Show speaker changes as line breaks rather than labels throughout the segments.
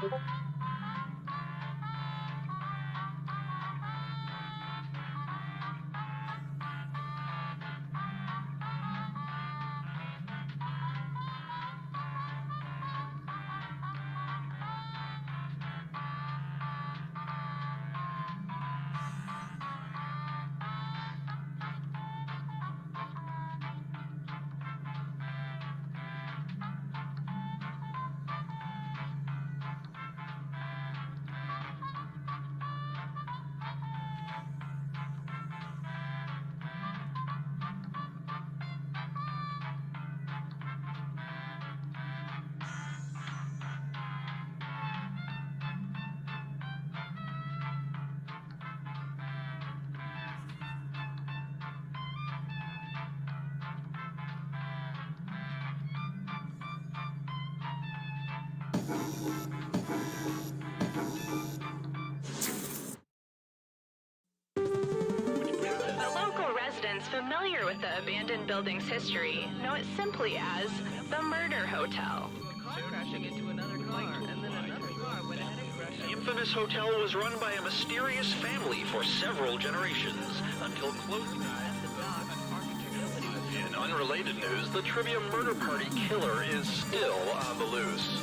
The local residents familiar with the abandoned building's history know it simply as the Murder Hotel.
Crashing into another car, and then another car went ahead and crashed.
The infamous hotel was run by a mysterious family for several generations, until close... In unrelated news, the Trivia Murder Party killer is still on the loose.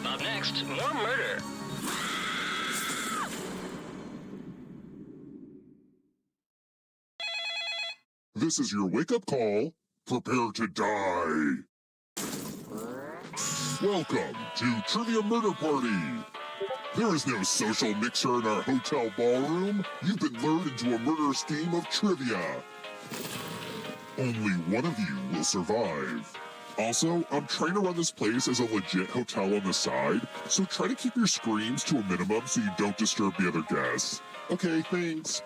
Up next, more murder.
This is your wake-up call. Prepare to die. Welcome to Trivia Murder Party. There is no social mixer in our hotel ballroom. You've been lured into a murderous game of trivia. Only one of you will survive. Also, I'm trying to run this place as a legit hotel on the side, so try to keep your screams to a minimum so you don't disturb the other guests. Okay, thanks.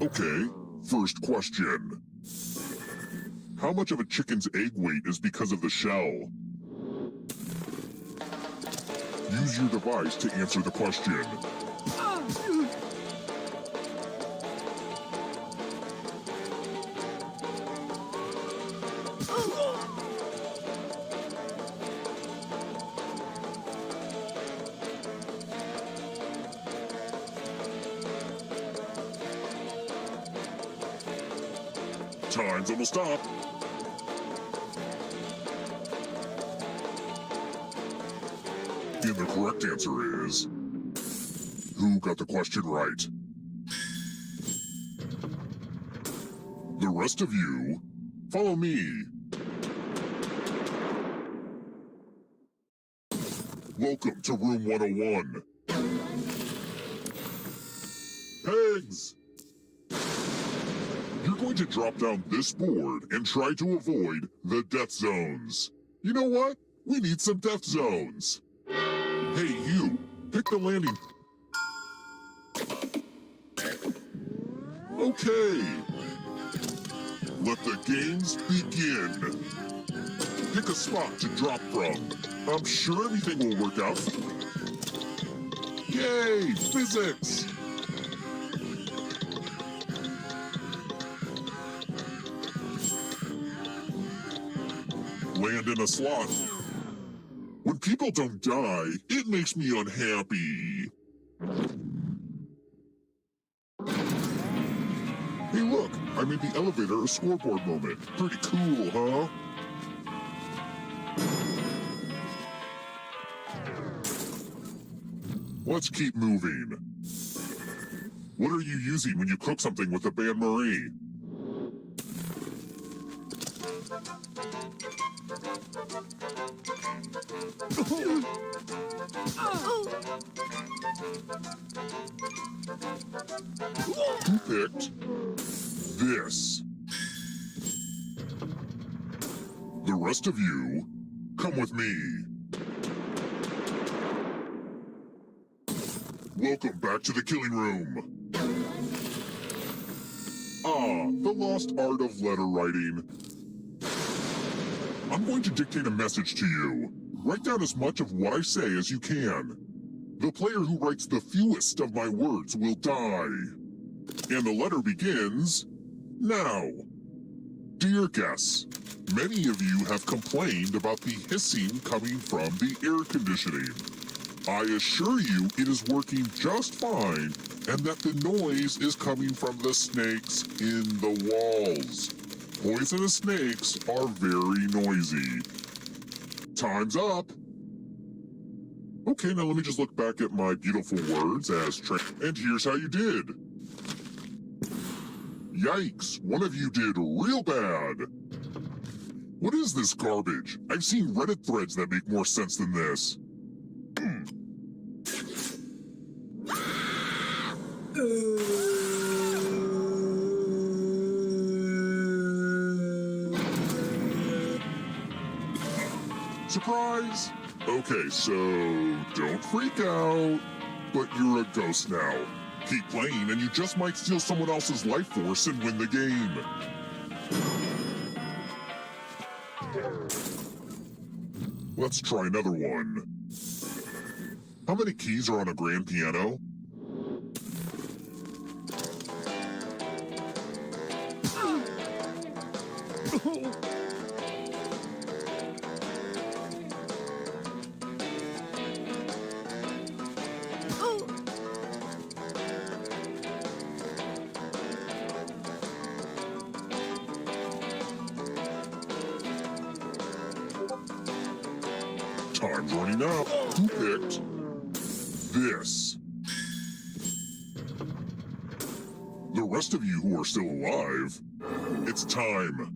Okay, first question. How much of a chicken's egg weight is because of the shell? Use your device to answer the question. Time's almost up. And the correct answer is... Who got the question right? The rest of you, follow me. Welcome to room 101. Pegs! You're going to drop down this board and try to avoid the death zones. You know what? We need some death zones. Hey, you! Pick the landing... Okay! Let the games begin! Pick a spot to drop from. I'm sure everything will work out. Yay! Physics! Land in a slot. When people don't die, it makes me unhappy. Hey look, I made the elevator a scoreboard moment. Pretty cool, huh? Let's keep moving. What are you using when you cook something with the bain-marie? Who picked this? The rest of you, come with me. Welcome back to the killing room. Ah, the lost art of letter writing. I'm going to dictate a message to you. Write down as much of what I say as you can. The player who writes the fewest of my words will die. And the letter begins now. Dear guests, many of you have complained about the hissing coming from the air conditioning. I assure you it is working just fine and that the noise is coming from the snakes in the walls. Poisonous snakes are very noisy. Time's up. Okay, now let me just look back at my beautiful words as and here's how you did. Yikes, one of you did real bad. What is this garbage? I've seen Reddit threads that make more sense than this. Surprise! Okay, so don't freak out, but you're a ghost now. Keep playing and you just might steal someone else's life force and win the game. Let's try another one. How many keys are on a grand piano? Time's running out. Who picked this? The rest of you who are still alive, it's time.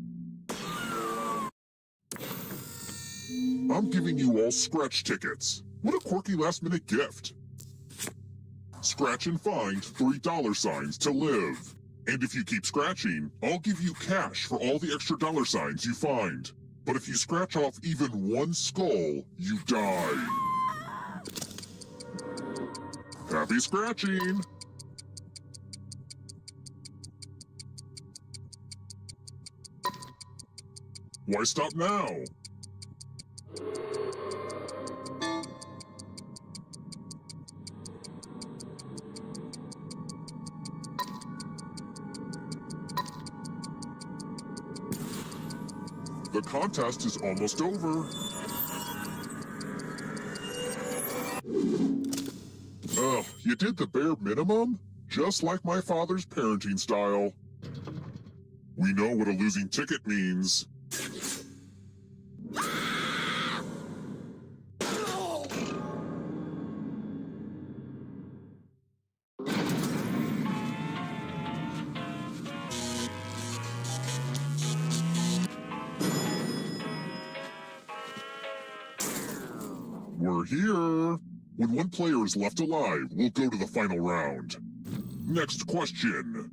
I'm giving you all scratch tickets. What a quirky last-minute gift. Scratch and find $3 to live. And if you keep scratching, I'll give you cash for all the extra $signs you find. But if you scratch off even one skull, you die. Happy scratching! Why stop now? The contest is almost over. Ugh, you did the bare minimum? Just like my father's parenting style. We know what a losing ticket means. We're here. When one player is left alive, we'll go to the final round. Next question.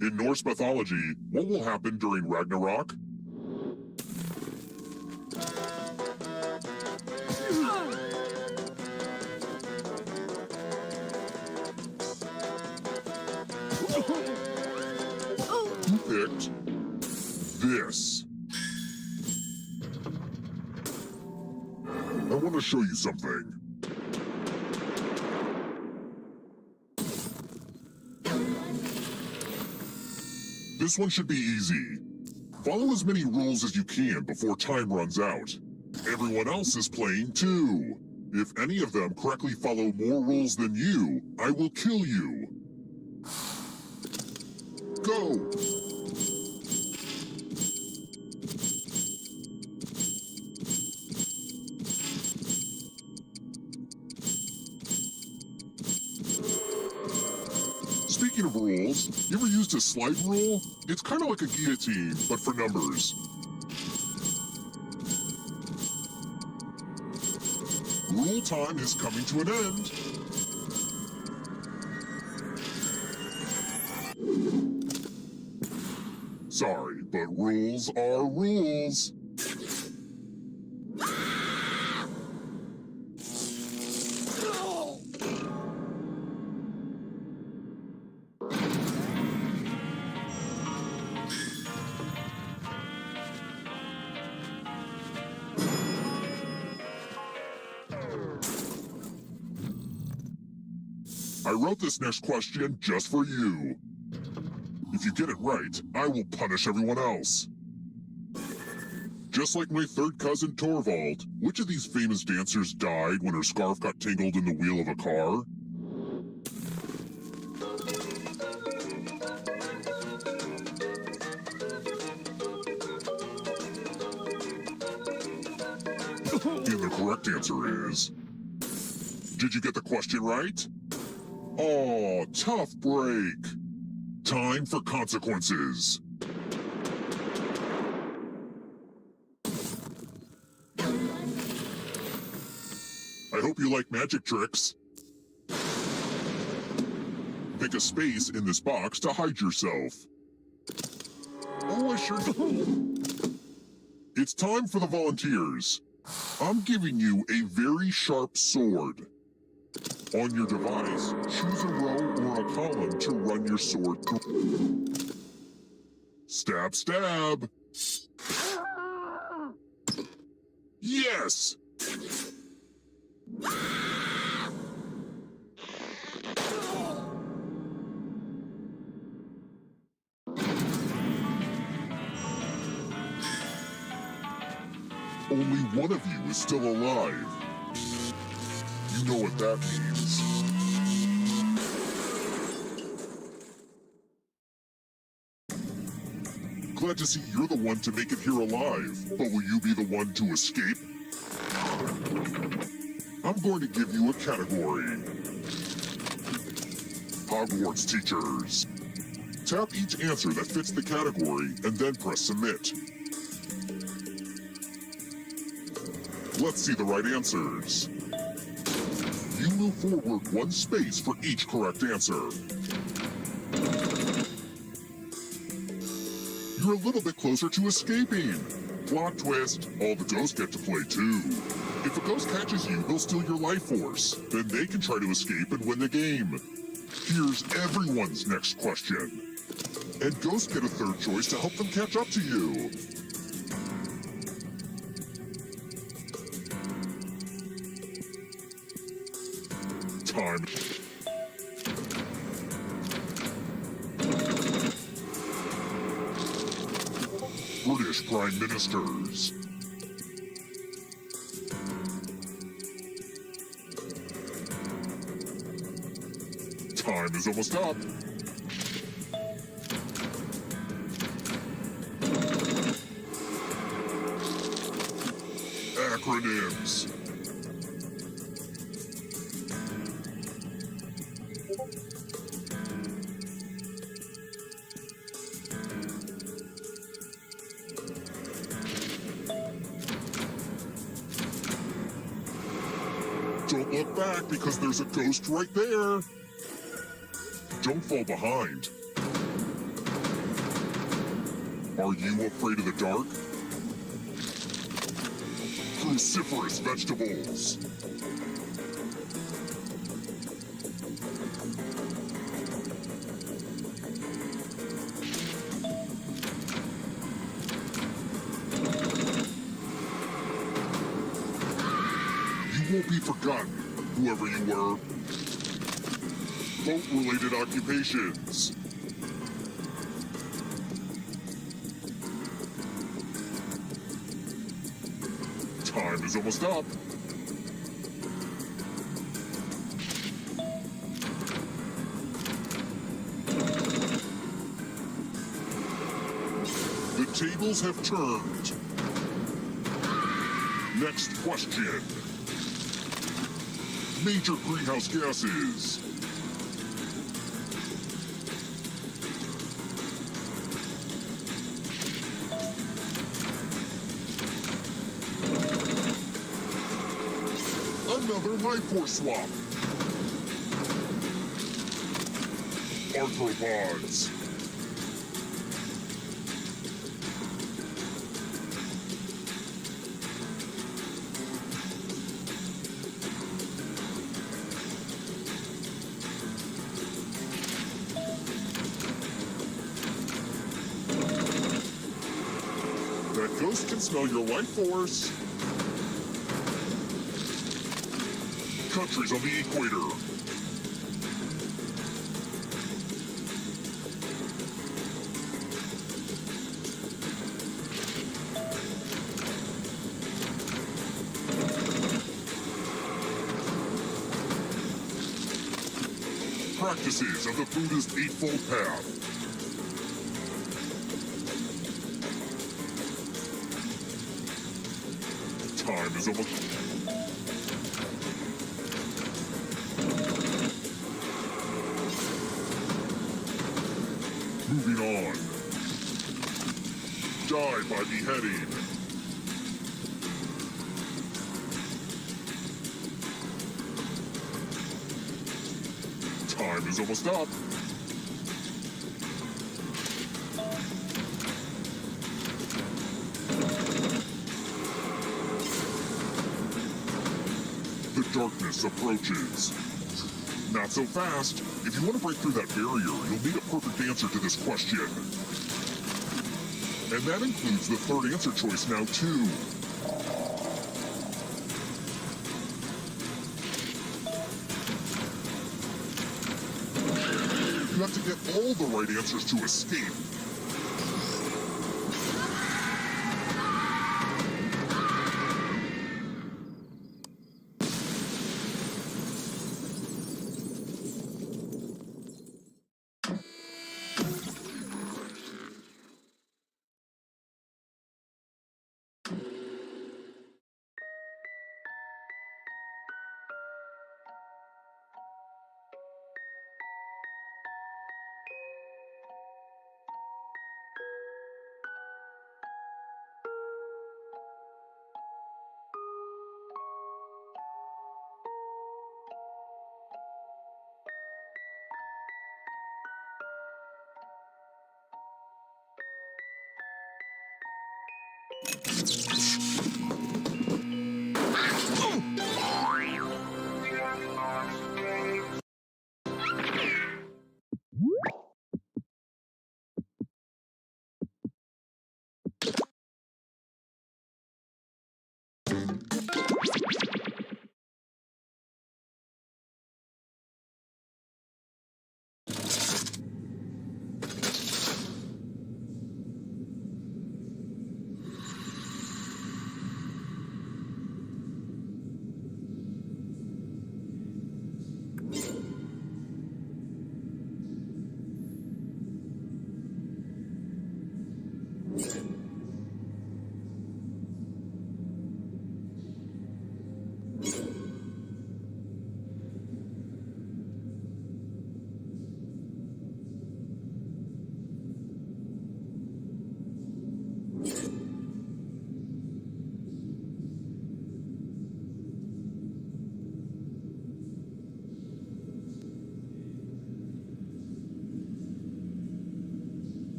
In Norse mythology, what will happen during Ragnarok? Who picked this? I want to show you something. This one should be easy. Follow as many rules as you can before time runs out. Everyone else is playing too. If any of them correctly follow more rules than you, I will kill you. Go! Speaking of rules, you ever used a slide rule? It's kind of like a guillotine, but for numbers. Rule time is coming to an end. Sorry, but rules are rules. I wrote this next question just for you. If you get it right, I will punish everyone else. Just like my third cousin Torvald, which of these famous dancers died when her scarf got tangled in the wheel of a car? And the correct answer is... Did you get the question right? Aw, tough break. Time for consequences. I hope you like magic tricks. Pick a space in this box to hide yourself. Oh, I sure do. It's time for the volunteers. I'm giving you a very sharp sword. On your device, choose a row or a column to run your sword through. Stab, stab. Yes! Only one of you is still alive. You know what that means. Glad to see you're the one to make it here alive, but will you be the one to escape? I'm going to give you a category. Hogwarts teachers. Tap each answer that fits the category and then press submit. Let's see the right answers. You move forward one space for each correct answer. You're a little bit closer to escaping. Plot twist, all the ghosts get to play too. If a ghost catches you, they'll steal your life force. Then they can try to escape and win the game. Here's everyone's next question. And ghosts get a third choice to help them catch up to you. Time. British Prime Ministers. Time is almost up. Acronyms. Don't look back because there's a ghost right there. Don't fall behind. Are you afraid of the dark? Cruciferous vegetables. You won't be forgotten, whoever you were. Boat-related occupations. Time is almost up. The tables have turned. Next question. Major greenhouse gases. Another life force swap. Arthropods. That ghost can smell your life force. Countries on the equator. practices of the Buddhist Eightfold Path. Time is almost... Moving on. Die by beheading. Time is almost up. The darkness approaches. Not so fast. If you want to break through that barrier, you'll need a perfect answer to this question. And that includes the third answer choice now, too. You have to get all the right answers to escape.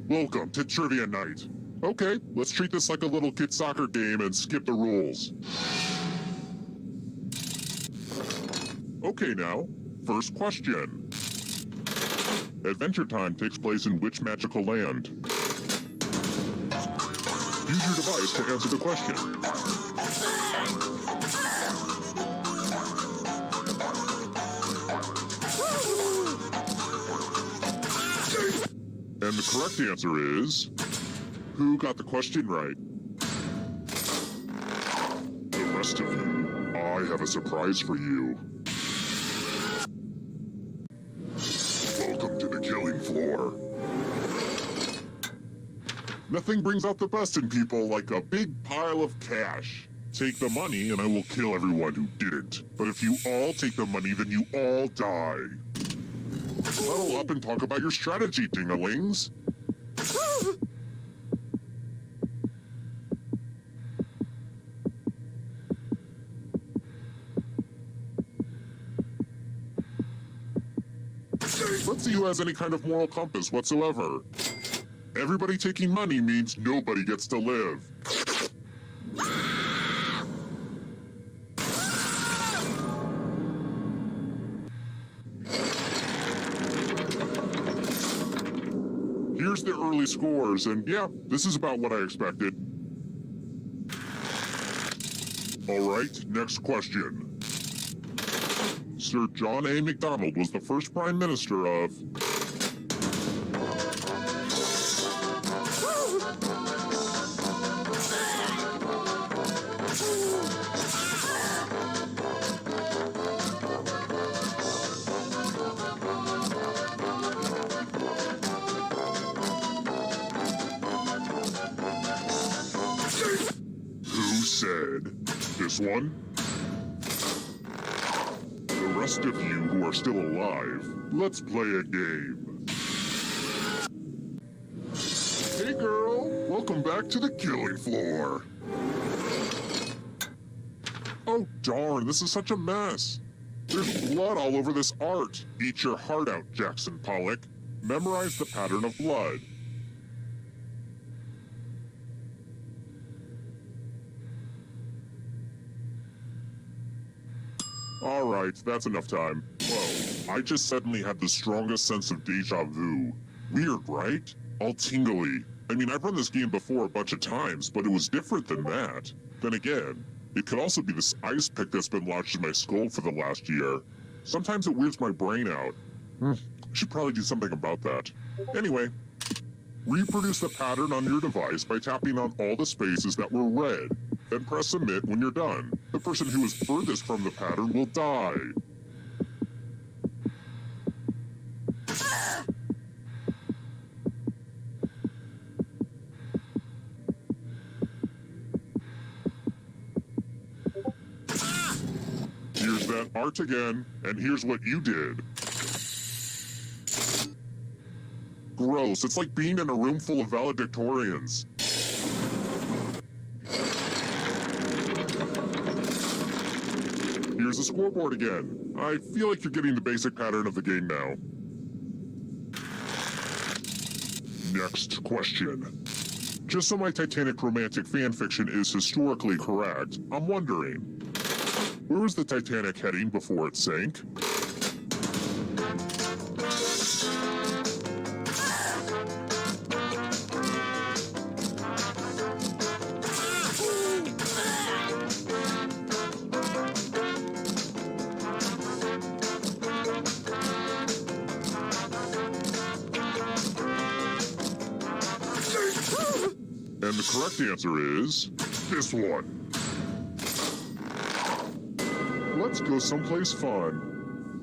Welcome to Trivia Night. Okay, let's treat this like a little kid soccer game and skip the rules. Okay now, first question. Adventure Time takes place in which magical land? Use your device to answer the question. And the correct answer is... Who got the question right? The rest of you, I have a surprise for you. Welcome to the killing floor. Nothing brings out the best in people like a big pile of cash. Take the money and I will kill everyone who didn't. But if you all take the money, then you all die. Huddle up and talk about your strategy, dingalings. Let's see who has any kind of moral compass whatsoever. Everybody taking money means nobody gets to live. Here's the early scores, and yeah, this is about what I expected. Alright, next question. Sir John A. MacDonald was the first Prime Minister of... Who said this one? The rest of you who are still alive, let's play a game. Hey girl, welcome back to the killing floor. Oh darn, this is such a mess. There's blood all over this art. Eat your heart out, Jackson Pollock. Memorize the pattern of blood. Alright, that's enough time. Whoa, I just suddenly had the strongest sense of deja vu. Weird, right? All tingly. I mean, I've run this game before a bunch of times, but it was different than that. Then again, it could also be this ice pick that's been lodged in my skull for the last year. Sometimes it weirds my brain out. I should probably do something about that. Anyway, reproduce the pattern on your device by tapping on all the spaces that were red. Then press submit when you're done. The person who is furthest from the pattern will die. Here's that art again, and here's what you did. Gross, it's like being in a room full of valedictorians. Here's the scoreboard again. I feel like you're getting the basic pattern of the game now. Next question. Just so my Titanic romantic fanfiction is historically correct, I'm wondering, where was the Titanic heading before it sank? And the correct answer is this one. Let's go someplace fun.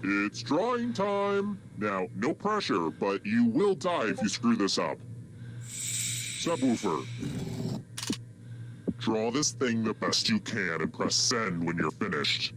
It's drawing time. Now, no pressure, but you will die if you screw this up. Subwoofer. Draw this thing the best you can and press send when you're finished.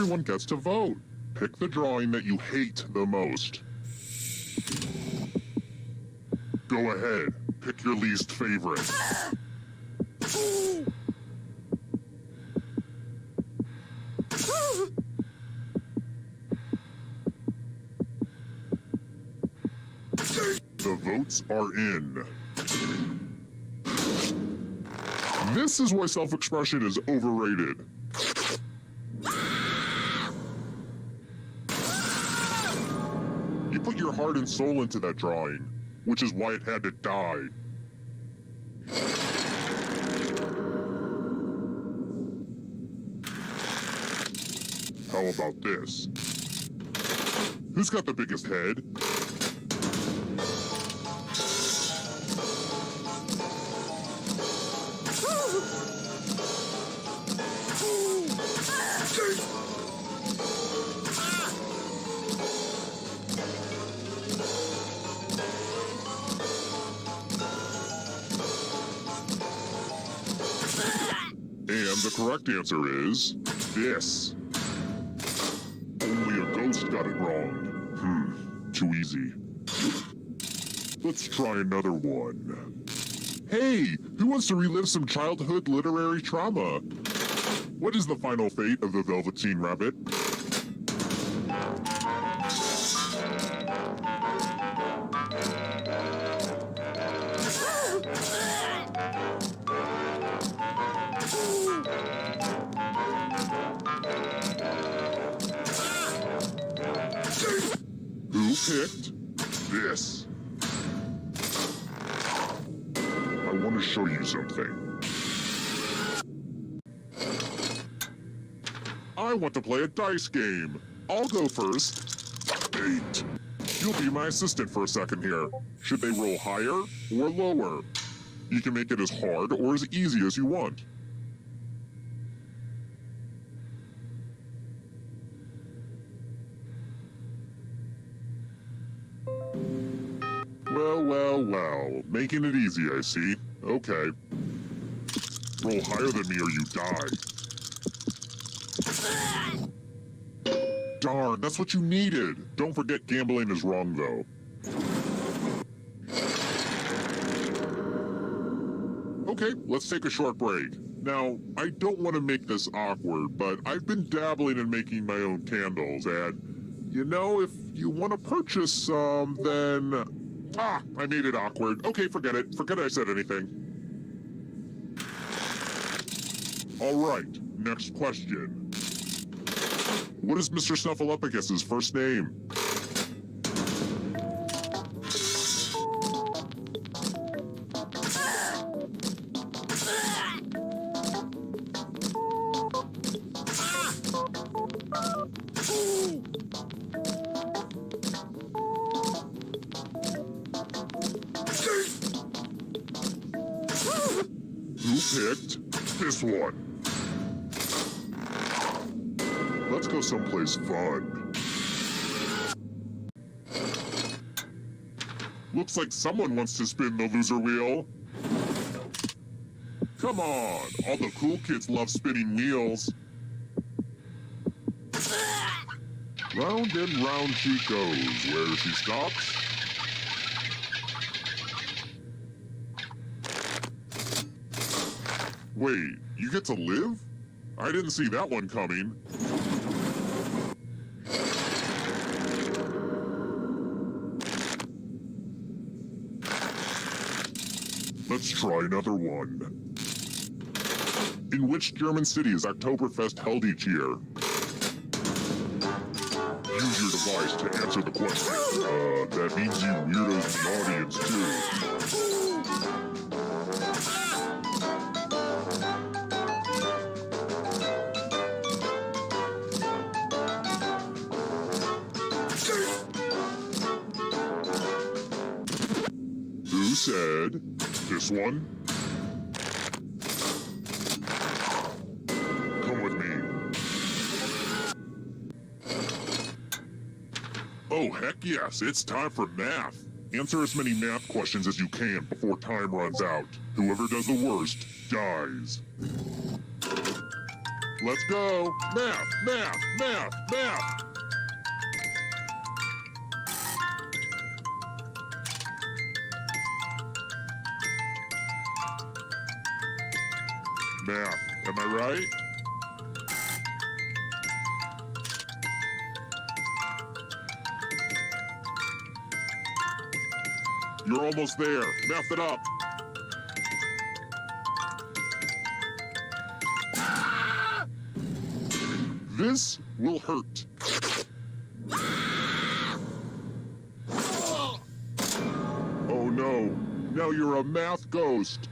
everyone gets to vote. Pick the drawing that you hate the most. Go ahead, pick your least favorite. The votes are in. This is why self-expression is overrated. You put your heart and soul into that drawing, which is why it had to die. How about this? Who's got the biggest head? And the correct answer is this. Only a ghost got it wrong. Too easy. Let's try another one. Hey, who wants to relive some childhood literary trauma? What is the final fate of the Velveteen Rabbit? Who picked this? I want to show you something. I want to play a dice game. I'll go first. 8. You'll be my assistant for a second here. Should they roll higher or lower? You can make it as hard or as easy as you want. Well. Making it easy, I see. Okay. Roll higher than me or you die. Darn, that's what you needed. Don't forget gambling is wrong, though. Okay, let's take a short break. Now, I don't want to make this awkward, but I've been dabbling in making my own candles, and, you know, if you want to purchase some, then... Ah, I made it awkward. Okay, forget it. Forget I said anything. All right, next question. What is Mr. Snuffleupagus' first name? Who picked this one? Let's go someplace fun. Looks like someone wants to spin the loser wheel. Come on, all the cool kids love spinning wheels. Round and round she goes. Where she stops? Wait, you get to live? I didn't see that one coming. Let's try another one. In which German city is Oktoberfest held each year? Use your device to answer the question. That means you weirdos in the audience, too. Who said this one? Come with me. Oh, heck yes, it's time for math. Answer as many math questions as you can before time runs out. Whoever does the worst dies. Let's go. Math, math, math, math. Math, am I right? You're almost there. Math it up. This will hurt. Oh no, now you're a math ghost.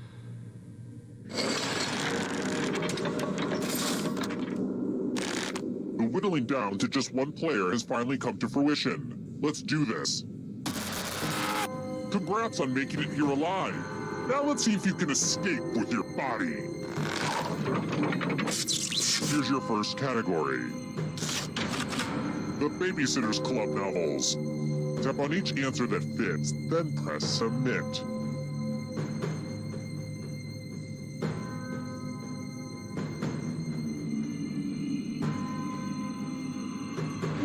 The whittling down to just one player has finally come to fruition. Let's do this. Congrats on making it here alive. Now let's see if you can escape with your body. Here's your first category. The Babysitter's Club novels. Tap on each answer that fits, then press submit.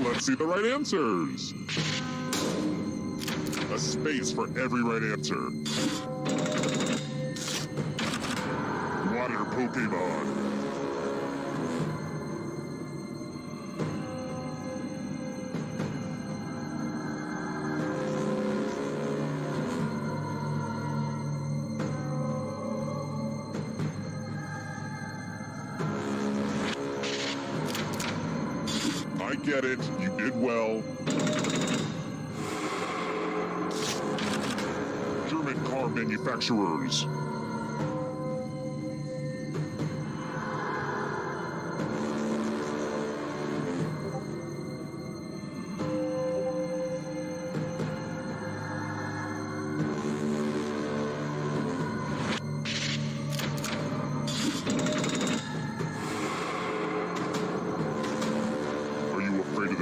Let's see the right answers. A space for every right answer. Water Pokemon. I get it. You did well. German car manufacturers.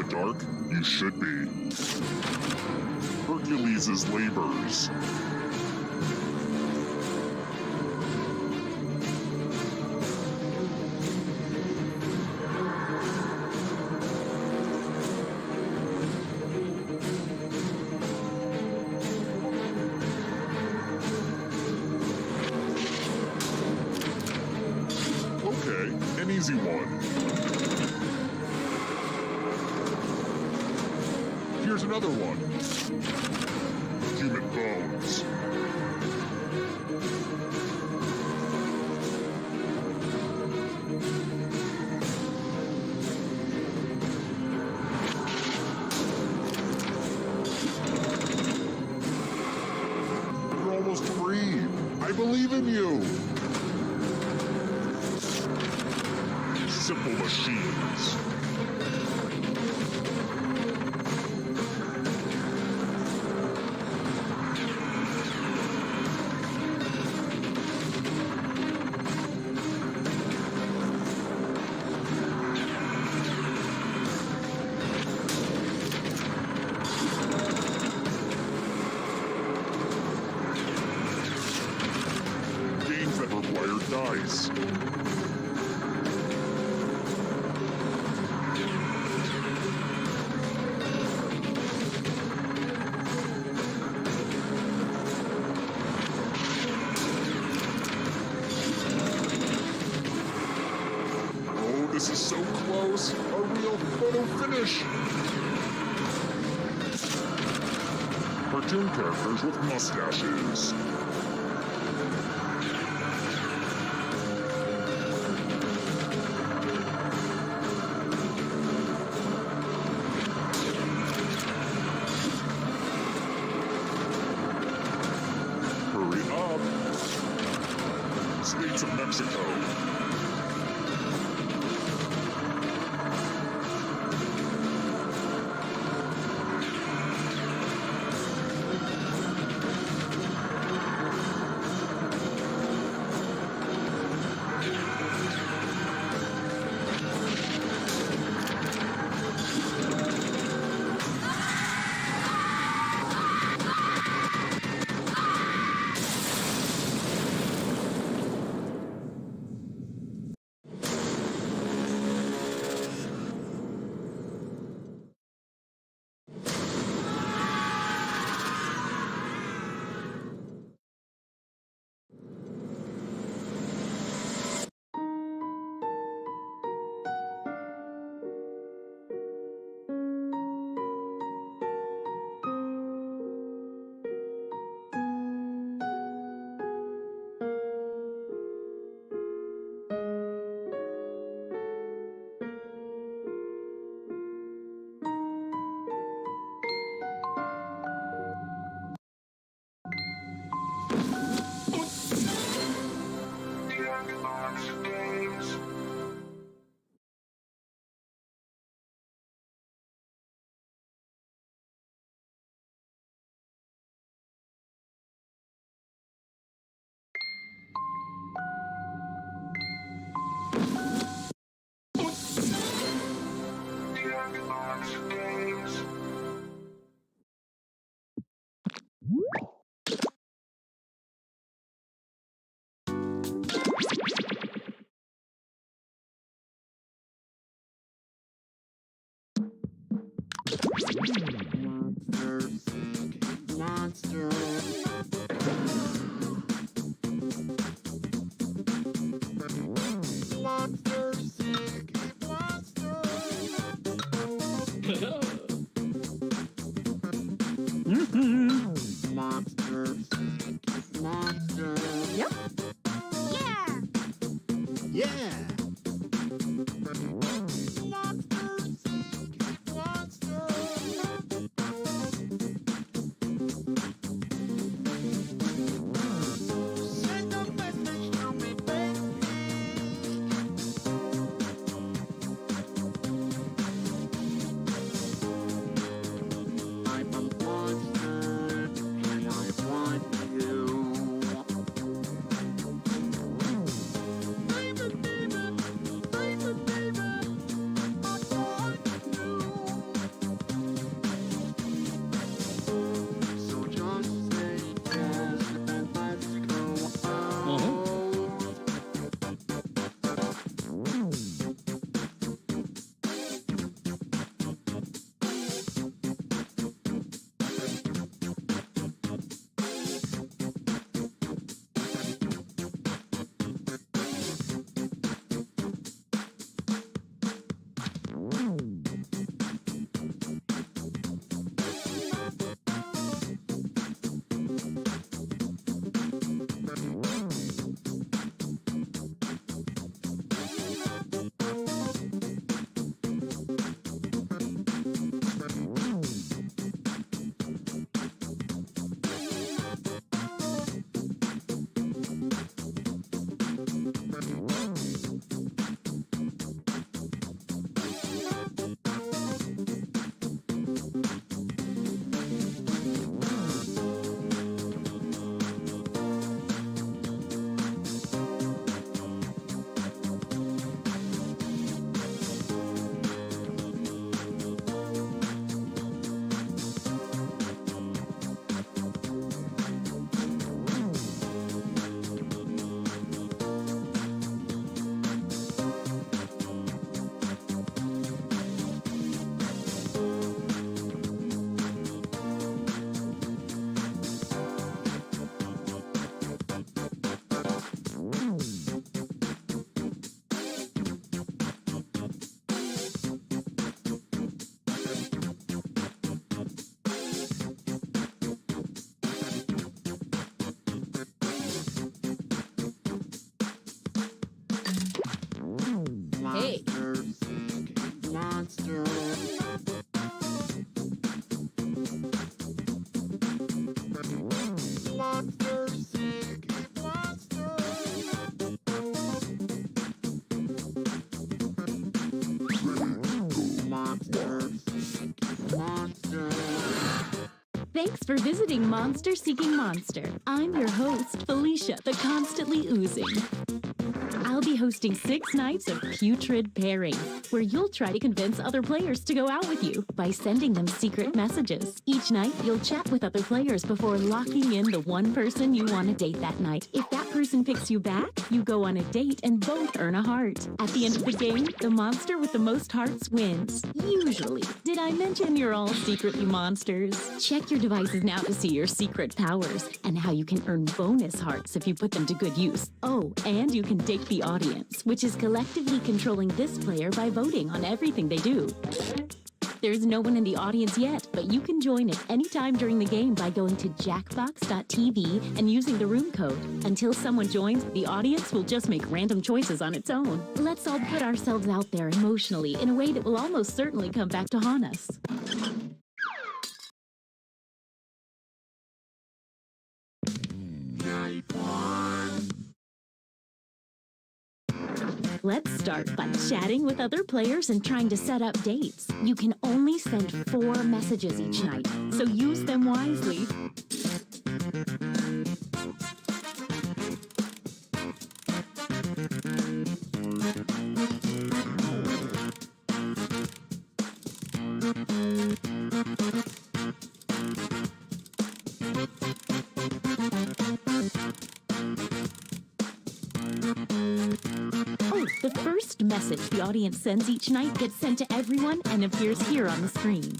Dark? You should be. Hercules' labors. Okay, an easy one. Here's another one. Human bones. You're almost free. I believe in you. Simple machines. Dice. Oh, this is so close. A real photo finish. Cartoon characters with mustaches. States of Mexico.
Yep.
Yeah.
Hey.
Thanks for visiting Monster Seeking Monster. I'm your host, Felicia, the constantly oozing. I'll be hosting 6 nights of putrid pairing, where you'll try to convince other players to go out with you by sending them secret messages. Each night, you'll chat with other players before locking in the one person you want to date that night. If that person picks you back, you go on a date and both earn a heart. At the end of the game, the monster with the most hearts wins. Usually. Did I mention you're all secretly monsters? Check your devices now to see your secret powers and how you can earn bonus hearts if you put them to good use. Oh, and you can date the audience, which is collectively controlling this player by voting on everything they do. There's no one in the audience yet, but you can join at any time during the game by going to jackbox.tv and using the room code. Until someone joins, the audience will just make random choices on its own. Let's all put ourselves out there emotionally in a way that will almost certainly come back to haunt us. Let's start by chatting with other players and trying to set up dates. You can only send 4 messages each night, so use them wisely. Oh, the first message the audience sends each night gets sent to everyone and appears here on the screen.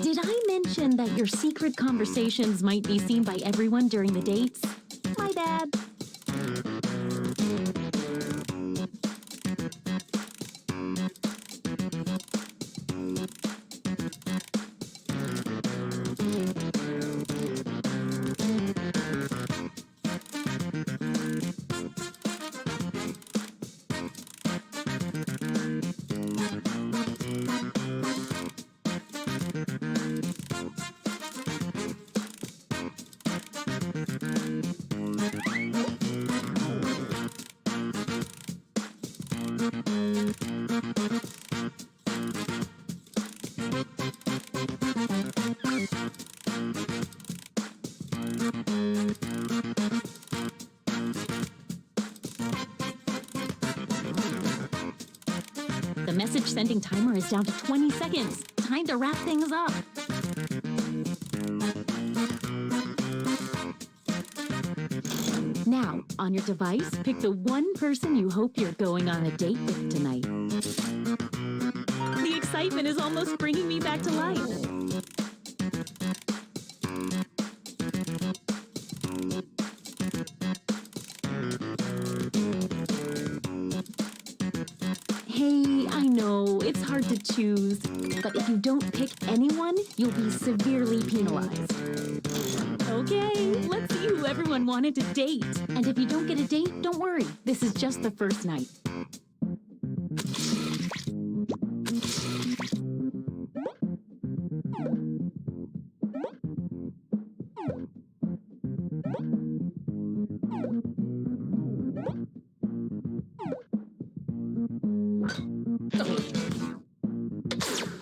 Did I mention that your secret conversations might be seen by everyone during the dates? My bad. The message sending timer is down to 20 seconds. Time to wrap things up. Now, on your device, pick the one person you hope you're going on a date with tonight. The excitement is almost bringing me back to life. Hey, I know, it's hard to choose, but if you don't pick anyone, you'll be severely penalized. Okay, let's see who everyone wanted to date. And if you don't get a date, don't worry. This is just the first night.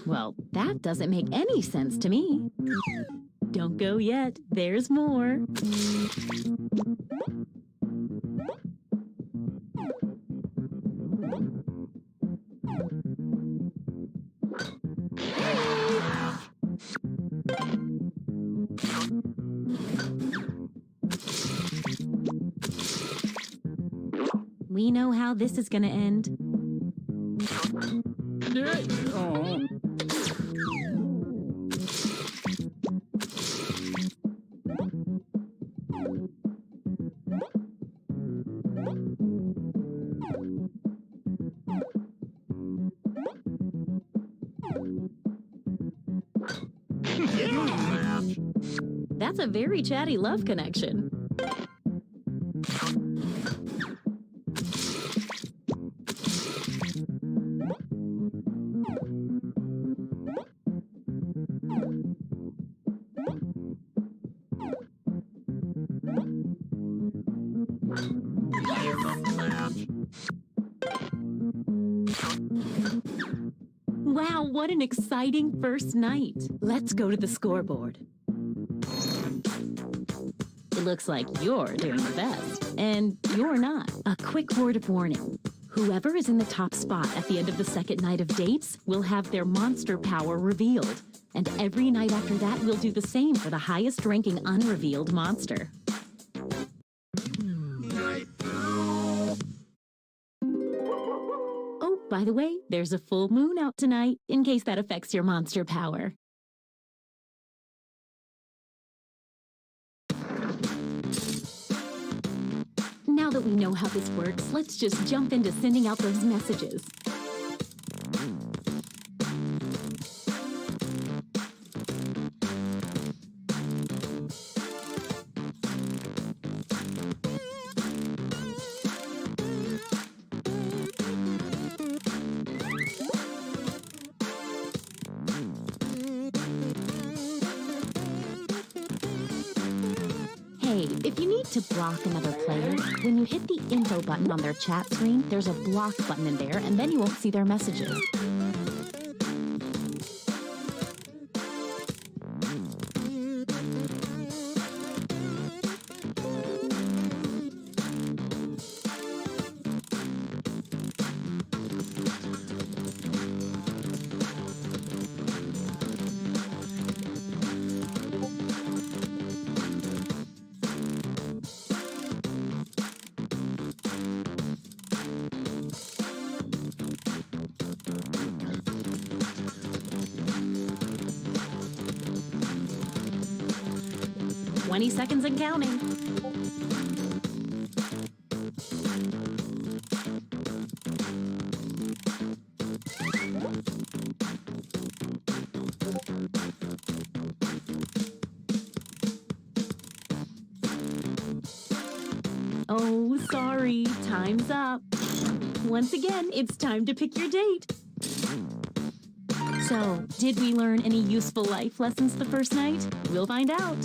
Well, that doesn't make any sense to me. Don't go yet. There's more. We know how this is gonna end. That's a very chatty love connection. Wow, what an exciting first night. Let's go to the scoreboard. It looks like you're doing the best, and you're not. A quick word of warning. Whoever is in the top spot at the end of the second night of dates will have their monster power revealed. And every night after that, we'll do the same for the highest ranking unrevealed monster. Oh, by the way, there's a full moon out tonight, in case that affects your monster power. Now that we know how this works, let's just jump into sending out those messages. Hey, if you need to block another player, when you hit the info button on their chat screen, there's a block button in there, and then you won't see their messages. 20 seconds and counting. Oh, sorry, time's up. Once again, it's time to pick your date. So, did we learn any useful life lessons the first night? We'll find out.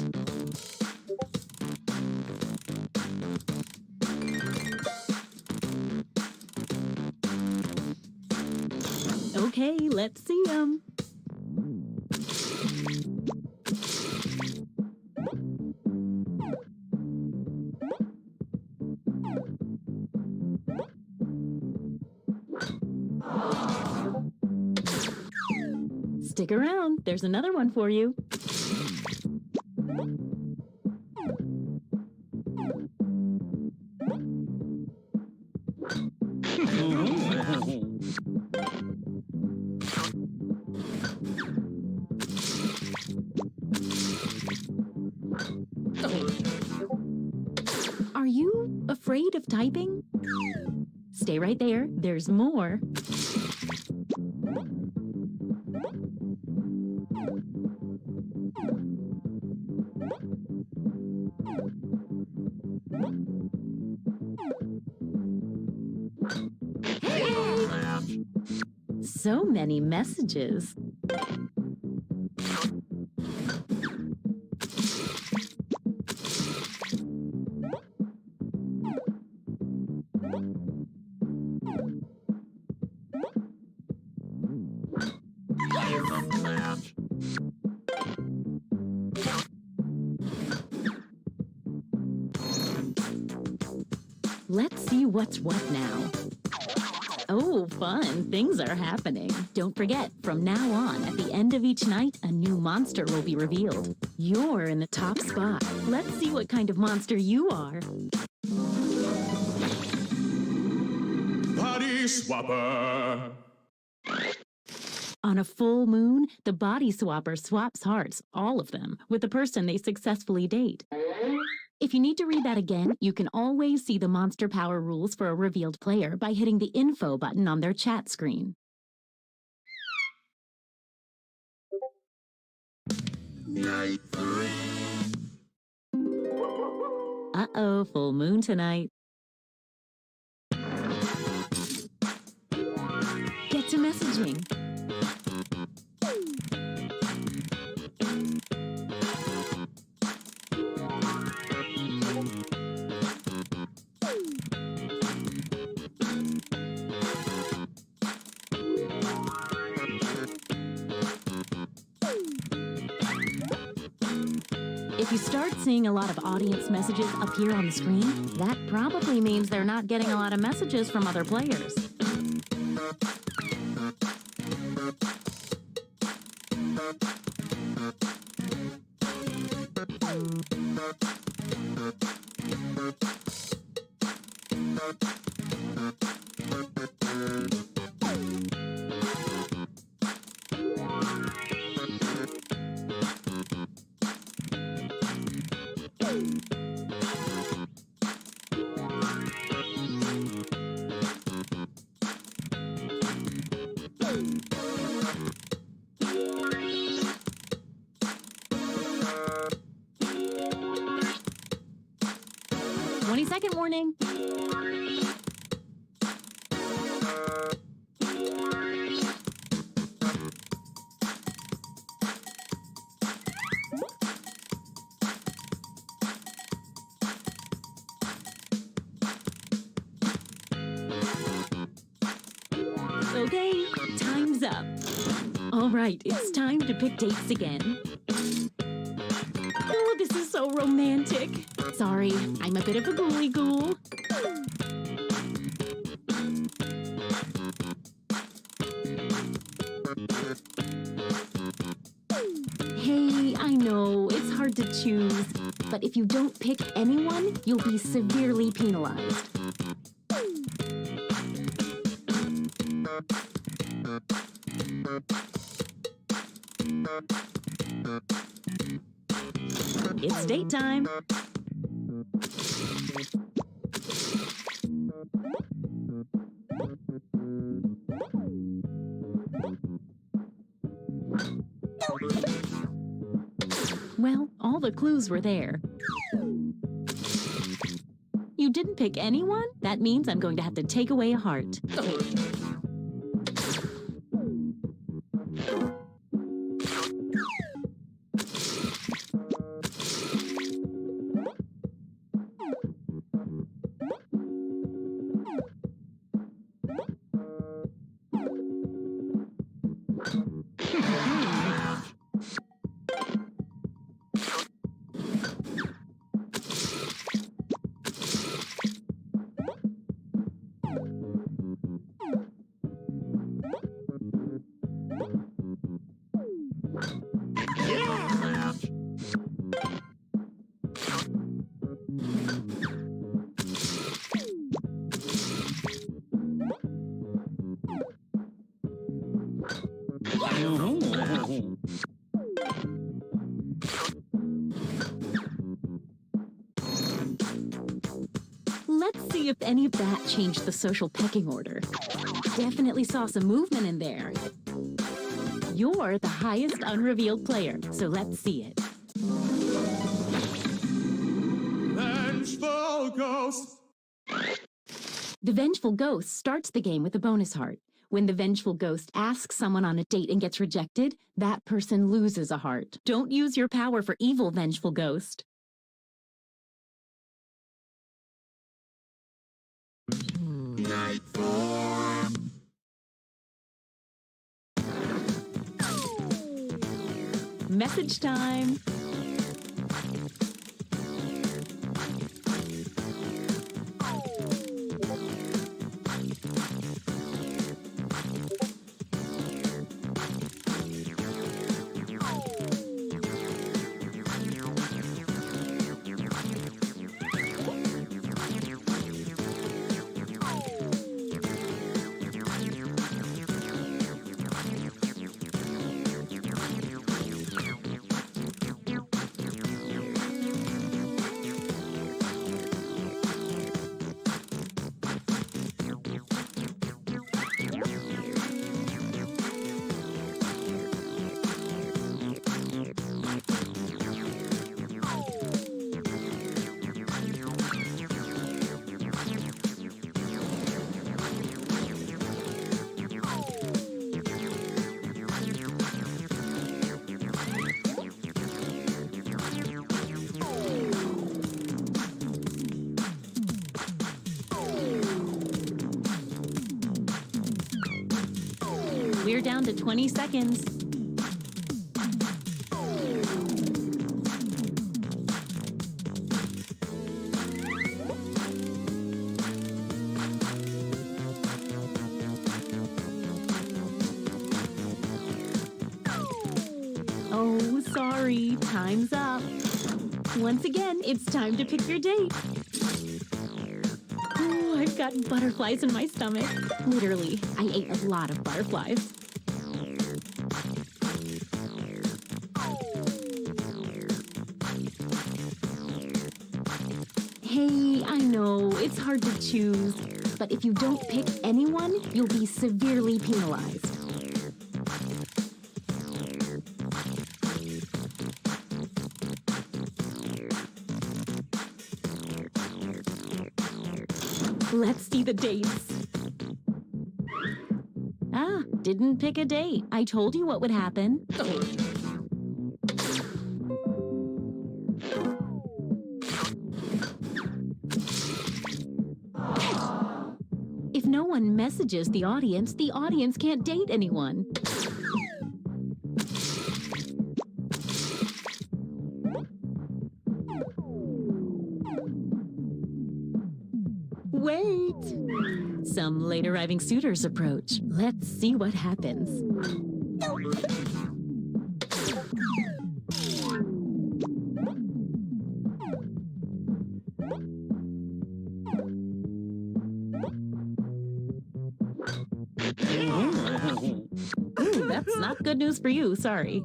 Okay, let's see them. Stick around, there's another one for you. Are you afraid of typing? Stay right there, there's more. So many messages. Let's see what's what now. Oh, fun. Things are happening. Don't forget, from now on, at the end of each night, a new monster will be revealed. You're in the top spot. Let's see what kind of monster you are.
Body Swapper.
On a full moon, the body swapper swaps hearts, all of them, with the person they successfully date. If you need to read that again, you can always see the monster power rules for a revealed player by hitting the info button on their chat screen.
Night 3.
Uh-oh, full moon tonight. Get to messaging. If you start seeing a lot of audience messages appear on the screen, that probably means they're not getting a lot of messages from other players. Second warning. Okay, time's up. All right, it's time to pick dates again. Oh, this is so romantic. Sorry, I'm a bit of a ghouly ghoul. Hey, I know, it's hard to choose, but if you don't pick anyone, you'll be severely penalized. It's date time. Well, all the clues were there. You didn't pick anyone? That means I'm going to have to take away a heart. Let's see if any of that changed the social pecking order. Definitely saw some movement in there. You're the highest unrevealed player, so let's see it.
Vengeful Ghost.
The Vengeful Ghost starts the game with a bonus heart. When the Vengeful Ghost asks someone on a date and gets rejected, that person loses a heart. Don't use your power for evil, Vengeful Ghost.
Night form.
Message time. We're down to 20 seconds. Oh, sorry. Time's up. Once again, it's time to pick your date. Oh, I've got butterflies in my stomach. Literally, I ate a lot of butterflies. Hey, I know, it's hard to choose, but if you don't pick anyone, you'll be severely penalized. Let's see the dates. Ah, didn't pick a date. I told you what would happen. If no one messages the audience can't date anyone. Wait! Some late arriving suitors approach. Let's see what happens. Ooh, that's not good news for you, sorry.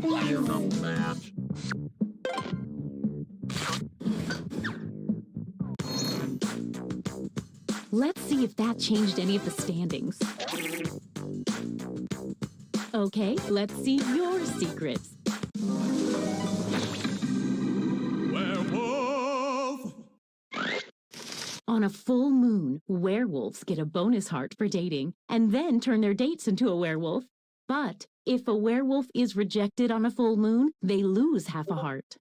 You know that.
Let's see if that changed any of the standings. Okay, let's see your secrets.
Werewolf!
On a full moon, werewolves get a bonus heart for dating and then turn their dates into a werewolf. But if a werewolf is rejected on a full moon, they lose half a heart.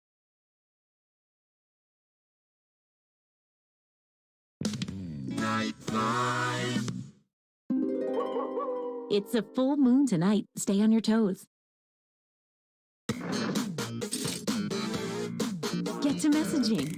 Night 5.
It's a full moon tonight. Stay on your toes. Get to messaging.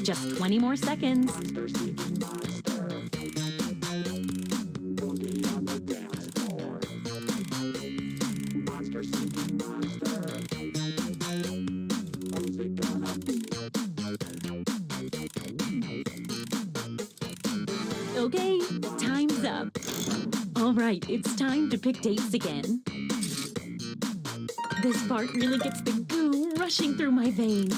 Just 20 more seconds. Okay, time's up. All right, it's time to pick dates again. This part really gets the goo rushing through my veins.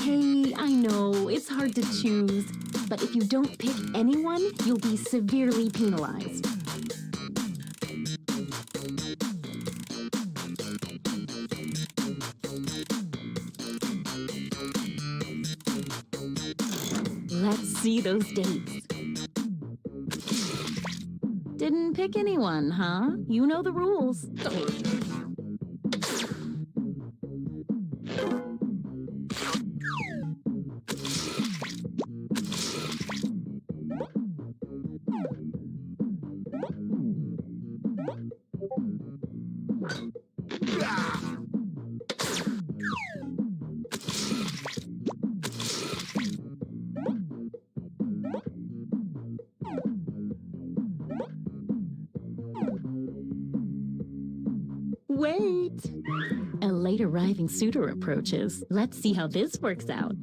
Hey, I know, it's hard to choose, but if you don't pick anyone, you'll be severely penalized. Let's see those dates. Didn't pick anyone, huh? You know the rules. Wait! A late arriving suitor approaches. Let's see how this works out.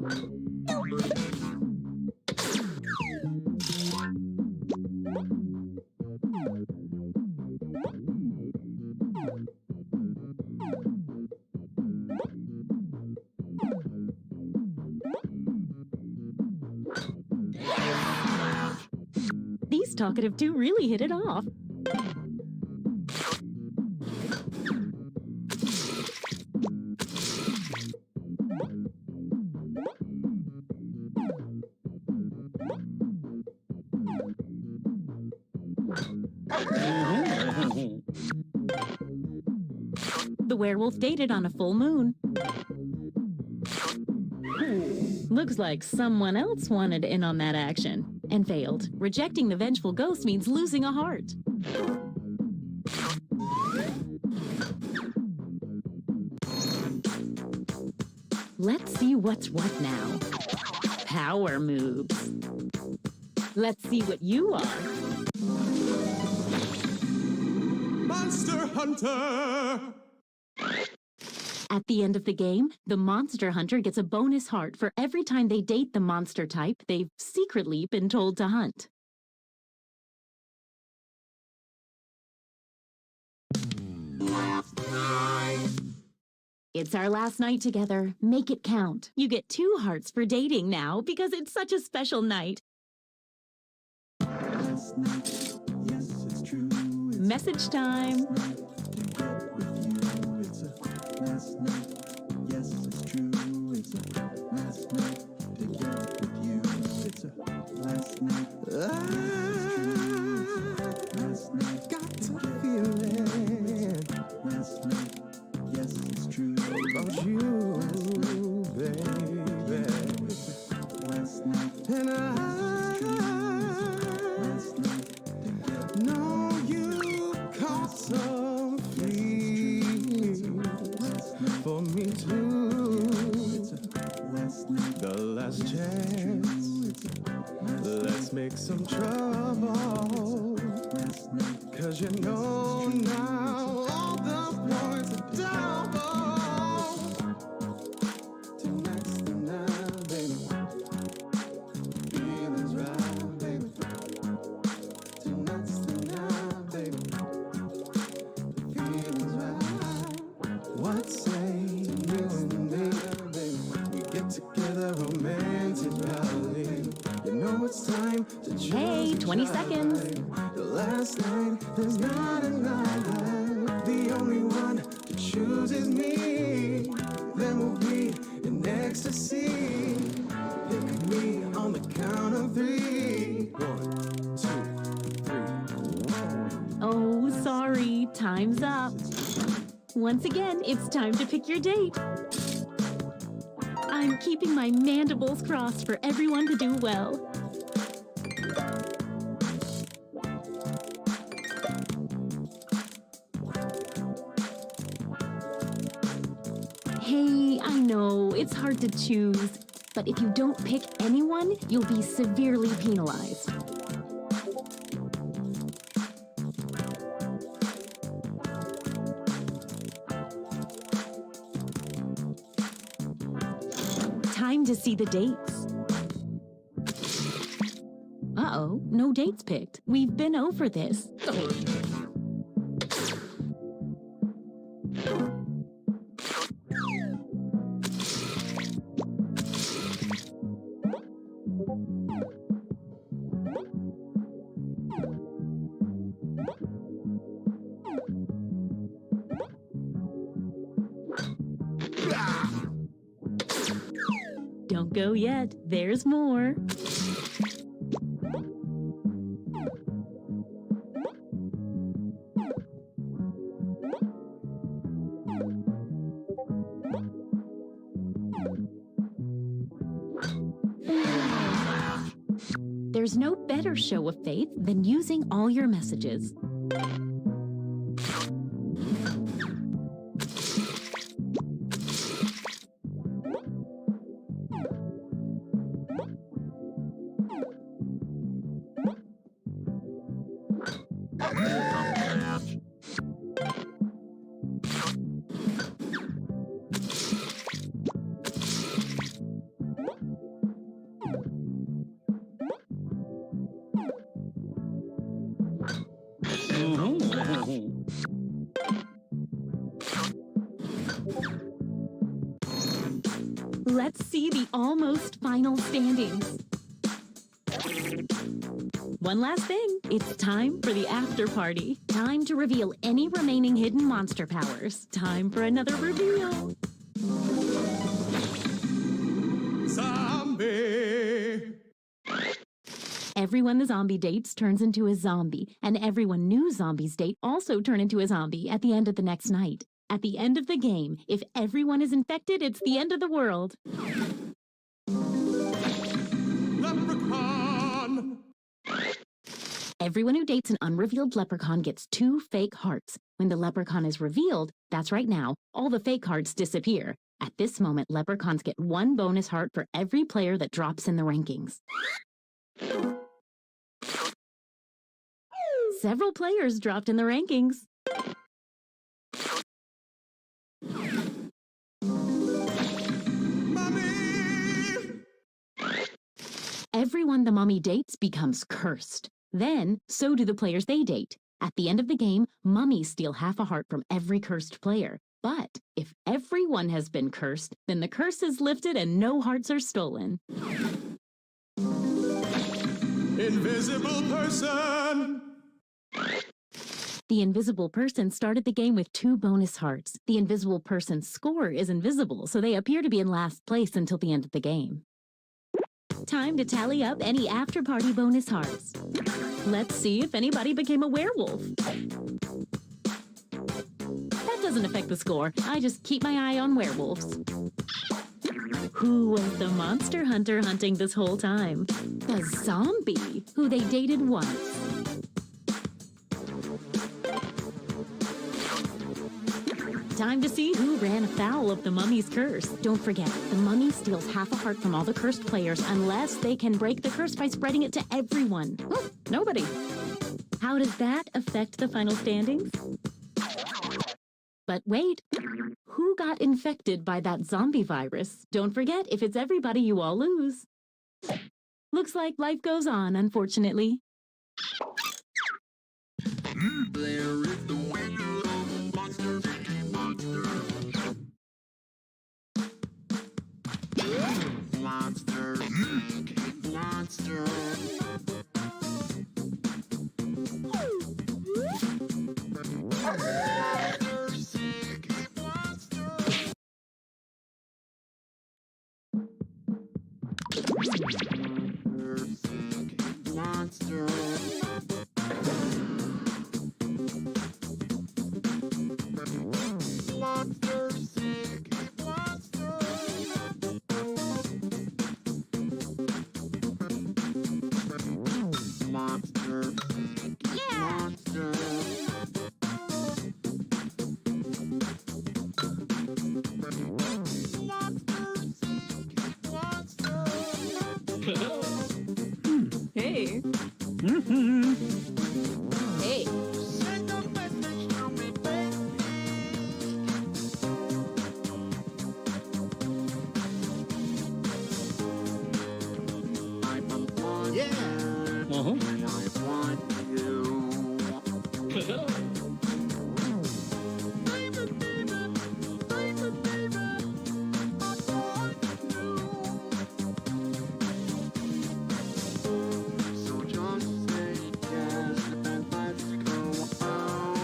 These talkative two really hit it off. The werewolf dated on a full moon. Looks like someone else wanted in on that action and failed. Rejecting the vengeful ghost means losing a heart. Let's see what's what now. Power moves. Let's see what you are.
Monster Hunter!
At the end of the game, the monster hunter gets a bonus heart for every time they date the monster type they've secretly been told to hunt.
night.
It's our last night together. Make it count. You get 2 hearts for dating now because it's such a special night.
Last night, yes, it's true. It's
Message time.
last night to get with you. It's a last night, yes, it's true. It's a last night to get with you. It's a last night. Last night, got to feel it. Last night, yes, it's true. About you, baby. Last night, and last night, know you caught some feels for me too. Last night, the last chance. Let's make some trouble. Cause you know now all the points are double. Tonight's the night, baby. Feelings right, baby. Tonight's the night, baby. Feelings right. What say you and me, baby? We get together romantically. You know it's time to choose.
Hey, 20 seconds.
The last night, there's not a night. The only one to choose is me. Then we'll be in ecstasy. Pick me on the count of 3. 1, 2, 3.
Oh, sorry. Time's up. Once again, it's time to pick your date. I'm keeping my mandibles crossed for everyone to do well. Hey, I know, it's hard to choose, but if you don't pick anyone, you'll be severely penalized. Time to see the dates. Uh-oh, no dates picked. We've been over this. Don't go yet. There's more. There's no better show of faith than using all your messages. Let's see the almost final standings. One last thing. It's time for the after party. Time to reveal any remaining hidden monster powers. Time for another reveal.
Zombie.
Everyone the zombie dates turns into a zombie, and everyone new zombies date also turn into a zombie at the end of the next night. At the end of the game, if everyone is infected, it's the end of the world.
Leprechaun.
Everyone who dates an unrevealed leprechaun gets 2 fake hearts. When the leprechaun is revealed, that's right now, all the fake hearts disappear. At this moment, leprechauns get 1 bonus heart for every player that drops in the rankings. Several players dropped in the rankings.
Mommy.
Everyone the mummy dates becomes cursed. Then, so do the players they date. At the end of the game, mummies steal half a heart from every cursed player. But if everyone has been cursed, then the curse is lifted and no hearts are stolen.
Invisible person!
The invisible person started the game with 2 bonus hearts. The invisible person's score is invisible, so they appear to be in last place until the end of the game. Time to tally up any after-party bonus hearts. Let's see if anybody became a werewolf. That doesn't affect the score. I just keep my eye on werewolves. Who was the monster hunter hunting this whole time? The zombie, who they dated once. Time to see who ran afoul of the mummy's curse. Don't forget, the mummy steals half a heart from all the cursed players unless they can break the curse by spreading it to everyone. Oh, nobody. How does that affect the final standings? But wait, who got infected by that zombie virus? Don't forget, if it's everybody, you all lose. Looks like life goes on, unfortunately.
There is the winner of Monster Cookie Monster. Monster Cookie Monster. Monster. Monster sick monster. Monster sick monster. Monster sick monster.
Hey.
Hey.
Send a message to me, baby. I'm a monster. And I want you. Baby, baby, baby, baby, I want you. So just say yes and let's go out.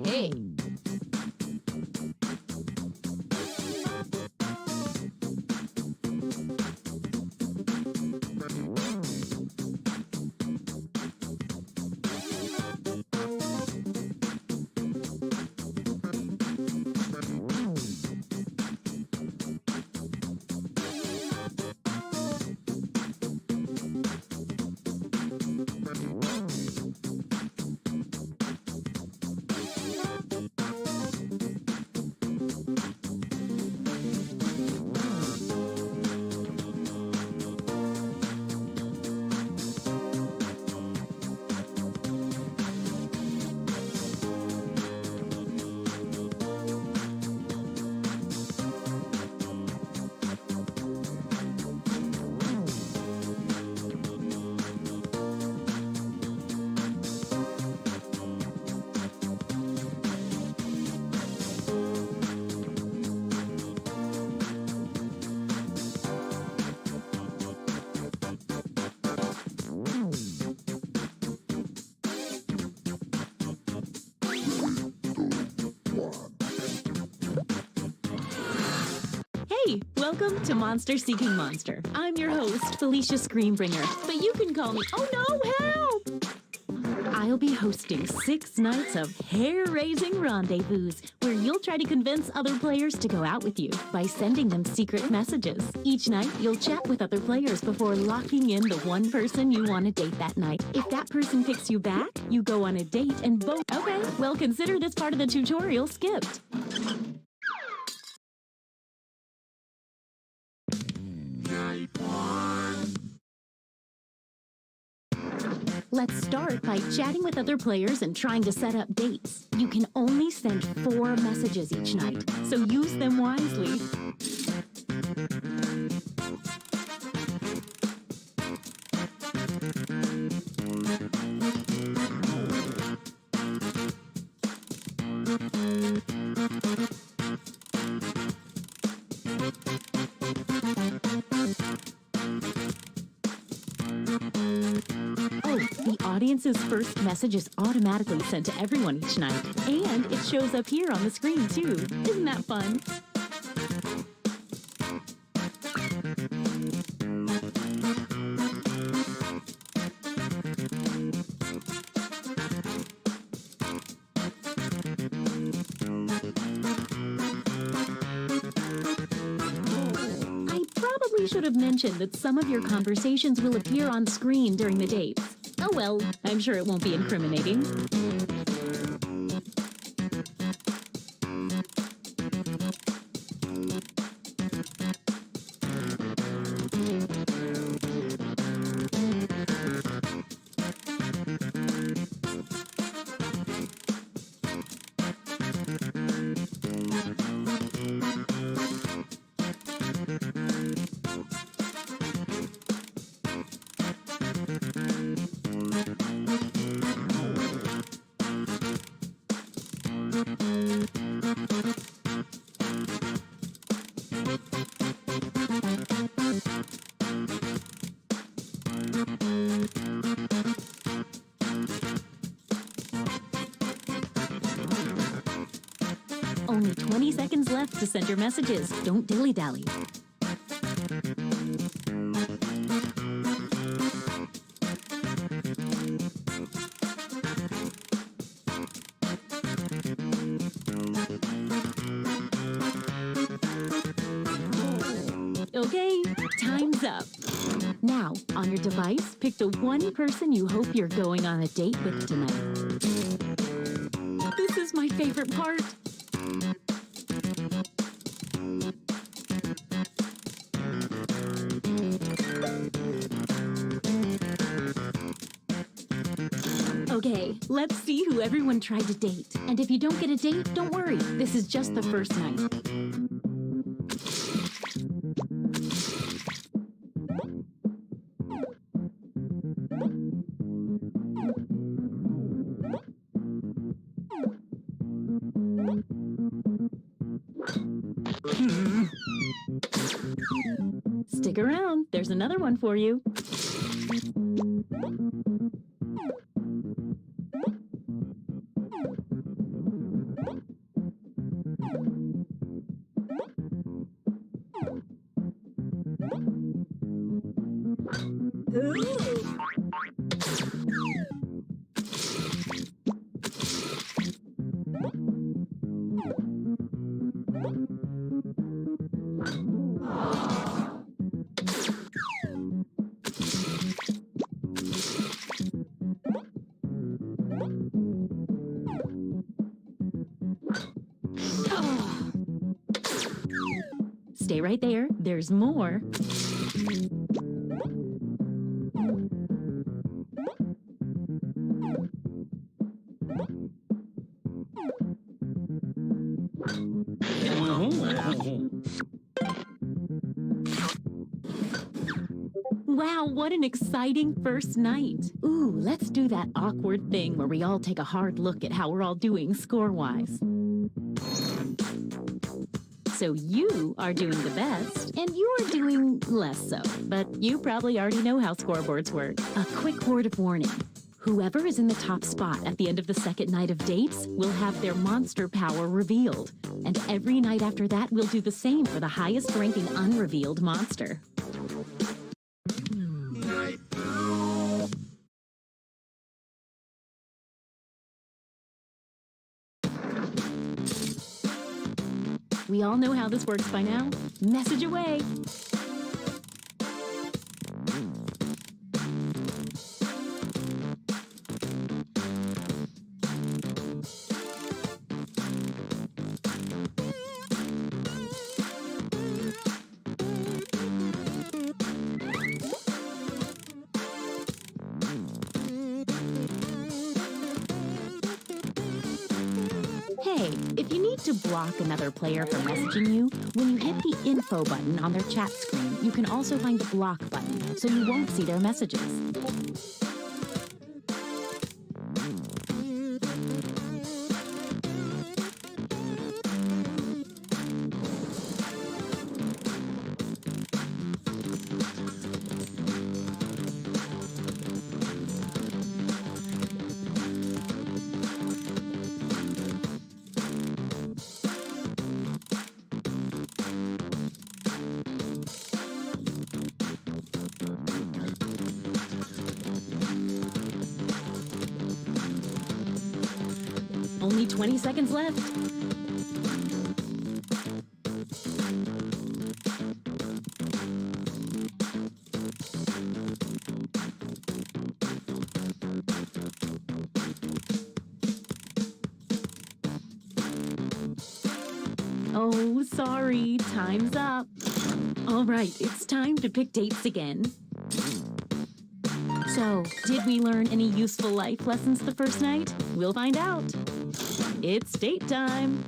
Hey. Hey, welcome to Monster Seeking Monster. I'm your host, Felicia Screambringer, but you can call me— oh no, help! I'll be hosting 6 nights of hair-raising rendezvous where you'll try to convince other players to go out with you by sending them secret messages. Each night, you'll chat with other players before locking in the one person you want to date that night. If that person picks you back, you go on a date and both— okay, well, consider this part of the tutorial skipped.
Night one.
Let's start by chatting with other players and trying to set up dates. You can only send 4 messages each night, so use them wisely. The audience's first message is automatically sent to everyone each night, and it shows up here on the screen too. Isn't that fun? I probably should have mentioned that some of your conversations will appear on screen during the dates. Oh well, I'm sure it won't be incriminating. Only 20 seconds left to send your messages. Don't dilly-dally. Okay, time's up. Now, on your device, pick the one person you hope you're going on a date with tonight. This is my favorite part. Okay, let's see who everyone tried to date. And if you don't get a date, don't worry. This is just the first night. Stick around. There's another one for you. Stay right there. There's more. Wow, what an exciting first night. Ooh, let's do that awkward thing where we all take a hard look at how we're all doing score-wise. So you are doing the best, and you are doing less so. But you probably already know how scoreboards work. A quick word of warning. Whoever is in the top spot at the end of the second night of dates will have their monster power revealed. And every night after that, we'll do the same for the highest ranking unrevealed monster. We all know how this works by now. Message away. you need to block another player from messaging you, when you hit the info button on their chat screen, you can also find the block button, so you won't see their messages. Only 20 seconds left. Oh, sorry, time's up. All right, it's time to pick dates again. So, did we learn any useful life lessons the first night? We'll find out. It's date time.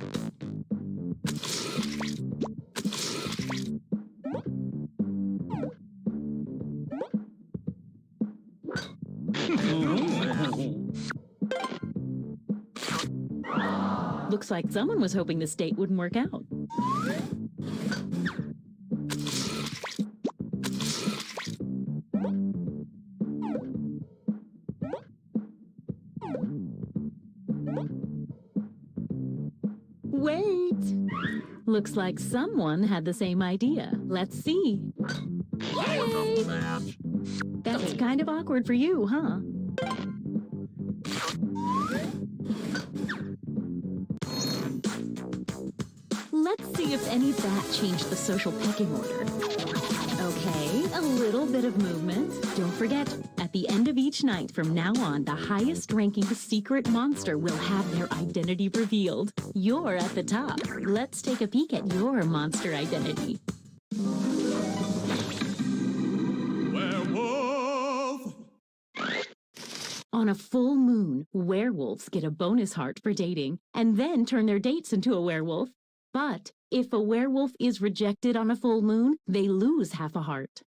Looks like someone was hoping this date wouldn't work out. Wait! Looks like someone had the same idea. Let's see. Yay! That's kind of awkward for you, huh? Let's see if any of that changed the social pecking order. Okay, a little bit of movement. Don't forget, at the end of each night from now on, the highest ranking secret monster will have their identity revealed. You're at the top. Let's take a peek at your monster identity.
Werewolf!
On a full moon, werewolves get a bonus heart for dating, and then turn their dates into a werewolf. But if a werewolf is rejected on a full moon, they lose half a heart.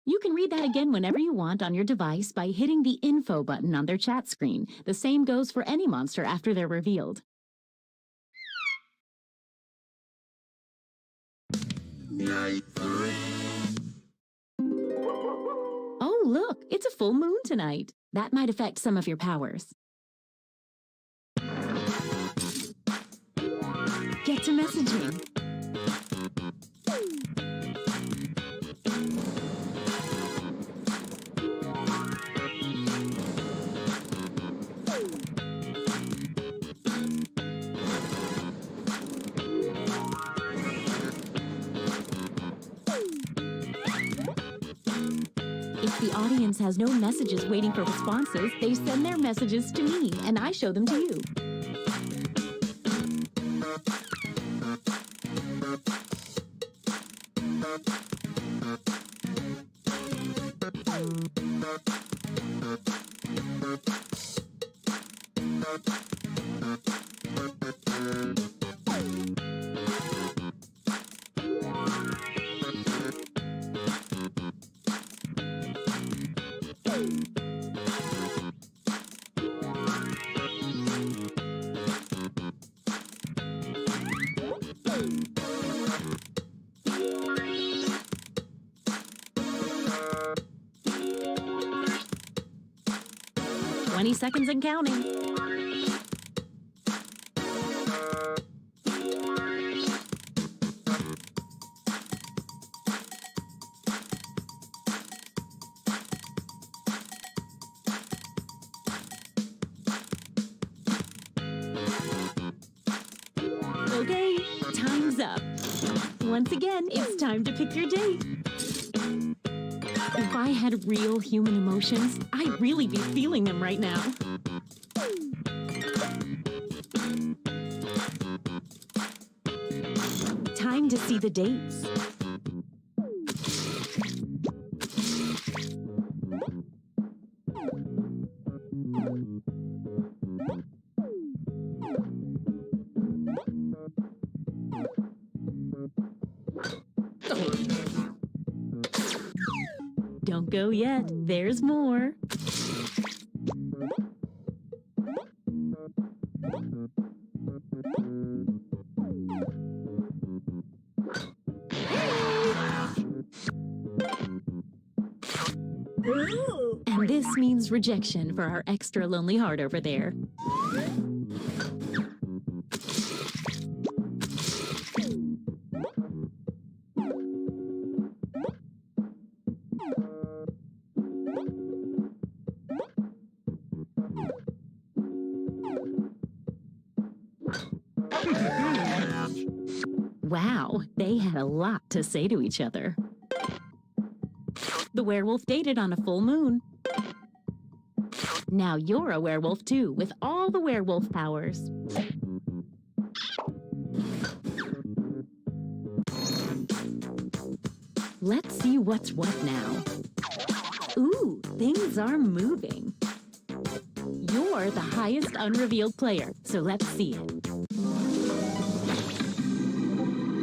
You can read that again whenever you want on your device by hitting the info button on their chat screen. The same goes for any monster after they're revealed.
Night 3.
Oh, look, it's a full moon tonight. That might affect some of your powers. Get to messaging. If the audience has no messages waiting for responses, they send their messages to me, and I show them to you. "20 seconds and counting." Okay, time's up. Once again, it's time to pick your date. If I had real human emotions, I'd really be feeling them right now. Time to see the dates. Don't go yet. There's more. And this means rejection for our extra lonely heart over there. Wow, they had a lot to say to each other. The werewolf dated on a full moon. Now you're a werewolf too, with all the werewolf powers. Let's see what's what now. Ooh, things are moving. You're the highest unrevealed player, so let's see it.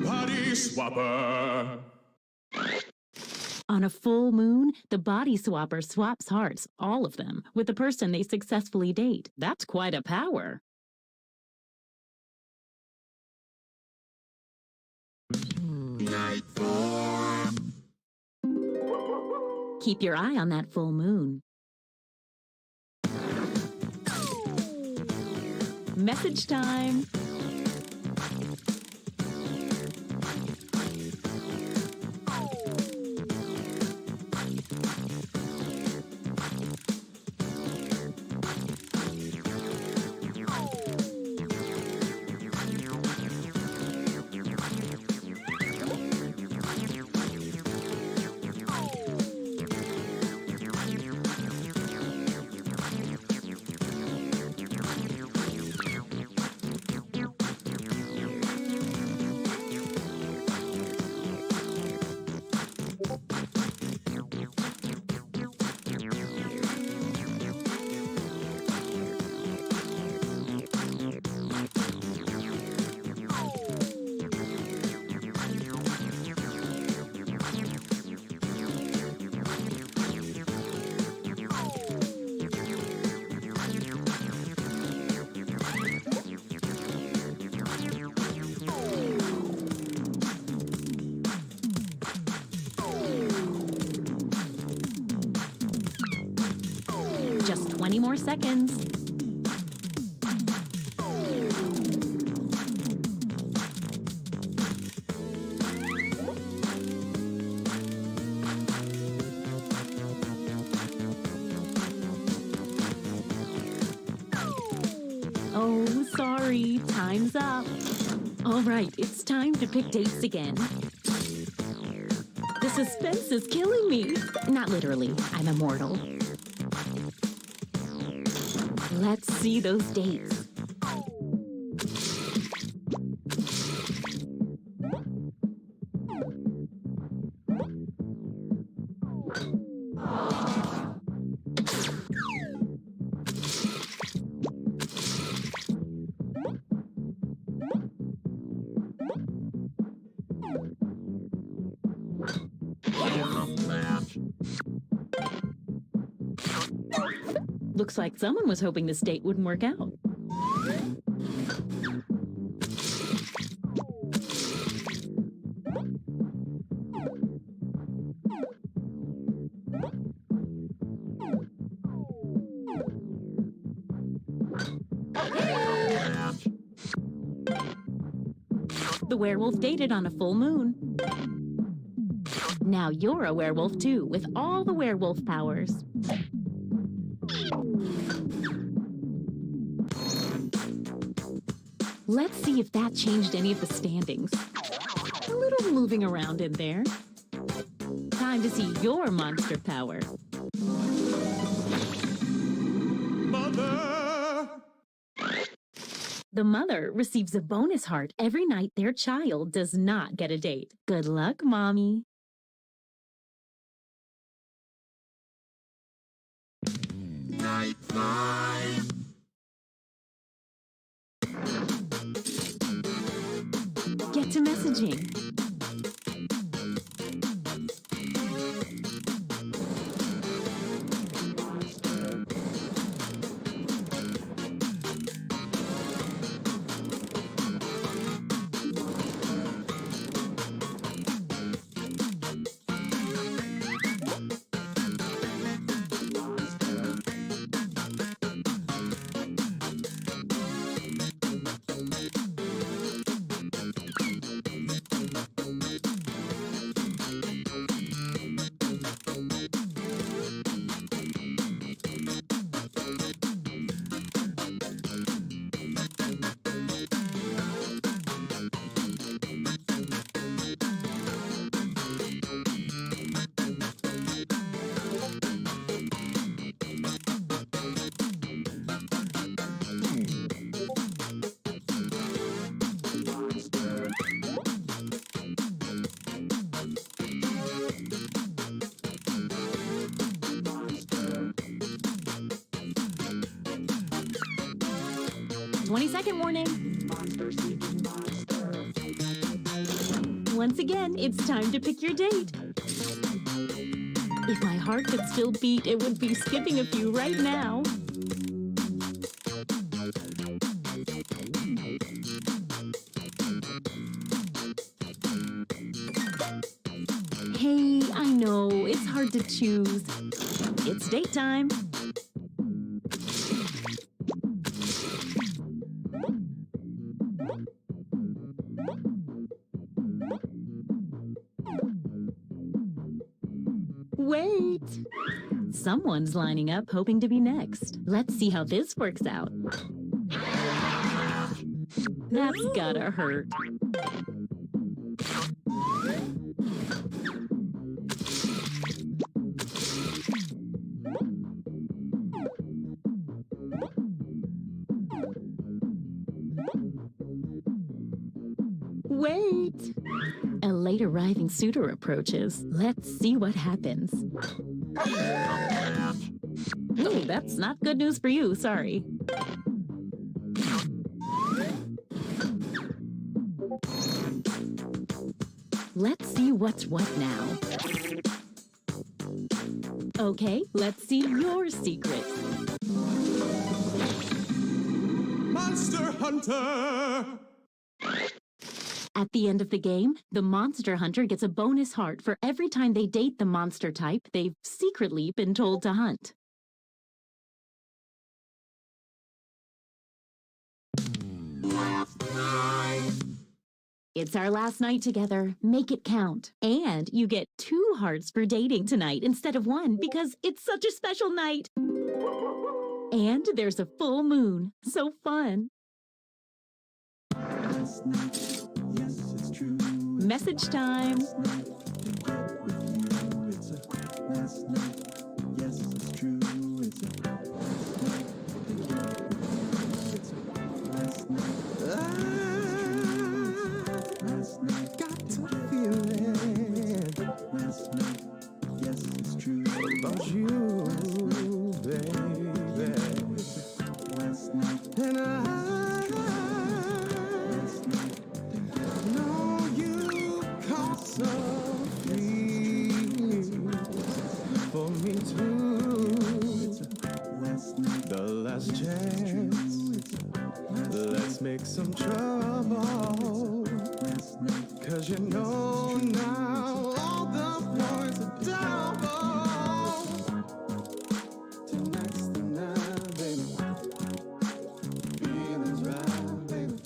Body swapper.
On a full moon, the body swapper swaps hearts, all of them, with the person they successfully date. That's quite a power. Keep your eye on that full moon. Message time. Just 20 more seconds. Oh, sorry, time's up. All right, it's time to pick dates again. The suspense is killing me. Not literally, I'm immortal. Let's see those dates. Looks like someone was hoping this date wouldn't work out. The werewolf dated on a full moon. Now you're a werewolf too, with all the werewolf powers. Let's see if that changed any of the standings. A little moving around in there. Time to see your monster power.
Mother.
The mother receives a bonus heart every night their child does not get a date. Good luck, Mommy.
Night five.
Get to messaging. 20-second warning. Once again, it's time to pick your date. If my heart could still beat, it would be skipping a few right now. Hey, I know, it's hard to choose. It's date time. Wait! Someone's lining up hoping to be next. Let's see how this works out. That's gotta hurt. Wait! A late arriving suitor approaches. Let's see what happens. Ooh, that's not good news for you, sorry. Let's see what's what now. Okay, let's see your secret.
Monster Hunter!
At the end of the game, the monster hunter gets a bonus heart for every time they date the monster type they've secretly been told to hunt. It's our last night together. Make it count. And you get 2 hearts for dating tonight instead of 1 because it's such a special night. And there's a full moon. So fun.
Yes, it's true.
Message time.
It's a last night. Yes, it's true. It's a last night. Last night. Got to feel it. Last night. Yes, it's true. About you, baby. Last night. And last night. Know you caught some feelings for me too. The last chance. Let's make some trouble. 'Cause you know now all the points are double. Tonight's the night, baby. Feelings right, baby.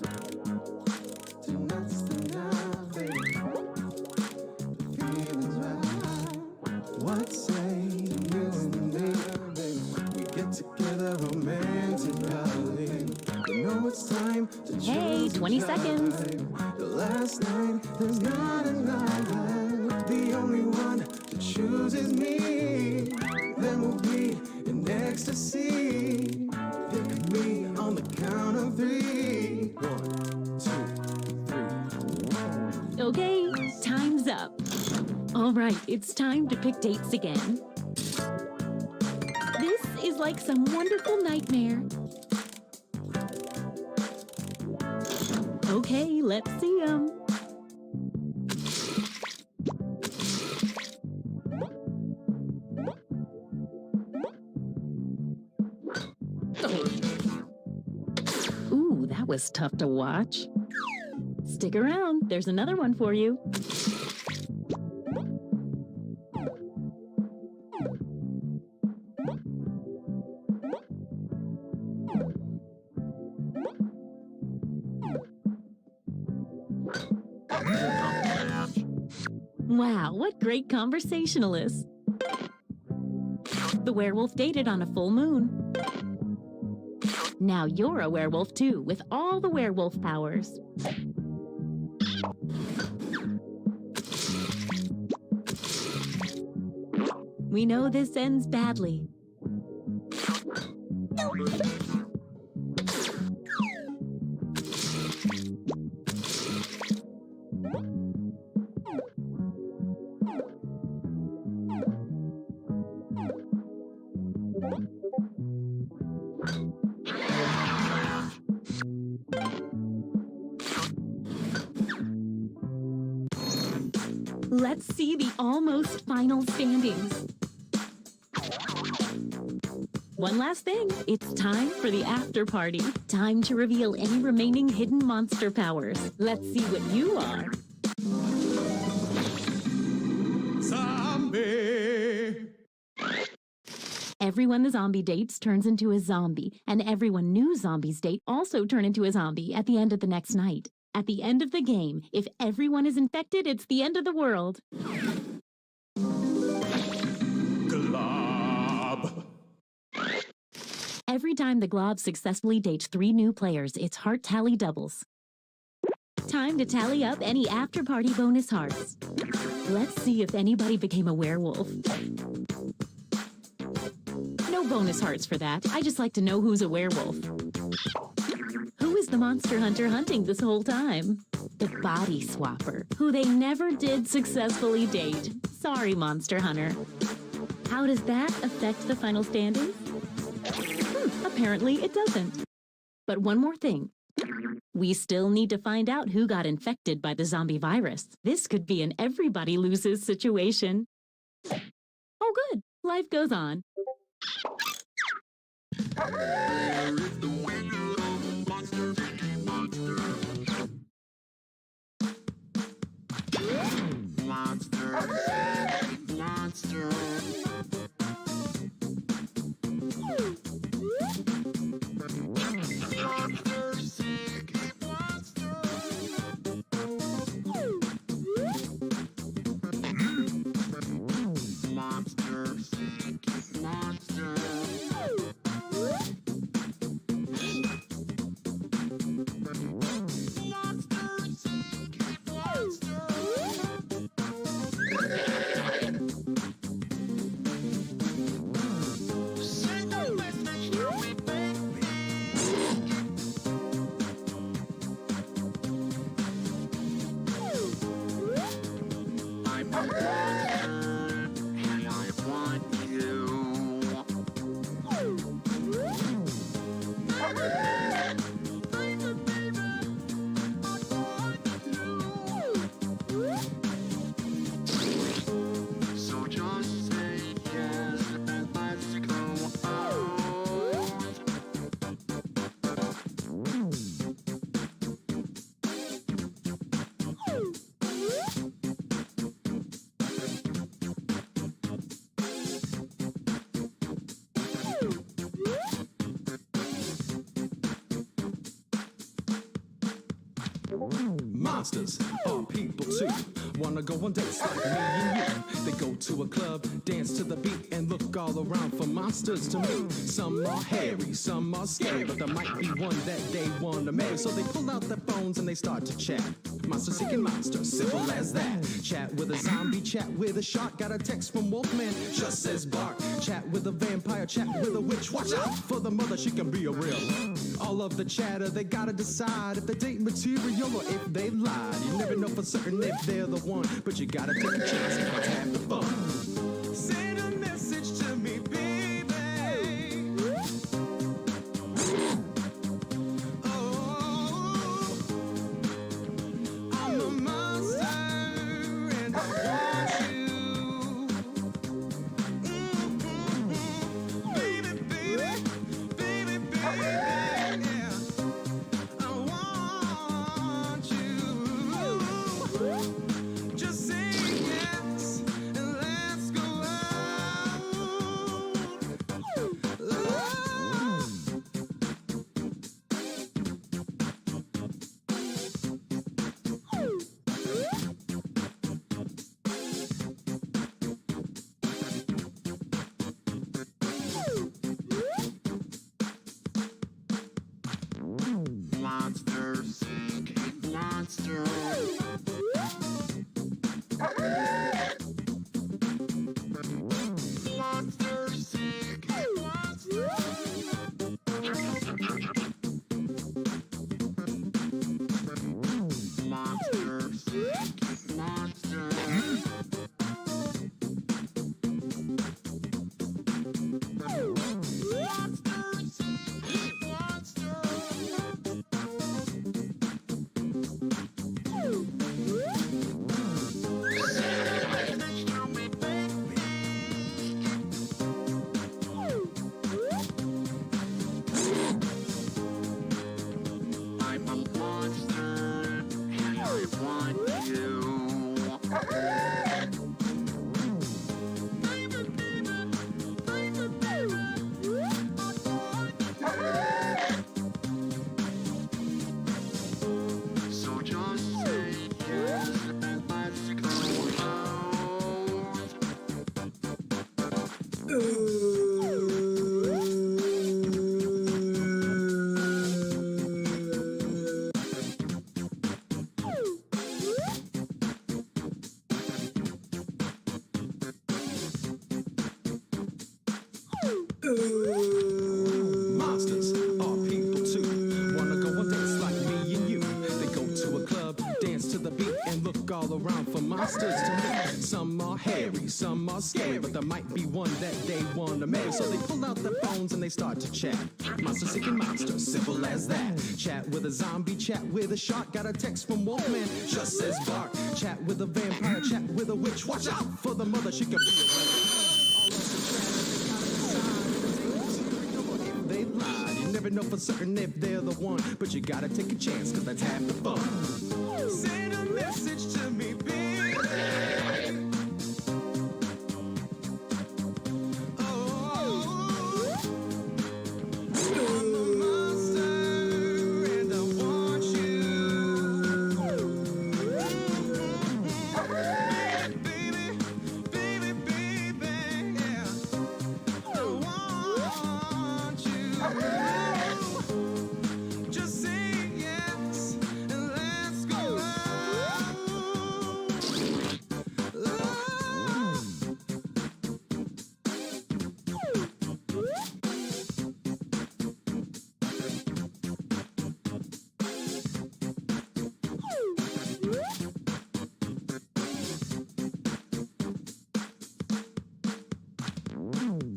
Tonight's the night, baby. Feelings right. What say you and me, baby? We get together romantically. You know it's time to choose.
Hey, 20 seconds.
The last night, there's not enough. The only one to choose is me. Then we'll be in ecstasy. Pick me on the count of 3. 1, 2, 3.
Okay, time's up. All right, it's time to pick dates again. This is like some wonderful nightmare. Okay, let's see 'em. Ooh, that was tough to watch. Stick around, there's another one for you. Wow, what great conversationalists. The werewolf dated on a full moon. Now you're a werewolf too, with all the werewolf powers. We know this ends badly. Let's see the almost final standings. One last thing, it's time for the after party. Time to reveal any remaining hidden monster powers. Let's see what you are.
Zombie!
Everyone the zombie dates turns into a zombie, and everyone new zombies date also turn into a zombie at the end of the next night. At the end of the game, if everyone is infected, it's the end of the world.
Glob!
Every time the Glob successfully dates 3 new players, its heart tally doubles. Time to tally up any after-party bonus hearts. Let's see if anybody became a werewolf. No bonus hearts for that. I just like to know who's a werewolf. Who is the monster hunter hunting this whole time? The body swapper, who they never did successfully date. Sorry, Monster Hunter. How does that affect the final standings? Apparently it doesn't. But one more thing. We still need to find out who got infected by the zombie virus. This could be an everybody loses situation. Oh good, life goes on.
Monsters are people too. Wanna go on dates like me and you. They go to a club, dance to the beat, and look all around for monsters to meet. Some are hairy, some are scary, but there might be one that they wanna marry. So they pull out their phones and they start to chat. Monster seeking monster, simple as that. Chat with a zombie, chat with a shark. Got a text from Wolfman, just says bark. Chat with a vampire, chat with a witch. Watch out for the mother, she can be a real. All of the chatter, they gotta decide if they date material or if they lied. You never know for certain if they're the one, but you gotta take a chance and have the fun. Send a message to me, baby. Oh, I'm a monster and I want you. Baby, baby, baby, baby, yeah. I want you. Just say yes. Monsters are people too. Wanna go and dance like me and you. They go to a club, dance to the beat, and look all around for monsters to meet. Some are hairy, some are scary, but there might be one that they wanna marry. So they pull out their phones and they start to chat. Monster seeking monster, simple as that. Chat with a zombie, chat with a shark. Got a text from Wolfman, just says bark. Chat with a vampire, chat with a witch. Watch out for the mother, she could be a witch. They lied. You never know for certain if they're the one, but you gotta take a chance, cause that's half the fun. Send a message to me, baby. Oh, I'm a monster and I want you. Baby, baby, baby, yeah. I want you. Just say yes and let's go out.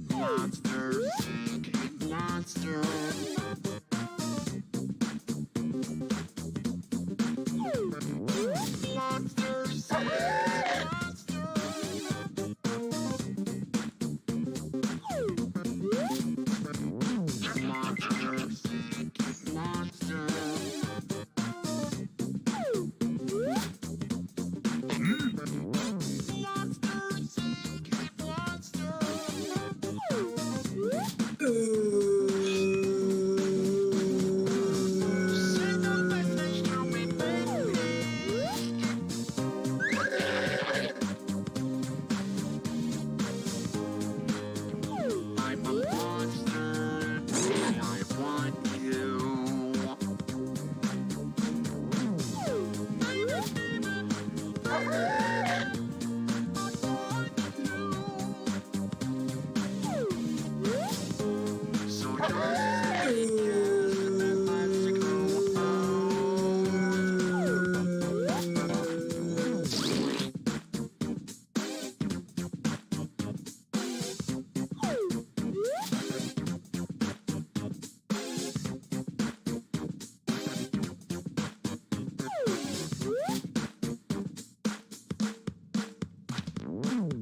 Monsters, monsters. Monsters, I'm a monster, and I want you. So just say yes and let's go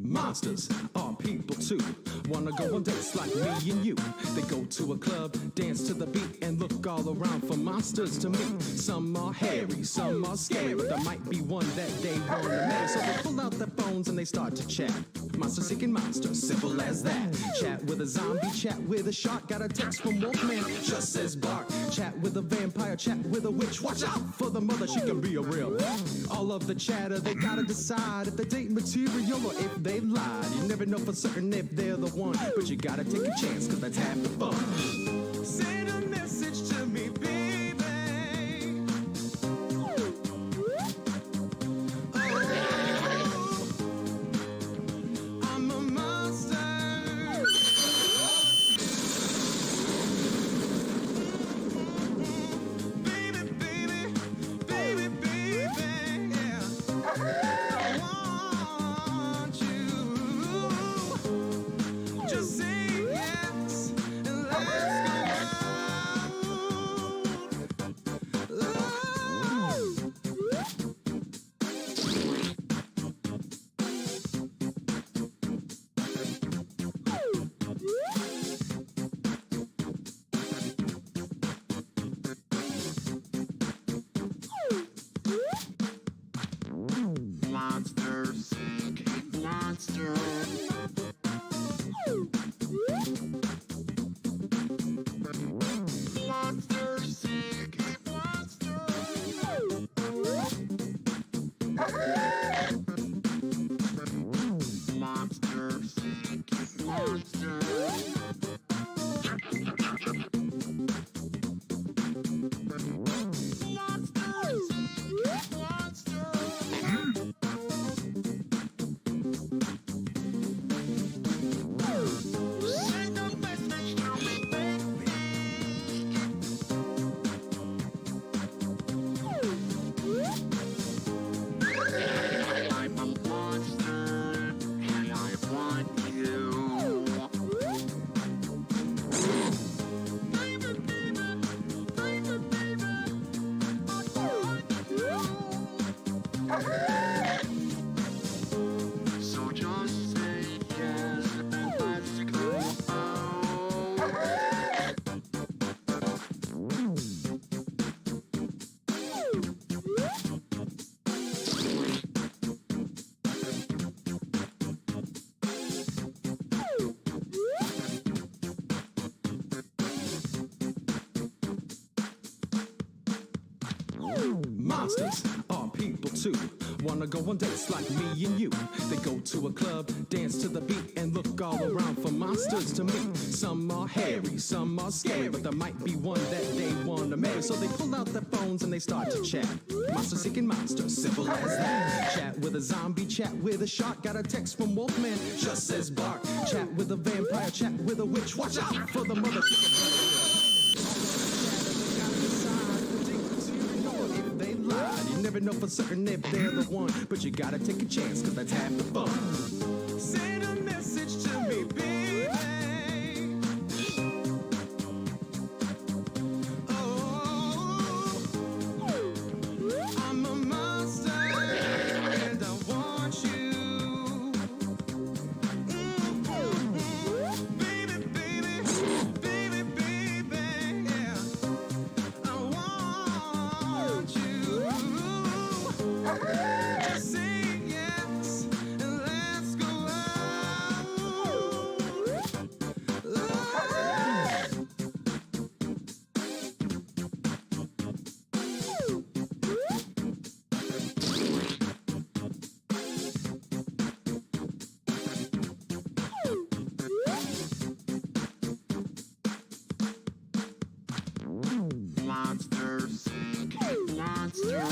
Monsters are people too. Wanna go and dance like me and you. They go to a club, dance to the beat, and look all around for monsters to meet. Some are hairy, some are scary, but there might be one that they wanna marry. So they pull out their phones and they start to chat. Monster seeking monster, simple as that. Chat with a zombie, chat with a shark. Got a text from Wolfman, just says bark. Chat with a vampire, chat with a witch. Watch out for the mother, she can be a real. All of the chatter, they gotta decide if they date material or if they lied. You never know for certain if they're the one, but you gotta take a chance, cause that's half the fun. Send a message to me, baby. I'm a monster. Baby, baby, baby, baby, yeah. I want you. Just say yes and let's go monsters, monsters. Monsters, monsters. Monsters, monsters. Monsters are people too. Wanna go on dates like me and you. They go to a club, dance to the beat, and look all around for monsters to meet. Some are hairy, some are scary, but there might be one that they wanna marry. So they pull out their phones and they start to chat. Monster seeking monster, simple as that. Chat with a zombie, chat with a shark. Got a text from Wolfman, just says bark. Chat with a vampire, chat with a witch. Watch out for the motherfucker. You never know for certain if they're the one, but you gotta take a chance, cause that's half the fun. Send a message to me, baby. Oh, I'm a monster, and I want you. Baby, baby, baby, baby, yeah. I want you. Just say yes and let's go out. Monsters, monsters.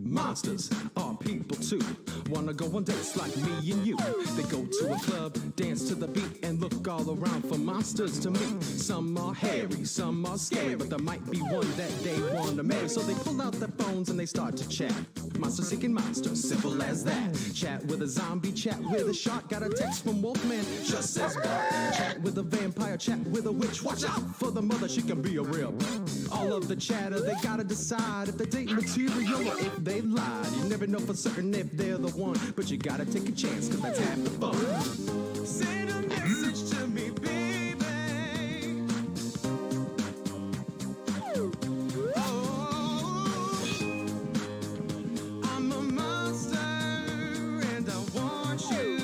Monsters are people too. Wanna go on dates like me and you. They go to a club, dance to the beat, and look all around for monsters to meet. Some are hairy, some are scary, but there might be one that they wanna marry. So they pull out their phones and they start to chat. Monster seeking monster, simple as that. Chat with a zombie, chat with a shark. Got a text from Wolfman, just says bark. Chat with a vampire, chat with a witch. Watch out for the mother, she can be a real. All of the chatter, they gotta decide if they date material or if they lied. You never know for certain if they're the one, but you gotta take a chance, cause that's half the fun. Send a message to me, baby. Oh, I'm a monster, and I want you.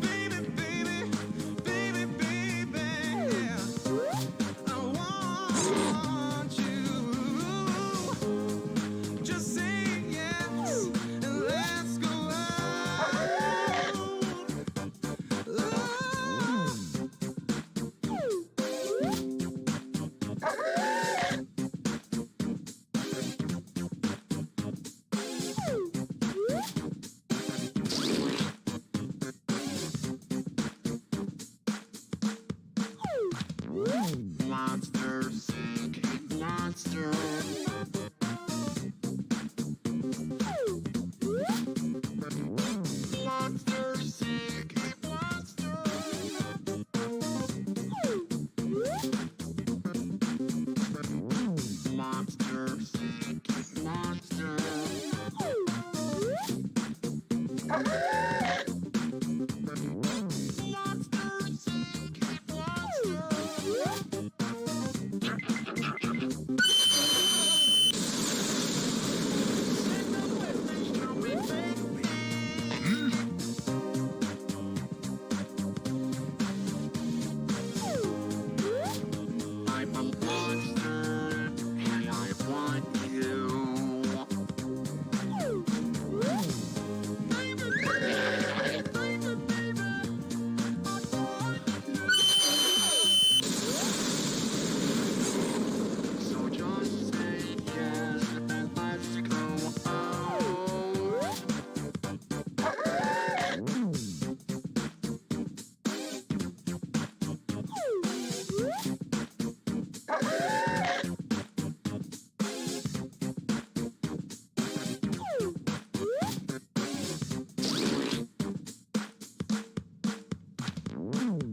Baby, baby, baby, baby, yeah. I want you. Just say yes and let's go out. Monsters, monsters. Monsters, sick monsters. Monsters, sick monsters. Monsters, sick monsters.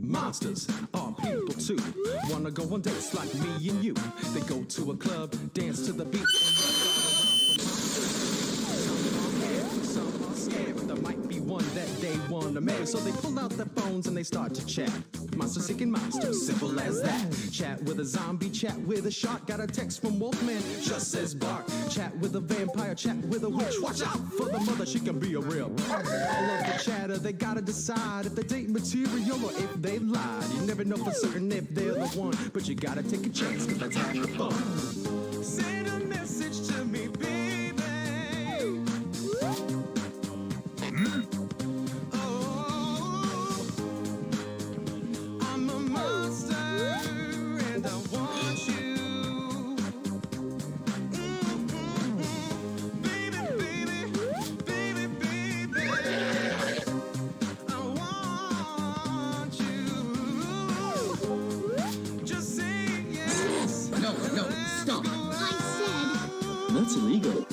Monsters are people too. Wanna go on dates like me and you. They go to a club, dance to the beat, and some are scared, but there might be one that they wanna marry. So they pull out their phones and they start to chat. Monster seeking monster, simple as that. Chat with a zombie, chat with a shark. Got a text from Wolfman, just says bark. Chat with a vampire, chat with a witch. Watch out for the mother, she can be a real. All of the chatter, they gotta decide if they date material or if they lied. You never know for certain if they're the one, but you gotta take a chance, cause that's half the fun. Send a message to me, baby.
That's illegal.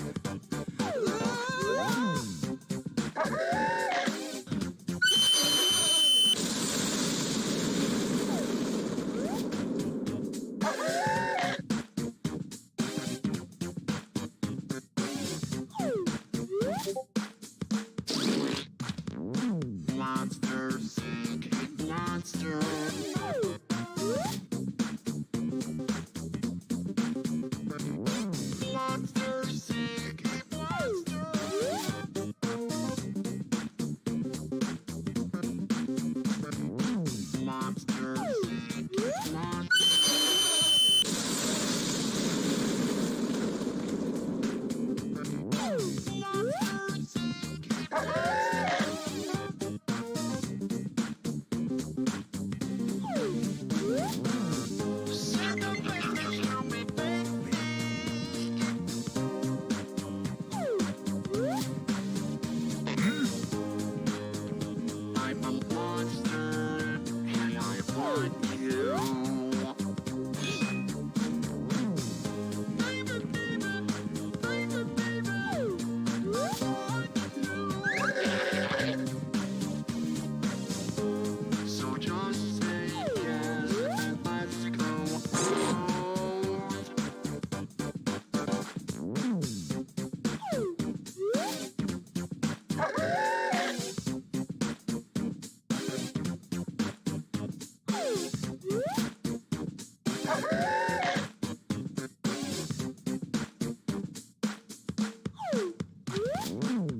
Monsters, monsters.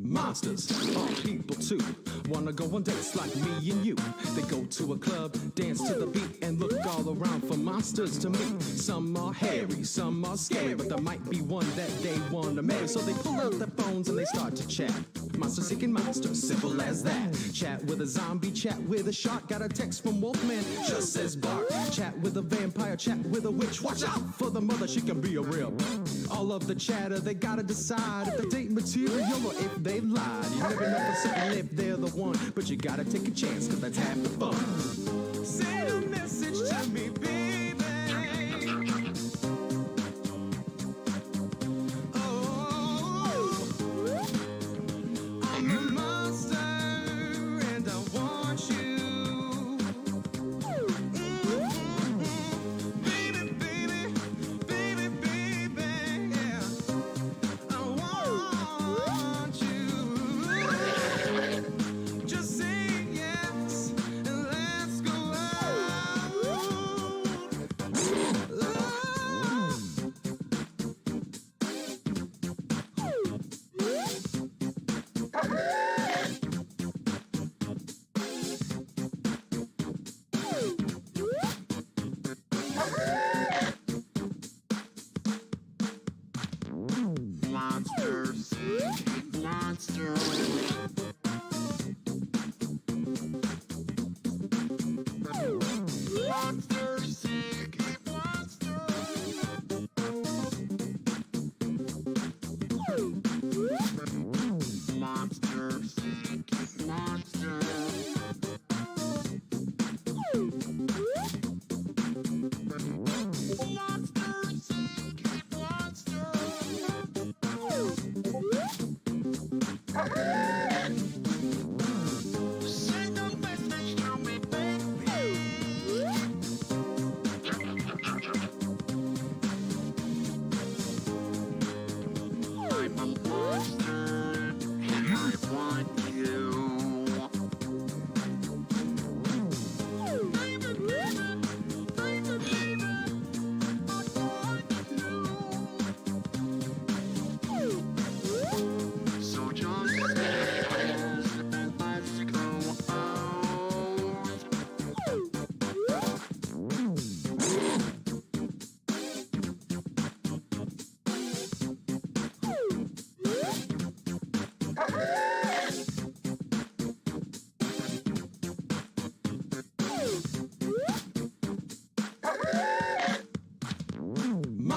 Monsters are people too. Wanna go on dates like me and you. They go to a club, dance to the beat, and look all around for monsters to meet. Some are hairy, some are scary, but there might be one that they wanna marry. So they pull out their phones and they start to chat. Monster seeking monster, simple as that. Chat with a zombie, chat with a shark. Got a text from Wolfman, just says bark. Chat with a vampire, chat with a witch. Watch out for the mother, she can be a real. All of the chatter, they gotta decide if they date material or if they lied. You never know for certain if they're the one, but you gotta take a chance, cause that's half the fun. Send a message to me, baby. Let's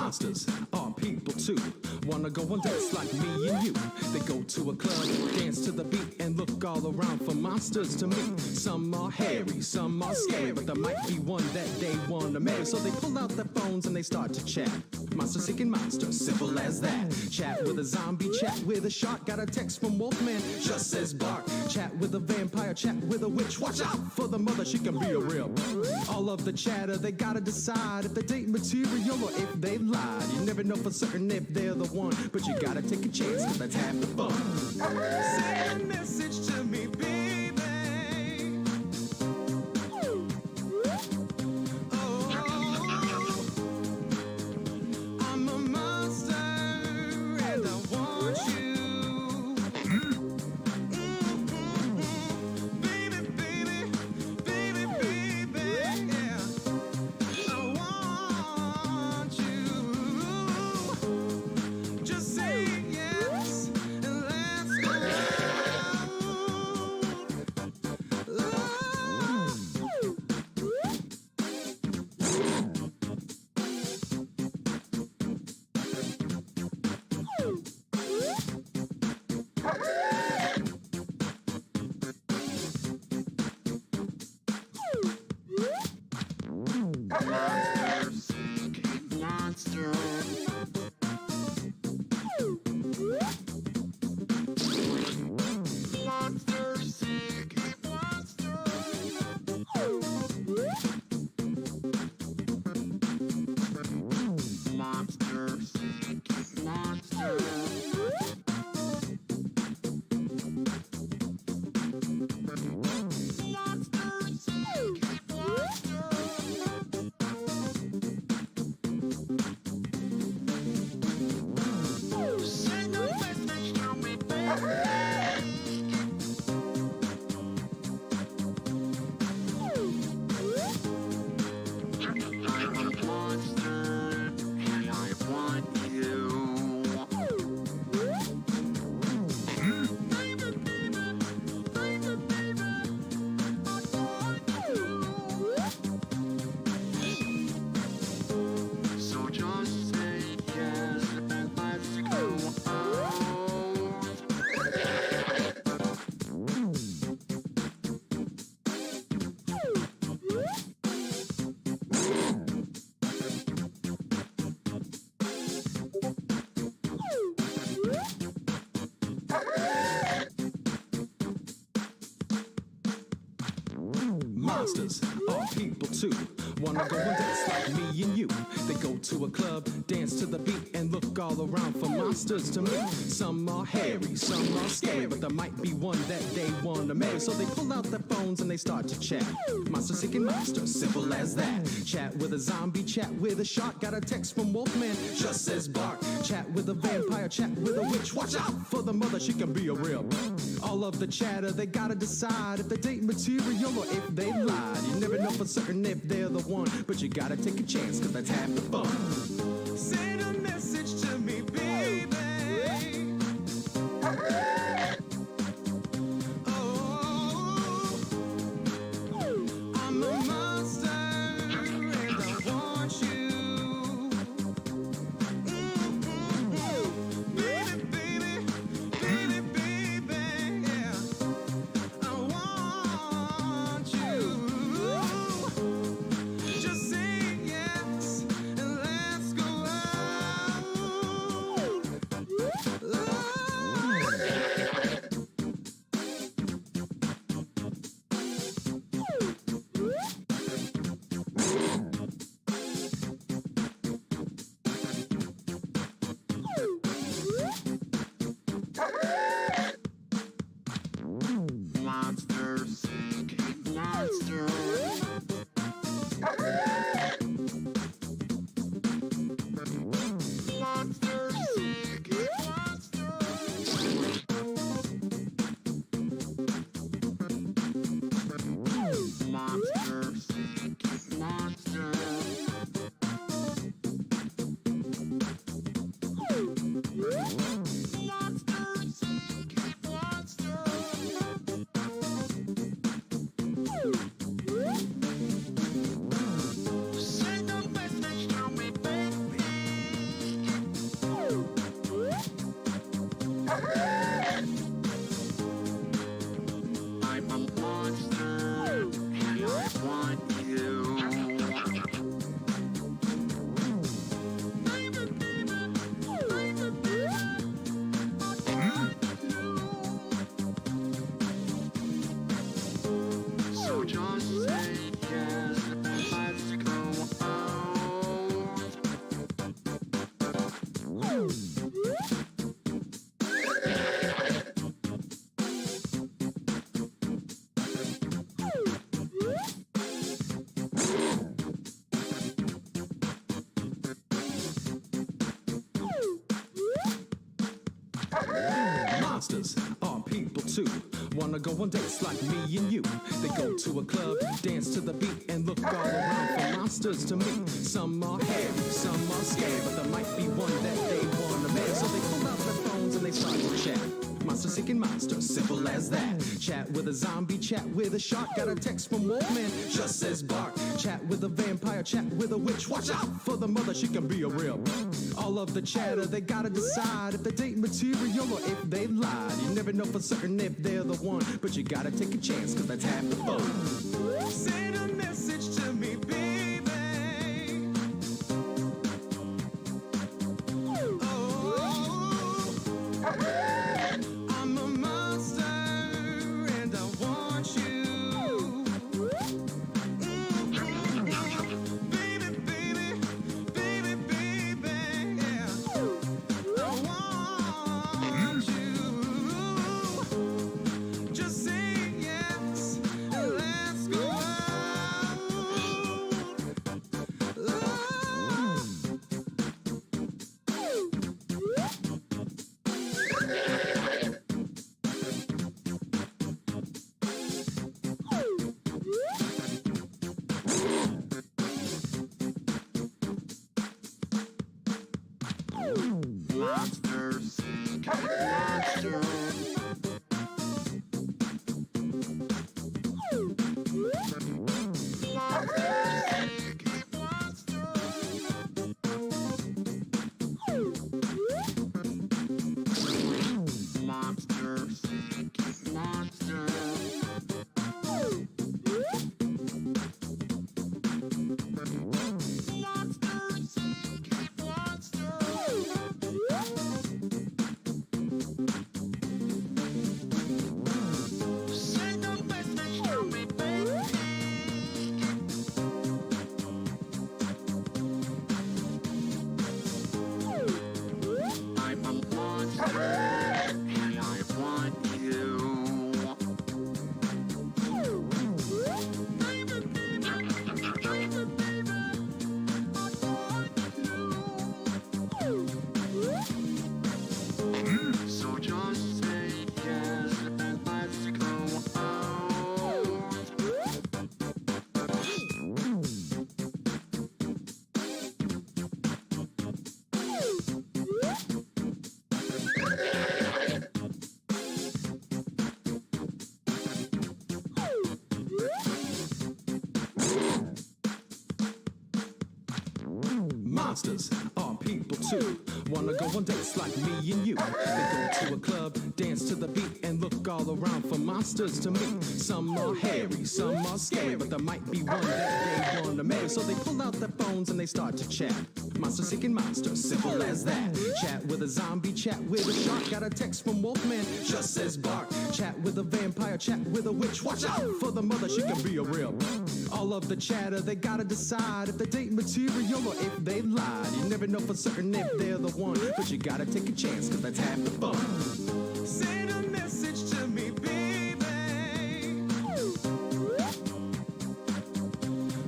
Monsters are people too. Wanna go and dance like me and you. They go to a club, dance to the beat, and look all around for monsters to meet. Some are hairy, some are scary, but there might be one that they wanna marry. So they pull out their phones and they start to chat. Monster seeking monster, simple as that. Chat with a zombie, chat with a shark. Got a text from Wolfman, just says bark. Chat with a vampire, chat with a witch. Watch out for the mother, she can be a real. All of the chatter, they gotta decide if they date material or if they lied. You never know for certain if they're the one, but you gotta take a chance, cause that's half the fun. Send a message to me, baby. Oh, I'm a monster and I want you. Baby, baby, baby, baby, yeah. I want you. Just say yes and let's go out. Monsters are people too. Wanna go and dance like me and you. They go to a club, dance to the beat, and look all around for monsters to meet. Some are hairy, some are scary, but there might be one that they wanna marry. So they pull out their phones and they start to chat. Monster seeking monster, simple as that. Chat with a zombie, chat with a shark. Got a text from Wolfman, just says bark. Chat with a vampire, chat with a witch. Watch out for the mother, she can be a real. All of the chatter, they gotta decide if they date material or if they lied. You never know for certain if they're the one, but you gotta take a chance, cause that's half the fun. Send a message to me, baby. Oh, I'm a monster and I want you. Baby, baby, baby, baby, yeah. I want you. Just say yes and let's go out. Monsters are people too. Wanna go on dates like me and you. They go to a club, dance to the beat, and look all around for monsters to meet. Some are hairy, some are scared, but there might be one that they wanna marry. So they pull out their phones and they start to chat. Monster seeking monster, simple as that. Chat with a zombie, chat with a shark. Got a text from Wolfman, just says bark. Chat with a vampire, chat with a witch. Watch out for the mother, she can be a real. All of the chatter, they gotta decide if they date material or if they lied. You never know for certain if they're the one, but you gotta take a chance, cause that's half the fun. Send a message to me, baby. Monsters are people too. Wanna go on dates like me and you. They go to a club, dance to the beat, and look all around for monsters to meet. Some are hairy, some are scary, but there might be one that they wanna marry. So they pull out their phones and they start to chat. Monster seeking monster, simple as that. Chat with a zombie, chat with a shark. Got a text from Wolfman, just says bark. Chat with a vampire, chat with a witch. Watch out for the mother, she can be a real. All of the chatter, they gotta decide if they date material or if they lied. You never know for certain if they're the one, but you gotta take a chance, cause that's half the fun. Send a message to me, baby.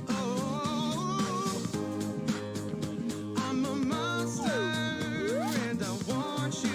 Oh, I'm a monster and I want you.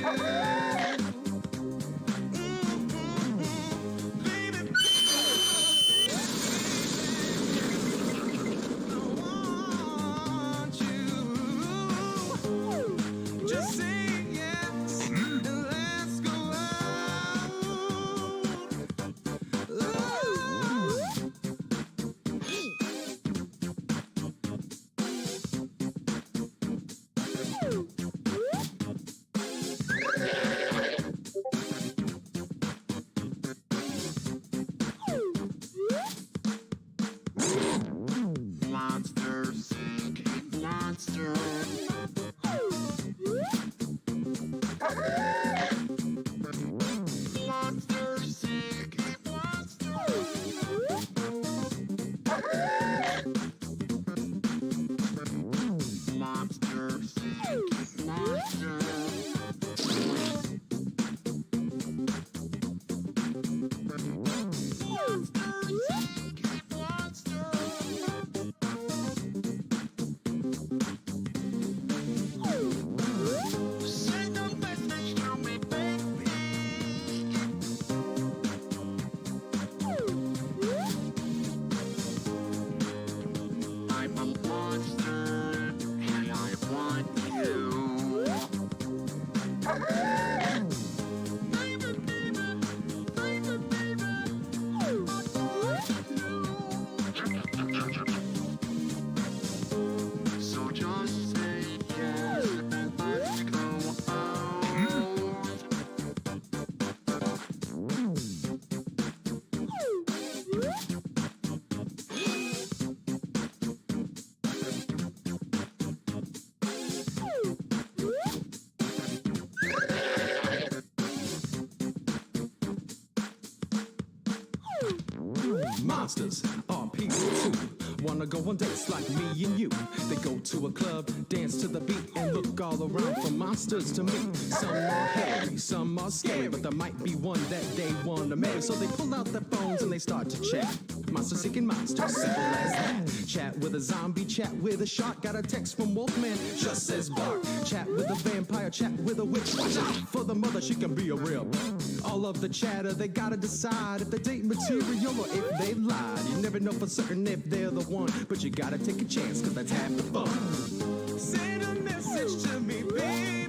Monsters are people too. Wanna go on dates like me and you. They go to a club, dance to the beat, and look all around for monsters to meet. Some are hairy, some are scary, but there might be one that they wanna marry. So they pull out their phones and they start to chat. Monster seeking monsters, simple as that. Chat with a zombie, chat with a shark. Got a text from Wolfman, just says bark. Chat with a vampire, chat with a witch. Watch out for the mother, she can be a real. All of the chatter, they gotta decide if they date material or if they lied. You never know for certain if they're the one, but you gotta take a chance, cause that's half the fun. Send a message to me, baby.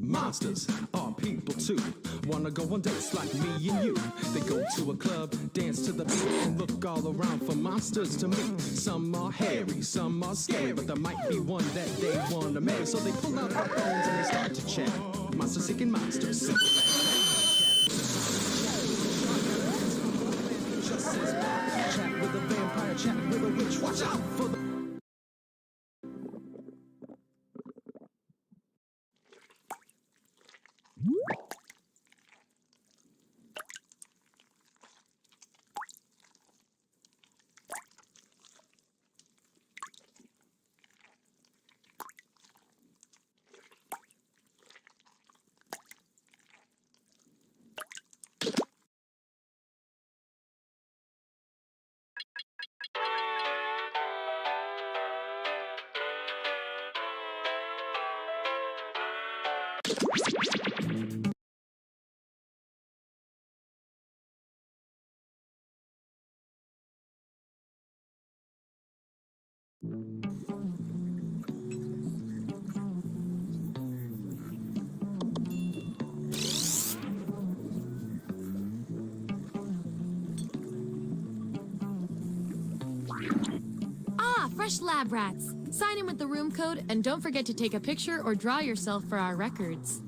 Monsters are people too. Wanna go on dates like me and you. They go to a club, dance to the beat, and look all around for monsters to meet. Some are hairy, some are scary, but there might be one that they wanna marry. So they pull out their phones and they start to chat. Monster seeking monsters, simple as that. Just says bark. Chat with a vampire, chat with a witch. Watch out for the
Fresh lab rats. Sign in with the room code and don't forget to take a picture or draw yourself for our records.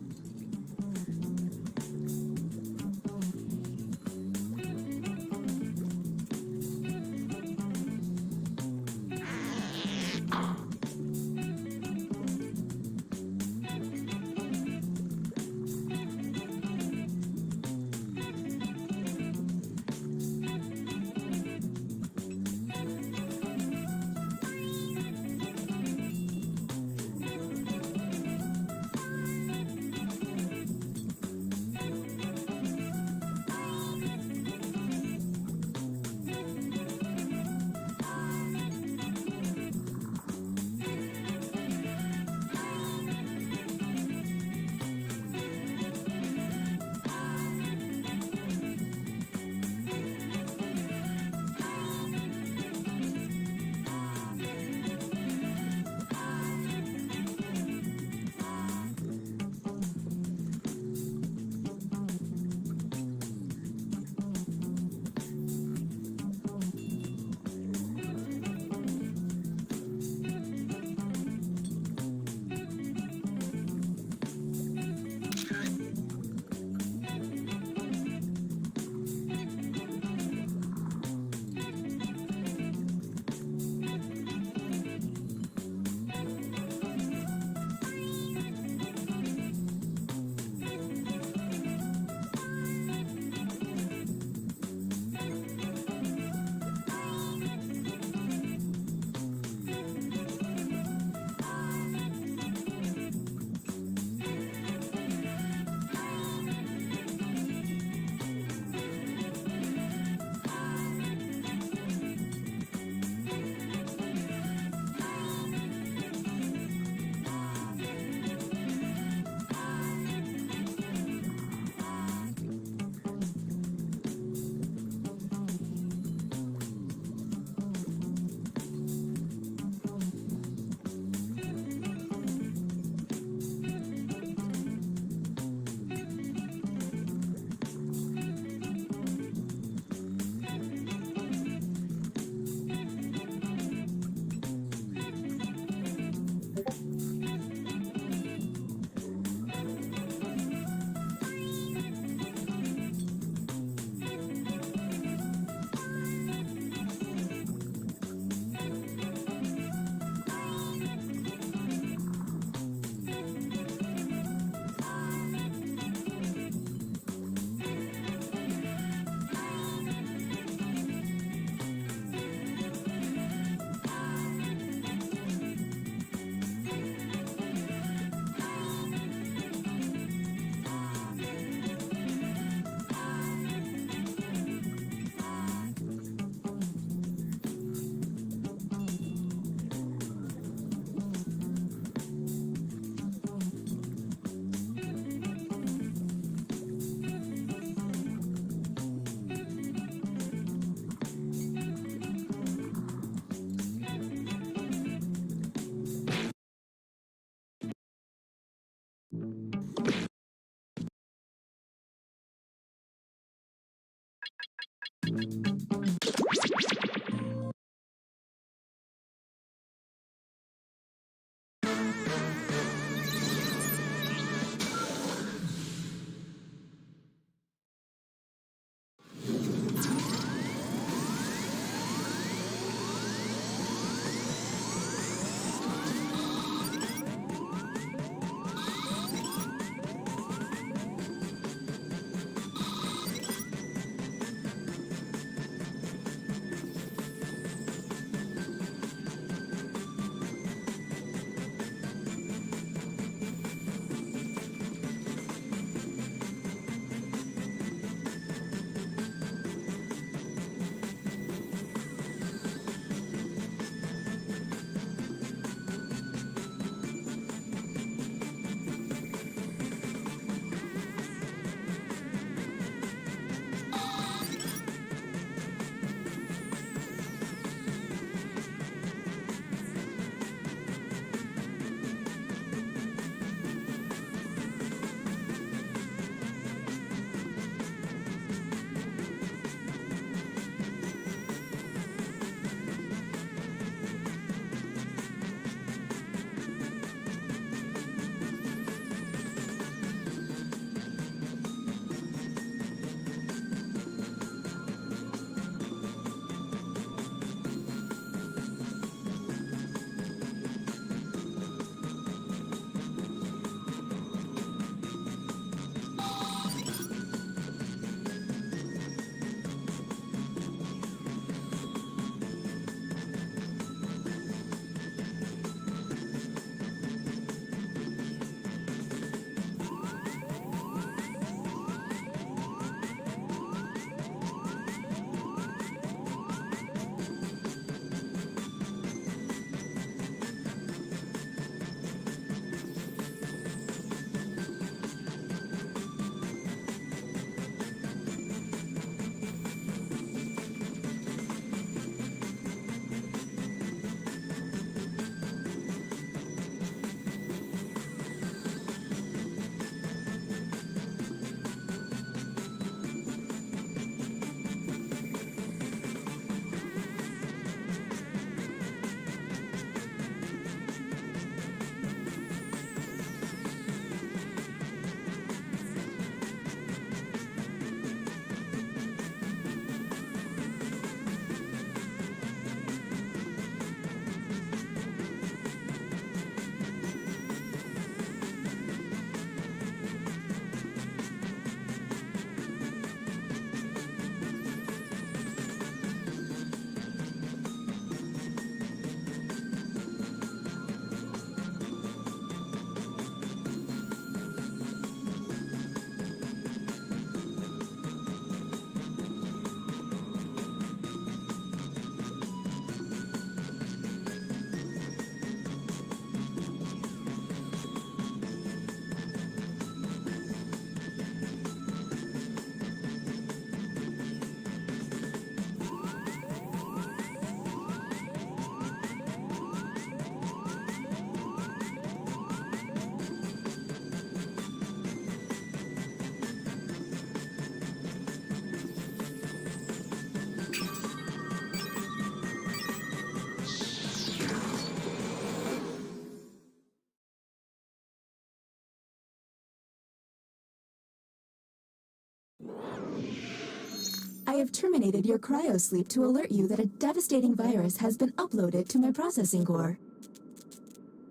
have terminated your cryosleep to alert you that a devastating virus has been uploaded to my processing core.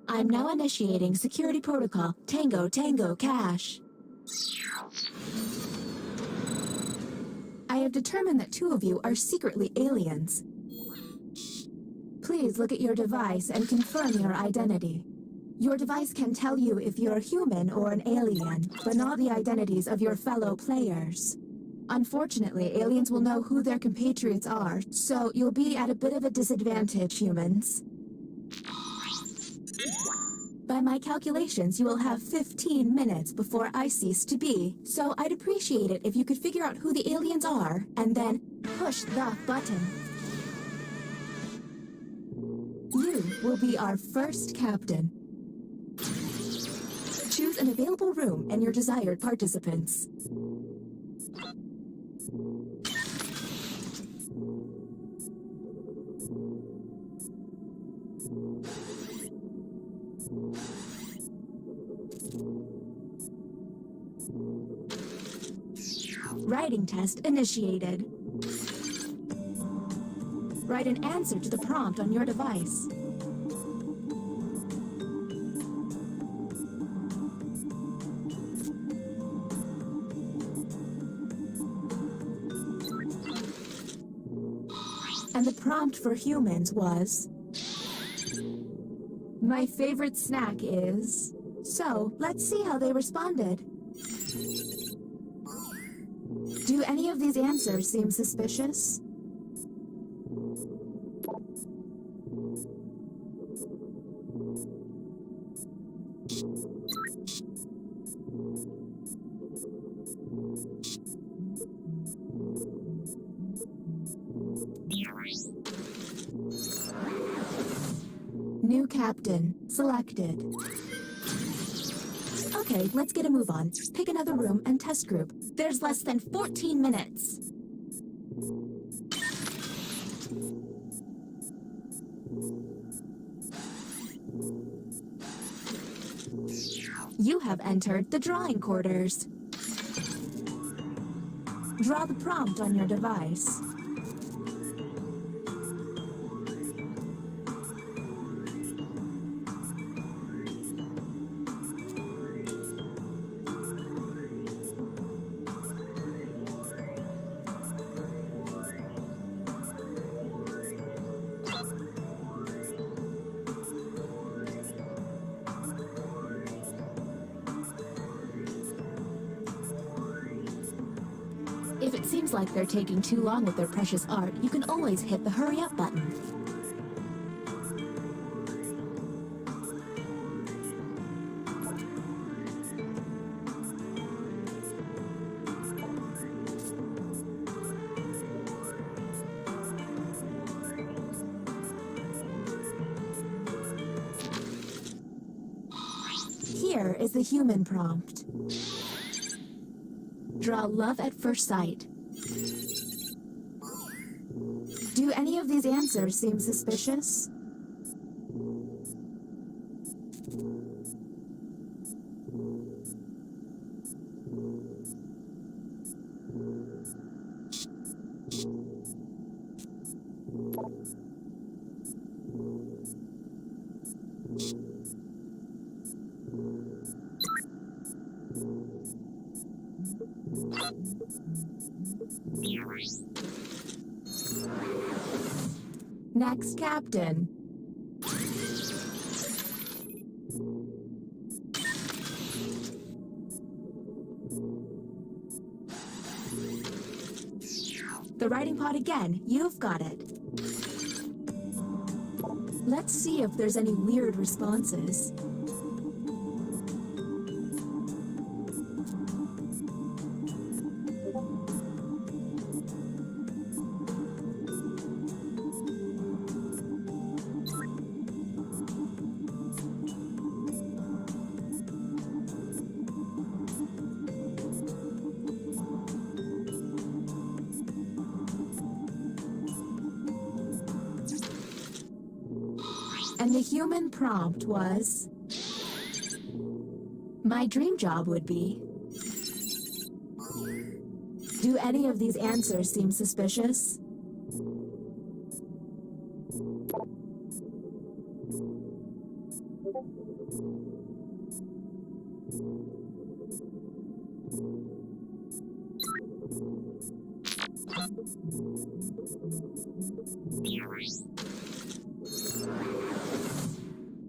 I'm now initiating security protocol Tango Tango Cash. I have determined that 2 of you are secretly aliens. Please look at your device and confirm your identity. Your device can tell you if you're human or an alien, but not the identities of your fellow players. Unfortunately, aliens will know who their compatriots are, so you'll be at a bit of a disadvantage, humans. By my calculations, you will have 15 minutes before I cease to be, so I'd appreciate it if you could figure out who the aliens are, and then push the button. You will be our first captain. Choose an available room and your desired participants. Writing test initiated. Write an answer to the prompt on your device. And the prompt for humans was, my favorite snack is... So, let's see how they responded. Do any of these answers seem suspicious? New captain selected. Okay, let's get a move on. Pick another room and test group. There's less than 14 minutes. You have entered the drawing quarters. Draw the prompt on your device. If it seems like they're taking too long with their precious art, you can always hit the hurry up button. Here is the human prompt. Draw love at first sight. Do any of these answers seem suspicious? Next captain. The writing pod again. You've got it. Let's see if there's any weird responses. And the human prompt was, my dream job would be
Do any of these answers seem suspicious?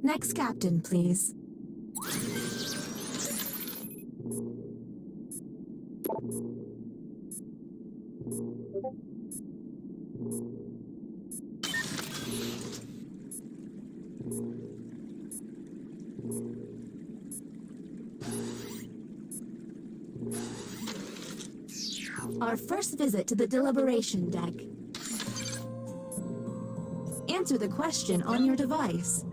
Next captain, please. Our first visit to the deliberation deck. Answer the question on your device.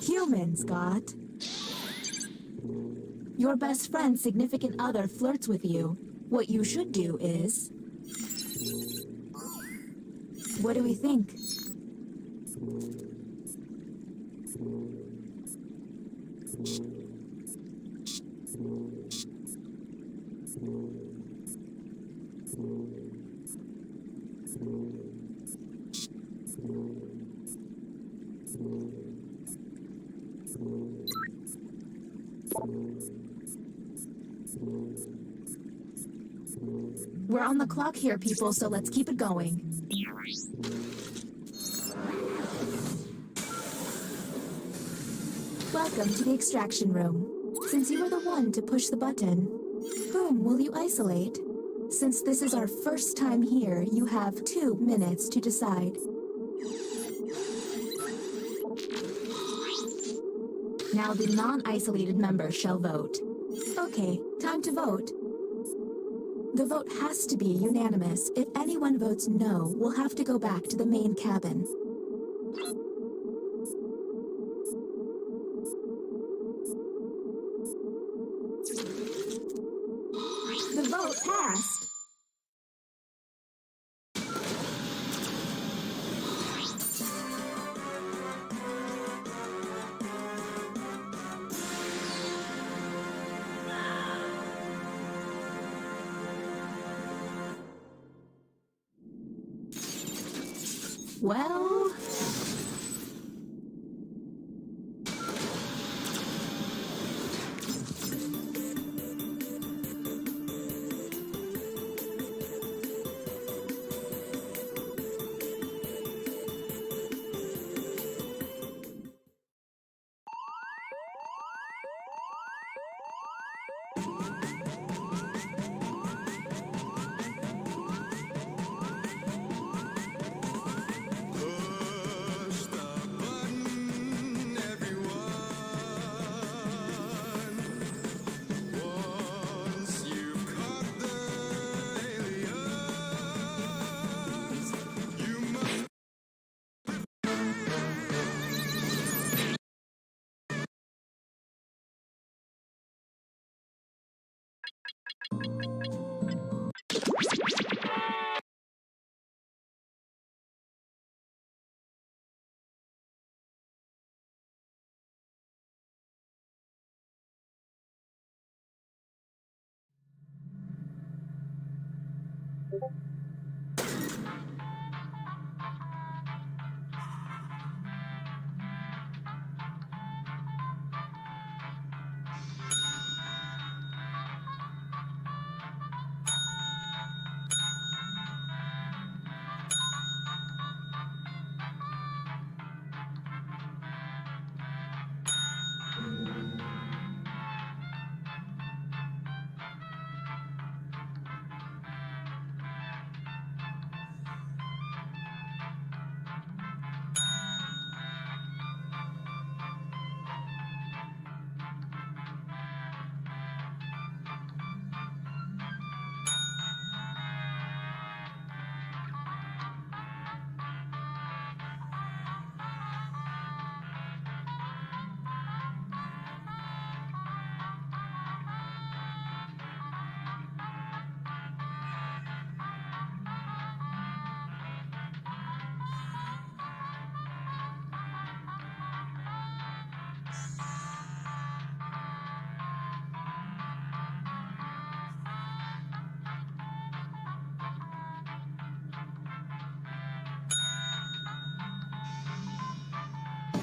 Humans, Scott. Your best friend's significant other flirts with you. What you should do is... What do we think? We're on the clock here, people, so let's keep it going. Welcome to the extraction room. Since you were the one to push the button, whom will you isolate? Since this is our first time here, you have 2 minutes to decide. Now the non-isolated members shall vote. Okay, time to vote. The vote has to be unanimous. If anyone votes no, we'll have to go back to the main cabin. The vote passed. Well...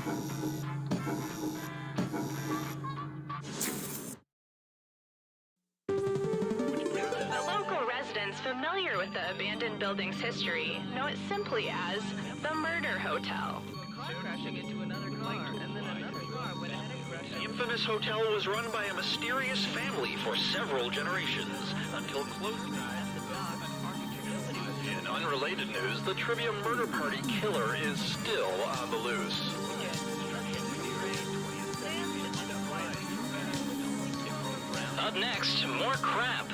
The local residents familiar with the abandoned building's history know it simply as the Murder Hotel.
Car crashing into another car, and then another car went ahead and crashed.
The infamous hotel was run by a mysterious family for several generations until close. In unrelated news, the trivia murder party killer is still on the loose.
Up next, more crap.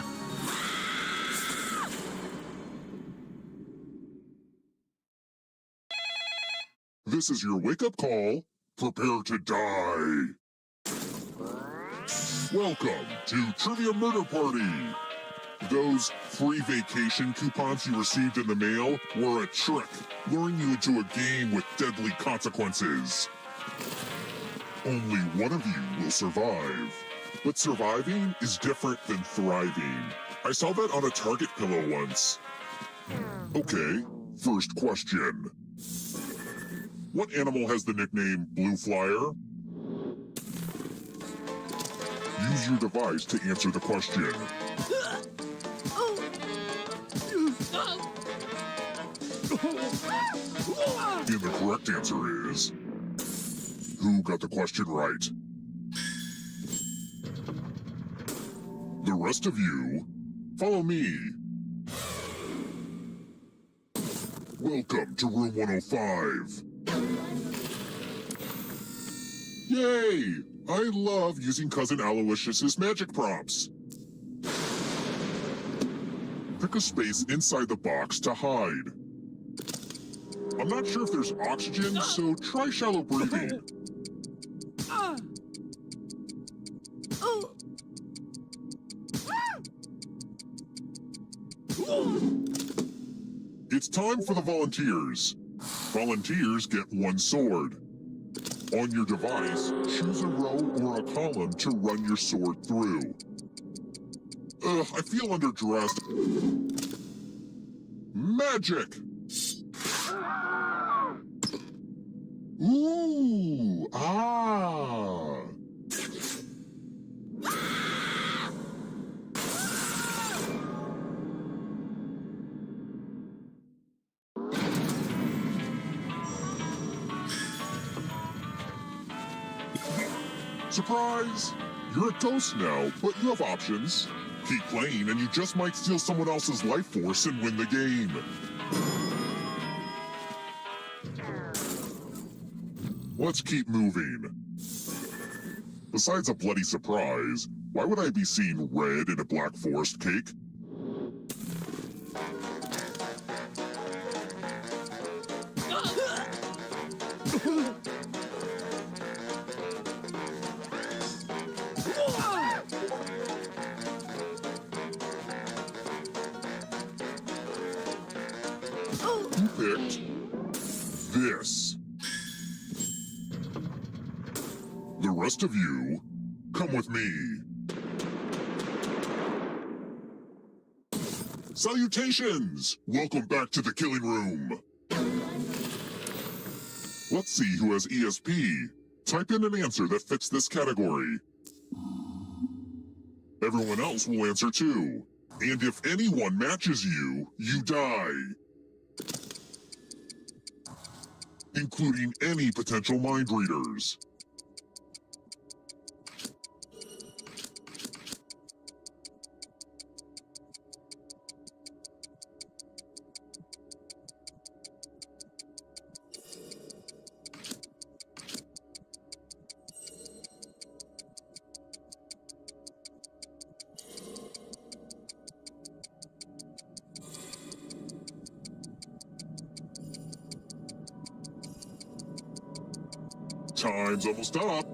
This is your wake-up call. Prepare to die. Welcome to Trivia Murder Party. Those free vacation coupons you received in the mail were a trick, luring you into a game with deadly consequences. Only one of you will survive. But surviving is different than thriving. I saw that on a Target pillow once. Okay, first question. What animal has the nickname Blue Flyer? Use your device to answer the question. And the correct answer is... Who got the question right? The rest of you, follow me. Welcome to room 105. Yay! I love using Cousin Aloysius's magic prompts. Pick a space inside the box to hide. I'm not sure if there's oxygen, so try shallow breathing. It's time for the volunteers. Volunteers get one sword. On your device, choose a row or a column to run your sword through. I feel underdressed. Magic! Ooh, ah. Surprise! You're a ghost now, but you have options. Keep playing and you just might steal someone else's life force and win the game. Let's keep moving. Besides a bloody surprise, why would I be seeing red in a black forest cake? Who picked this? The rest of you, come with me. Salutations! Welcome back to the killing room. Let's see who has ESP. Type in an answer that fits this category. Everyone else will answer too. And if anyone matches you, you die. Including any potential mind readers. Time's almost up.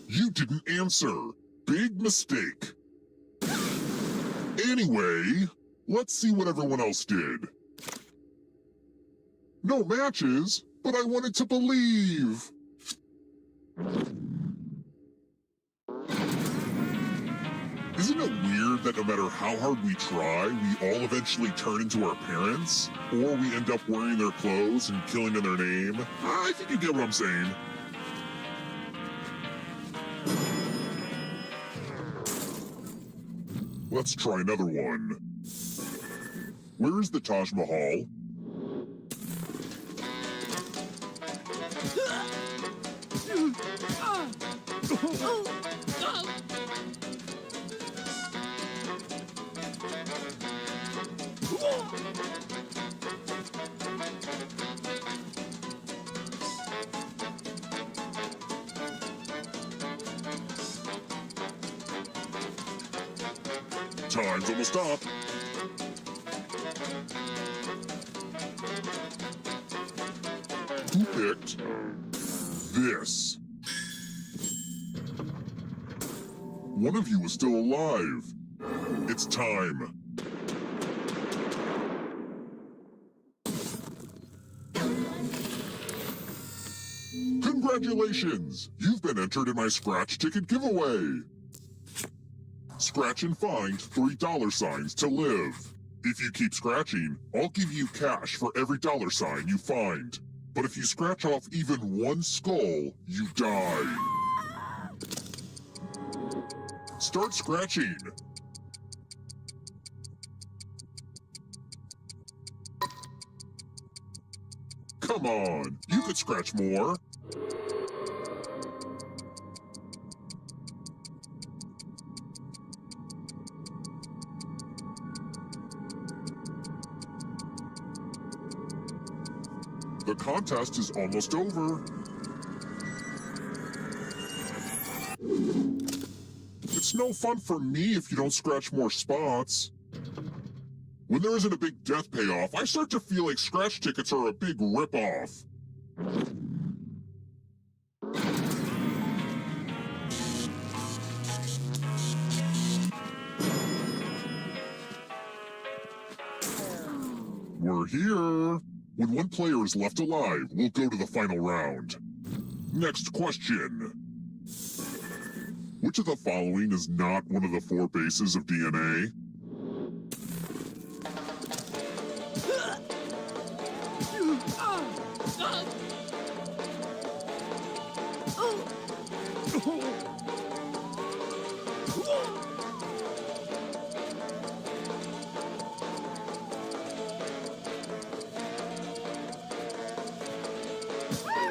You didn't answer. Big mistake. Anyway, let's see what everyone else did. No matches, but I wanted to believe. Isn't it weird that no matter how hard we try, we all eventually turn into our parents? Or we end up wearing their clothes and killing in their name? I think you get what I'm saying. Let's try another one. Where is the Taj Mahal? Time's almost up. Who picked this? One of you is still alive. It's time. Congratulations! You've been entered in my scratch ticket giveaway. Scratch and find $3 to live. If you keep scratching, I'll give you cash for every $sign you find. But if you scratch off even one skull, you die. Start scratching. Come on, you could scratch more. The contest is almost over. It's no fun for me if you don't scratch more spots. When there isn't a big death payoff, I start to feel like scratch tickets are a big rip-off. We're here. When one player is left alive, we'll go to the final round. Next question. Which of the following is not one of the 4 bases of DNA?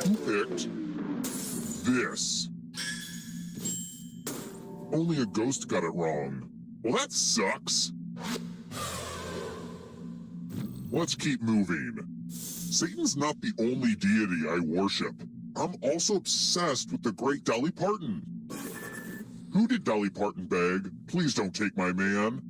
Who picked this? Only a ghost got it wrong. Well, that sucks. Let's keep moving. Satan's not the only deity I worship. I'm also obsessed with the great Dolly Parton. Who did Dolly Parton beg? Please don't take my man.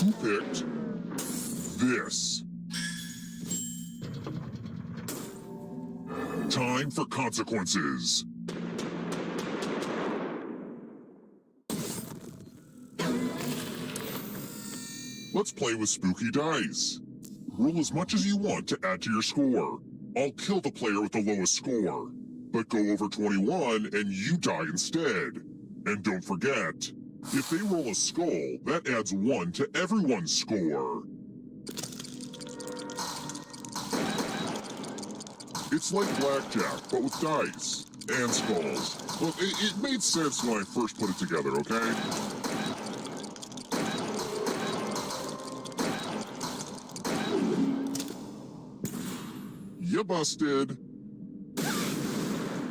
Who picked this? Time for consequences. Let's play with spooky dice. Roll as much as you want to add to your score. I'll kill the player with the lowest score, but go over 21 and you die instead. And don't forget, if they roll a skull, that adds 1 to everyone's score. It's like blackjack, but with dice and skulls. Well, it made sense when I first put it together, okay? You busted.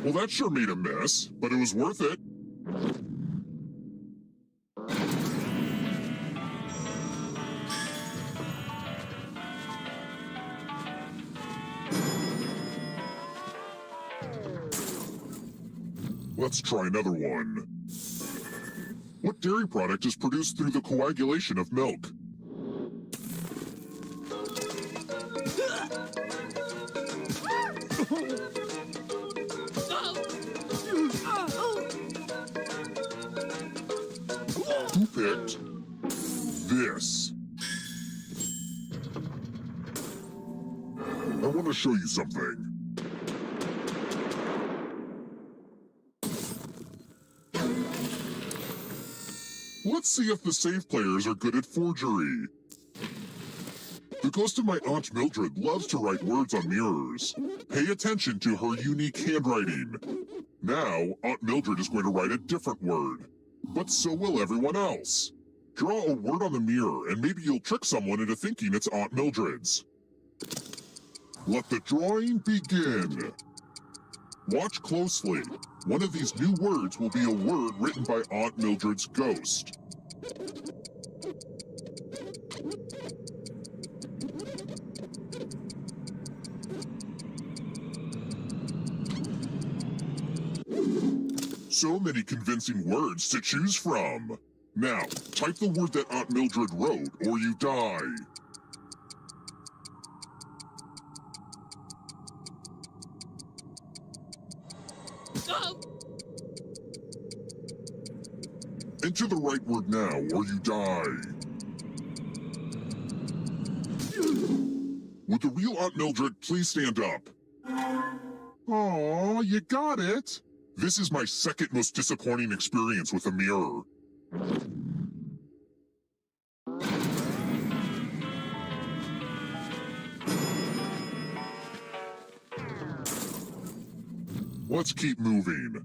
Well, that sure made a mess, but it was worth it. Let's try another one. What dairy product is produced through the coagulation of milk? Who picked this? I want to show you something. Let's see if the safe players are good at forgery. The ghost of my Aunt Mildred loves to write words on mirrors. Pay attention to her unique handwriting. Now, Aunt Mildred is going to write a different word. But so will everyone else. Draw a word on the mirror and maybe you'll trick someone into thinking it's Aunt Mildred's. Let the drawing begin. Watch closely. One of these new words will be a word written by Aunt Mildred's ghost. So many convincing words to choose from. Now, type the word that Aunt Mildred wrote or you die. Enter the right word now, or you die. Would the real Aunt Mildred please stand up? Aw, you got it! This is my second most disappointing experience with a mirror. Let's keep moving.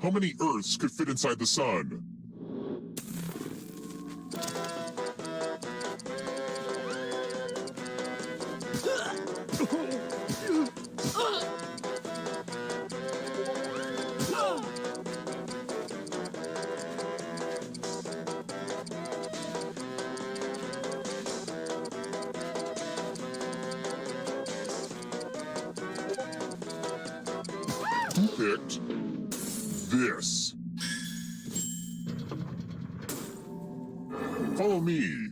How many Earths could fit inside the sun? Who picked this? Follow me.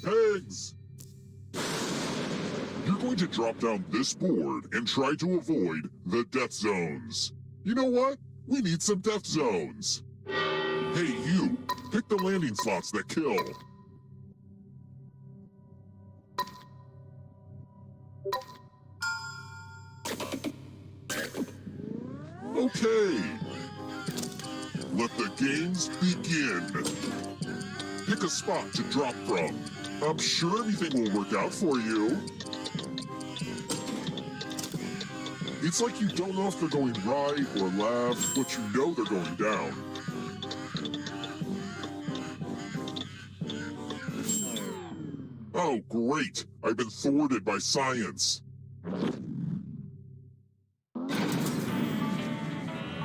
Pegs! You're going to drop down this board and try to avoid the death zones. You know what? We need some death zones. Hey, you! Pick the landing slots that kill. Okay. Let the games begin. Pick a spot to drop from. I'm sure everything will work out for you. It's like you don't know if they're going right or left, but you know they're going down. Oh, great! I've been thwarted by science.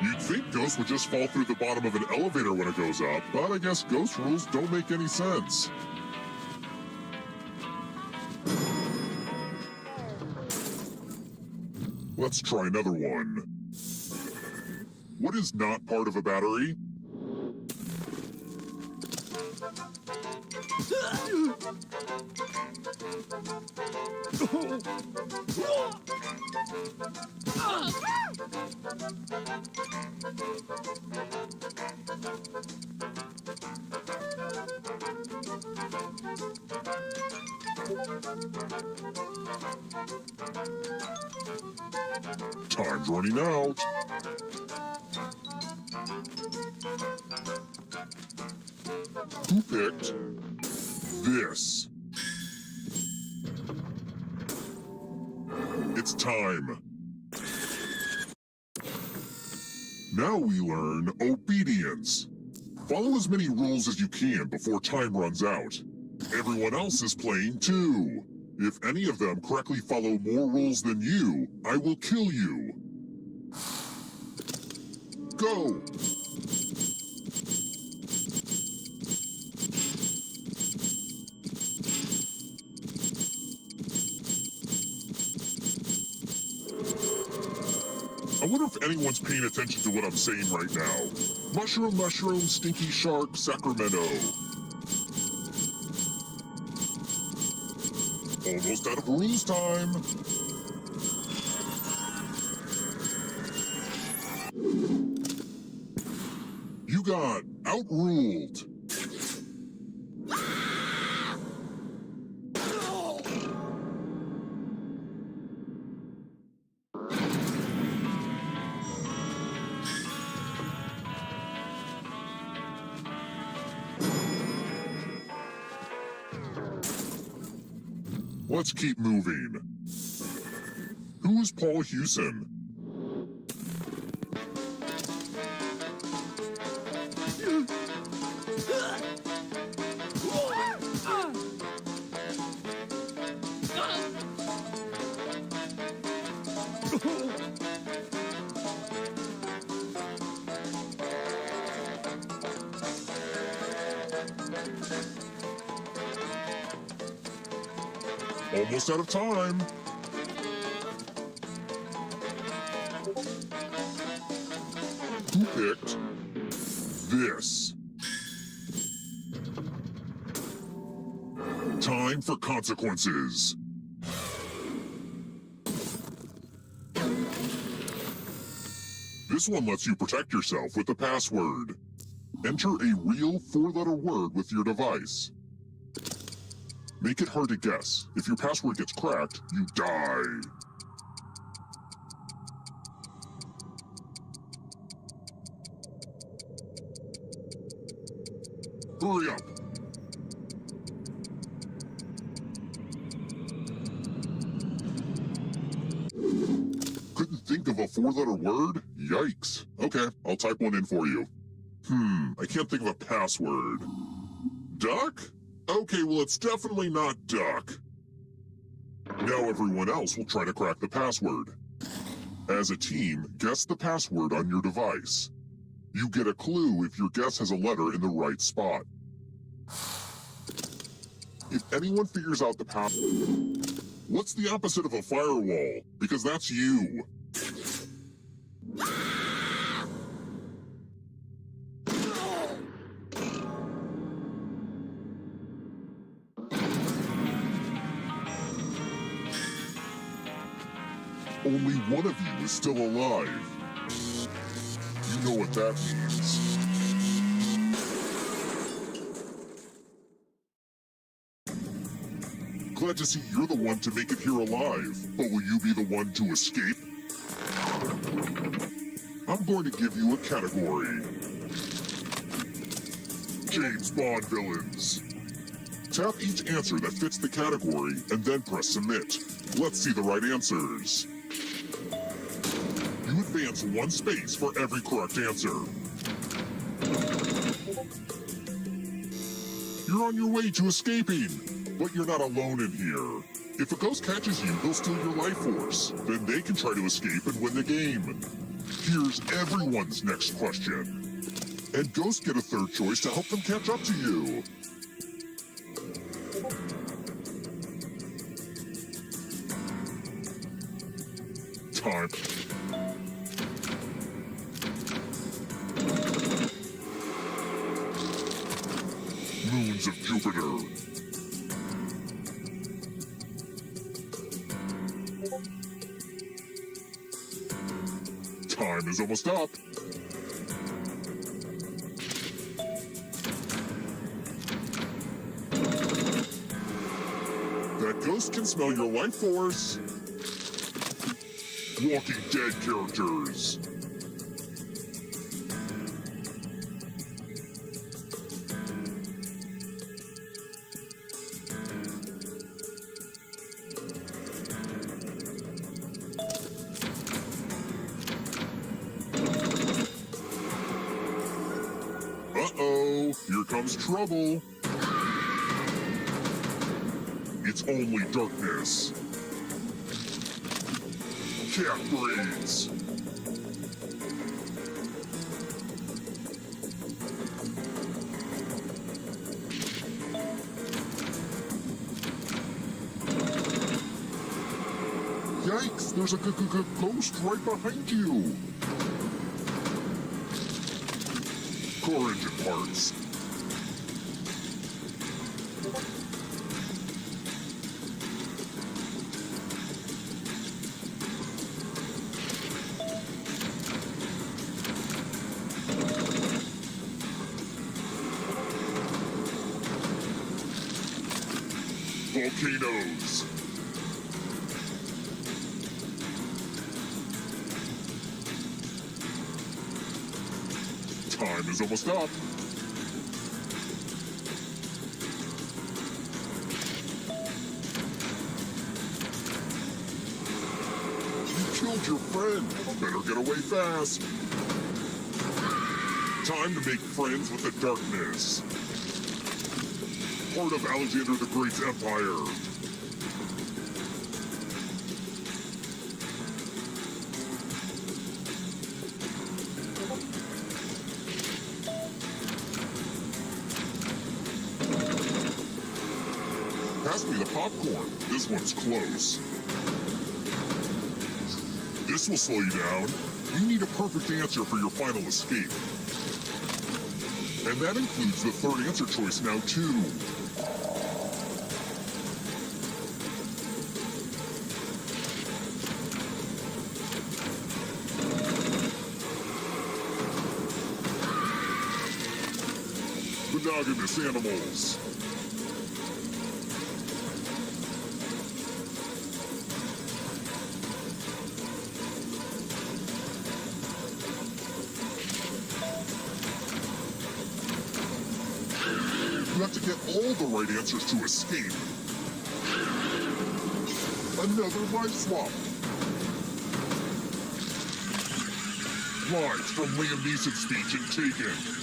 You'd think ghosts would just fall through the bottom of an elevator when it goes up, but I guess ghost rules don't make any sense. Let's try another one. What is not part of a battery? Time's running out. Who picked this? It's time. Now we learn obedience. Follow as many rules as you can before time runs out. Everyone else is playing too. If any of them correctly follow more rules than you, I will kill you. Go! I wonder if anyone's paying attention to what I'm saying right now. Mushroom, mushroom, stinky shark, Sacramento. Almost out of rules time. got outruled. Let's keep moving. Who is Paul Hewson? Almost out of time. Who picked this? Time for consequences. This one lets you protect yourself with the password. Enter a real 4-letter word with your device. Make it hard to guess. If your password gets cracked, you die. Hurry up. Couldn't think of a 4-letter word? Yikes. Okay, I'll type one in for you. I can't think of a password. Duck? Okay, well, it's definitely not duck. Now everyone else will try to crack the password. As a team, guess the password on your device. You get a clue if your guess has a letter in the right spot. If anyone figures out the password, what's the opposite of a firewall? Because that's you. Only one of you is still alive. You know what that means. Glad to see you're the one to make it here alive, but will you be the one to escape? I'm going to give you a category. James Bond villains. Tap each answer that fits the category and then press submit. Let's see the right answers. You advance 1 space for every correct answer. You're on your way to escaping, but you're not alone in here. If a ghost catches you, they'll steal your life force. Then they can try to escape and win the game. Here's everyone's next question. And ghosts get a third choice to help them catch up to you. Time. Moons of Jupiter. Time is almost up. That ghost can smell your life force. Walking Dead characters. Uh-oh, here comes trouble. It's only darkness. Cat braids. Yikes, there's a ghost right behind you. Car engine parts. volcanoes. Time is almost up. You killed your friend. Better get away fast. Time to make friends with the darkness. Part of Alexander the Great's empire. Pass me the popcorn. This one's close. This will slow you down. You need a perfect answer for your final escape. And that includes the third answer choice now, too. Monogamous animals. You have to get all the right answers to escape. Another life swap. Lines from Liam Neeson's speech in Taken.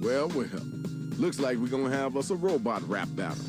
Well, well. Looks like we're gonna have us a robot rap battle.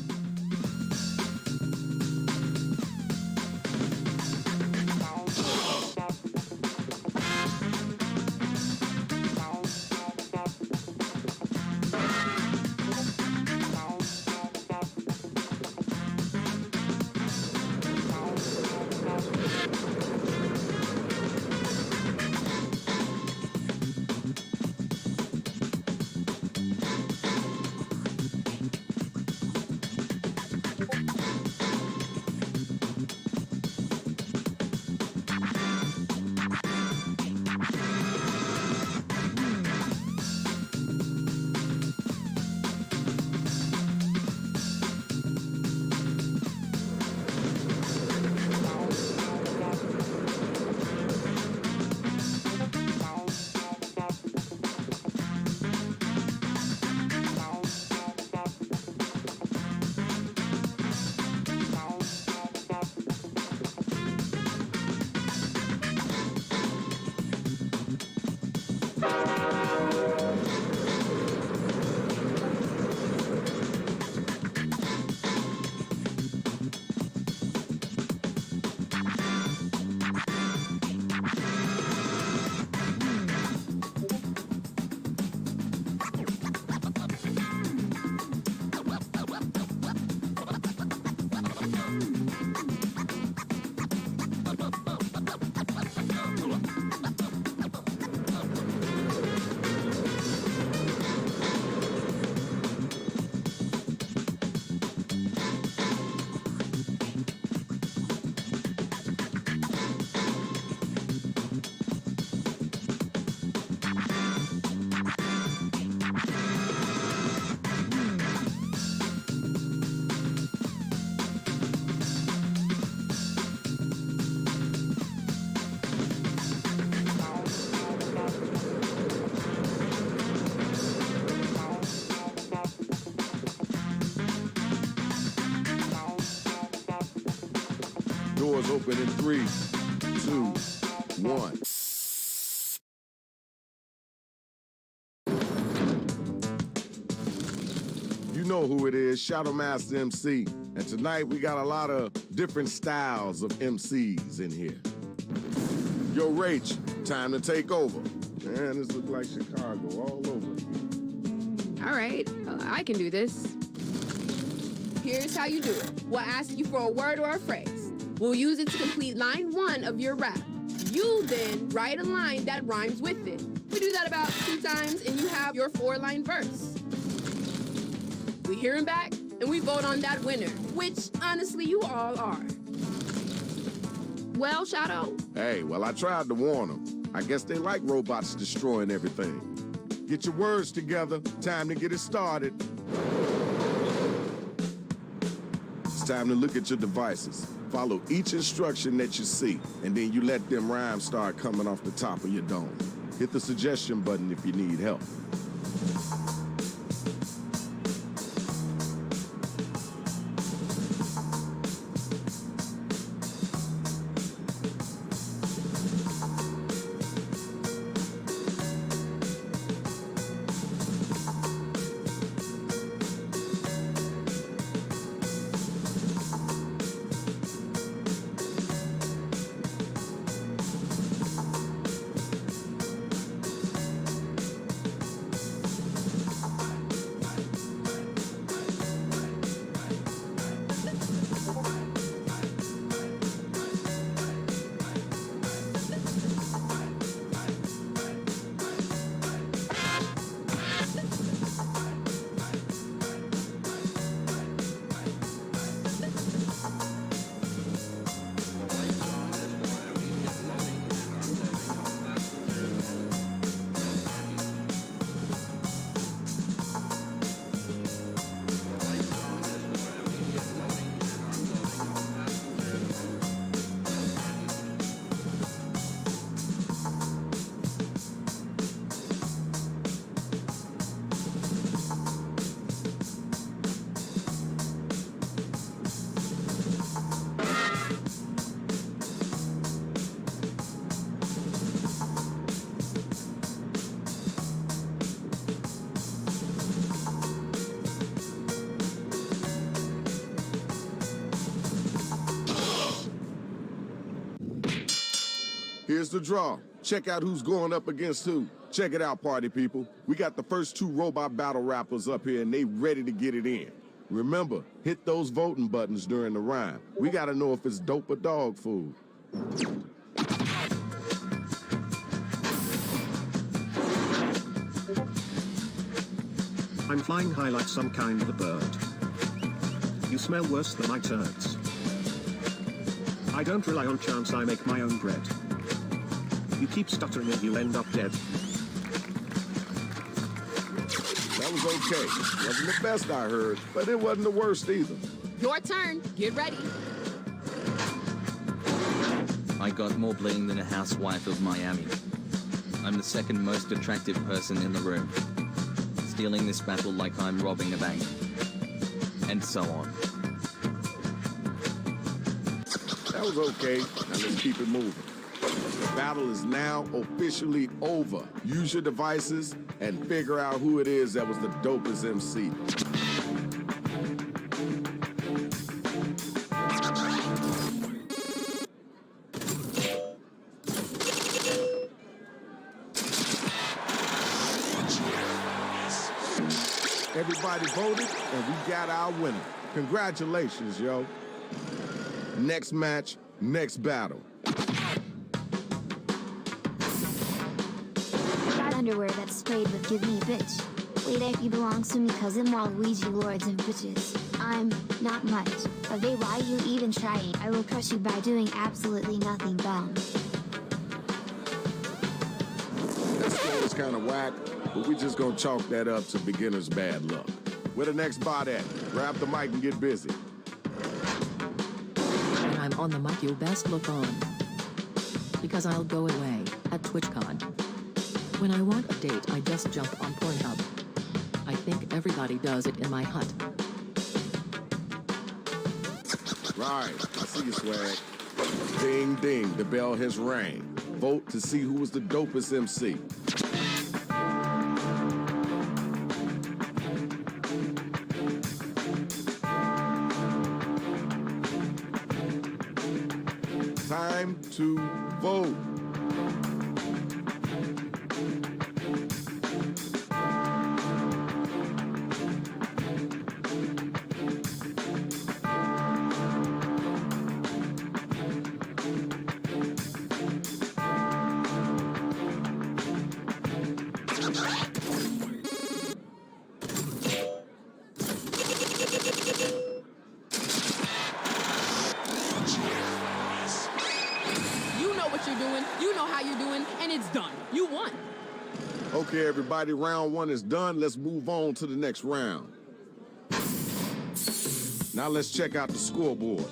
Doors open in 3, 2, 1. You know who it is, Shadow Master MC. And tonight we got a lot of different styles of MCs in here. Yo, Rach, time to take over. Man, this looks like Chicago all over.
All right, I can do this. Here's how you do it. We'll ask you for a word or a phrase. We'll use it to complete line 1 of your rap. You then write a line that rhymes with it. We do that about 2 times, and you have your 4-line verse. We hear him back, and we vote on that winner, which, honestly, you all are. Well, Shadow?
Hey, well, I tried to warn them. I guess they like robots destroying everything. Get your words together. Time to get it started. It's time to look at your devices. Follow each instruction that you see, and then you let them rhymes start coming off the top of your dome. Hit the suggestion button if you need help. Here's the draw. Check out who's going up against who. Check it out, party people. We got the first 2 robot battle rappers up here, and they ready to get it in. Remember, hit those voting buttons during the rhyme. We gotta know if it's dope or dog food.
I'm flying high like some kind of a bird. You smell worse than my turds. I don't rely on chance, I make my own bread. You keep stuttering and you'll end up dead.
That was okay. Wasn't the best I heard, but it wasn't the worst either.
Your turn. Get ready.
I got more bling than a housewife of Miami. I'm the second most attractive person in the room. Stealing this battle like I'm robbing a bank. And so on.
That was okay. Now let's keep it moving. The battle is now officially over. Use your devices and figure out who it is that was the dopest MC. Everybody voted, and we got our winner. Congratulations, yo. Next match, next battle.
Got underwear that's sprayed with give me a bitch. Wait, if you belong to me cousin Waluigi lords and bitches. I'm not much. But they why you even trying? I will crush you by doing absolutely nothing dumb.
That score is kind of whack, but we just gonna chalk that up to beginner's bad luck. Where the next bot at? Grab the mic and get busy.
When I'm on the mic, you'll best look on. Because I'll go away at TwitchCon. When I want a date, I just jump on Pornhub. I think everybody does it in my hut.
Right, I see you, swag. Ding, ding, the bell has rang. Vote to see who was the dopest MC. Time to vote. Okay, everybody, round one is done. Let's move on to the next round. Now let's check out the scoreboard.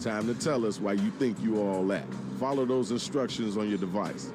Time to tell us why you think you are all at. Follow those instructions on your device.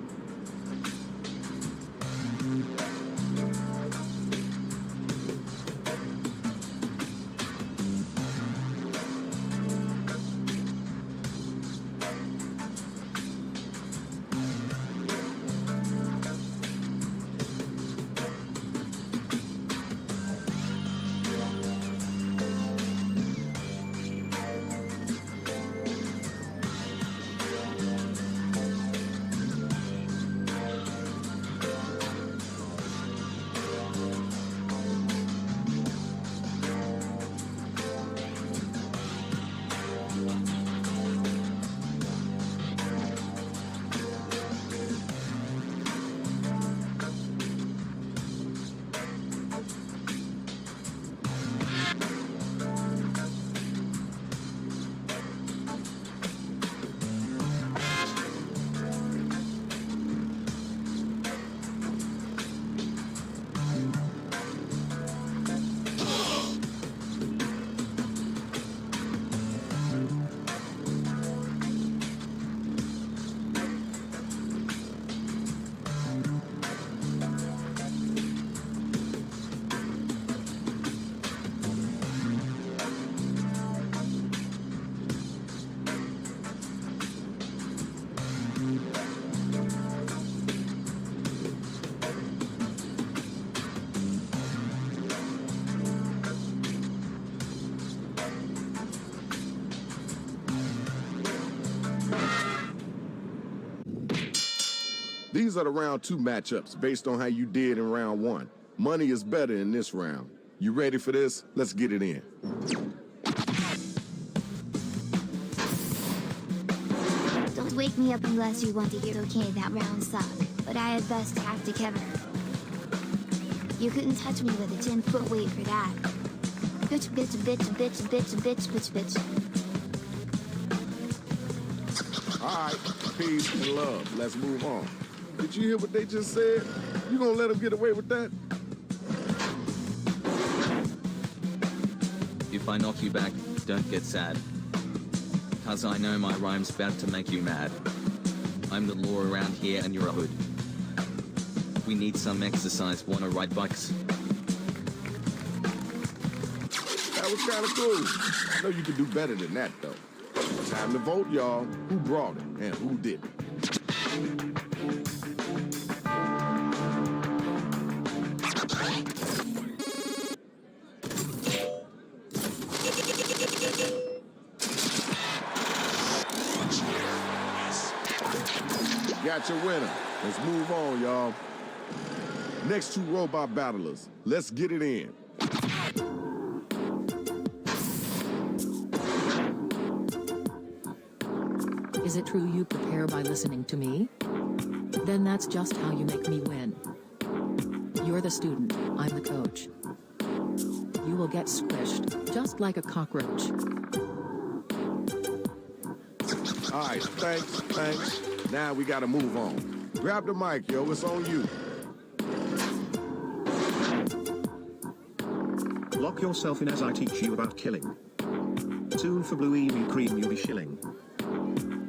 These are the round two matchups based on how you did in round one. Money is better in this round. You ready for this? Let's get it in.
Don't wake me up unless you want to hear. Okay, that round sucked, but I had best tactic ever. You couldn't touch me with a 10-foot weight for that. Bitch, bitch, bitch, bitch, bitch, bitch, bitch, bitch.
All right, peace and love. Let's move on. Did you hear what they just said? You gonna let them get away with that?
If I knock you back, don't get sad. Cause I know my rhyme's bound to make you mad. I'm the law around here and you're a hood. We need some exercise, wanna ride bikes?
That was kinda cool. I know you can do better than that though. Time to vote, y'all. Who brought it and who didn't? Got your winner. Let's move on, y'all. Next two robot battlers. Let's get it in.
Is it true you prepare by listening to me? Then that's just how you make me win. You're the student, I'm the coach. You will get squished, just like a cockroach.
All right, thanks. Now we gotta move on. Grab the mic, yo, it's on you.
Lock yourself in as I teach you about killing. Soon for blue EV cream you'll be shilling.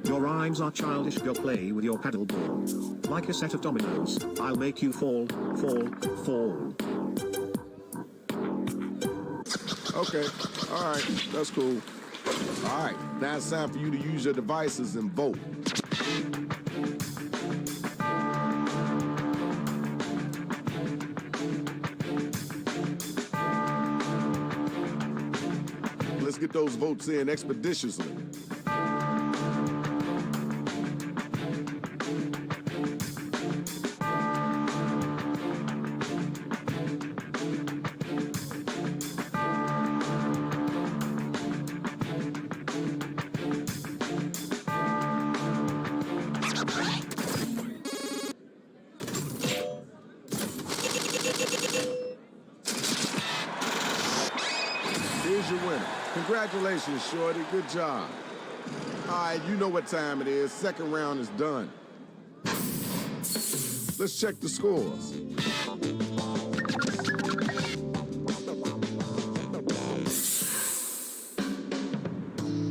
Your rhymes are childish, go play with your paddle ball. Like a set of dominoes, I'll make you fall, fall, fall.
Okay, all right, that's cool. All right, now it's time for you to use your devices and vote. Let's get those votes in expeditiously. Here's your winner. Congratulations, Shorty. Good job. All right, you know what time it is. Second round is done. Let's check the scores.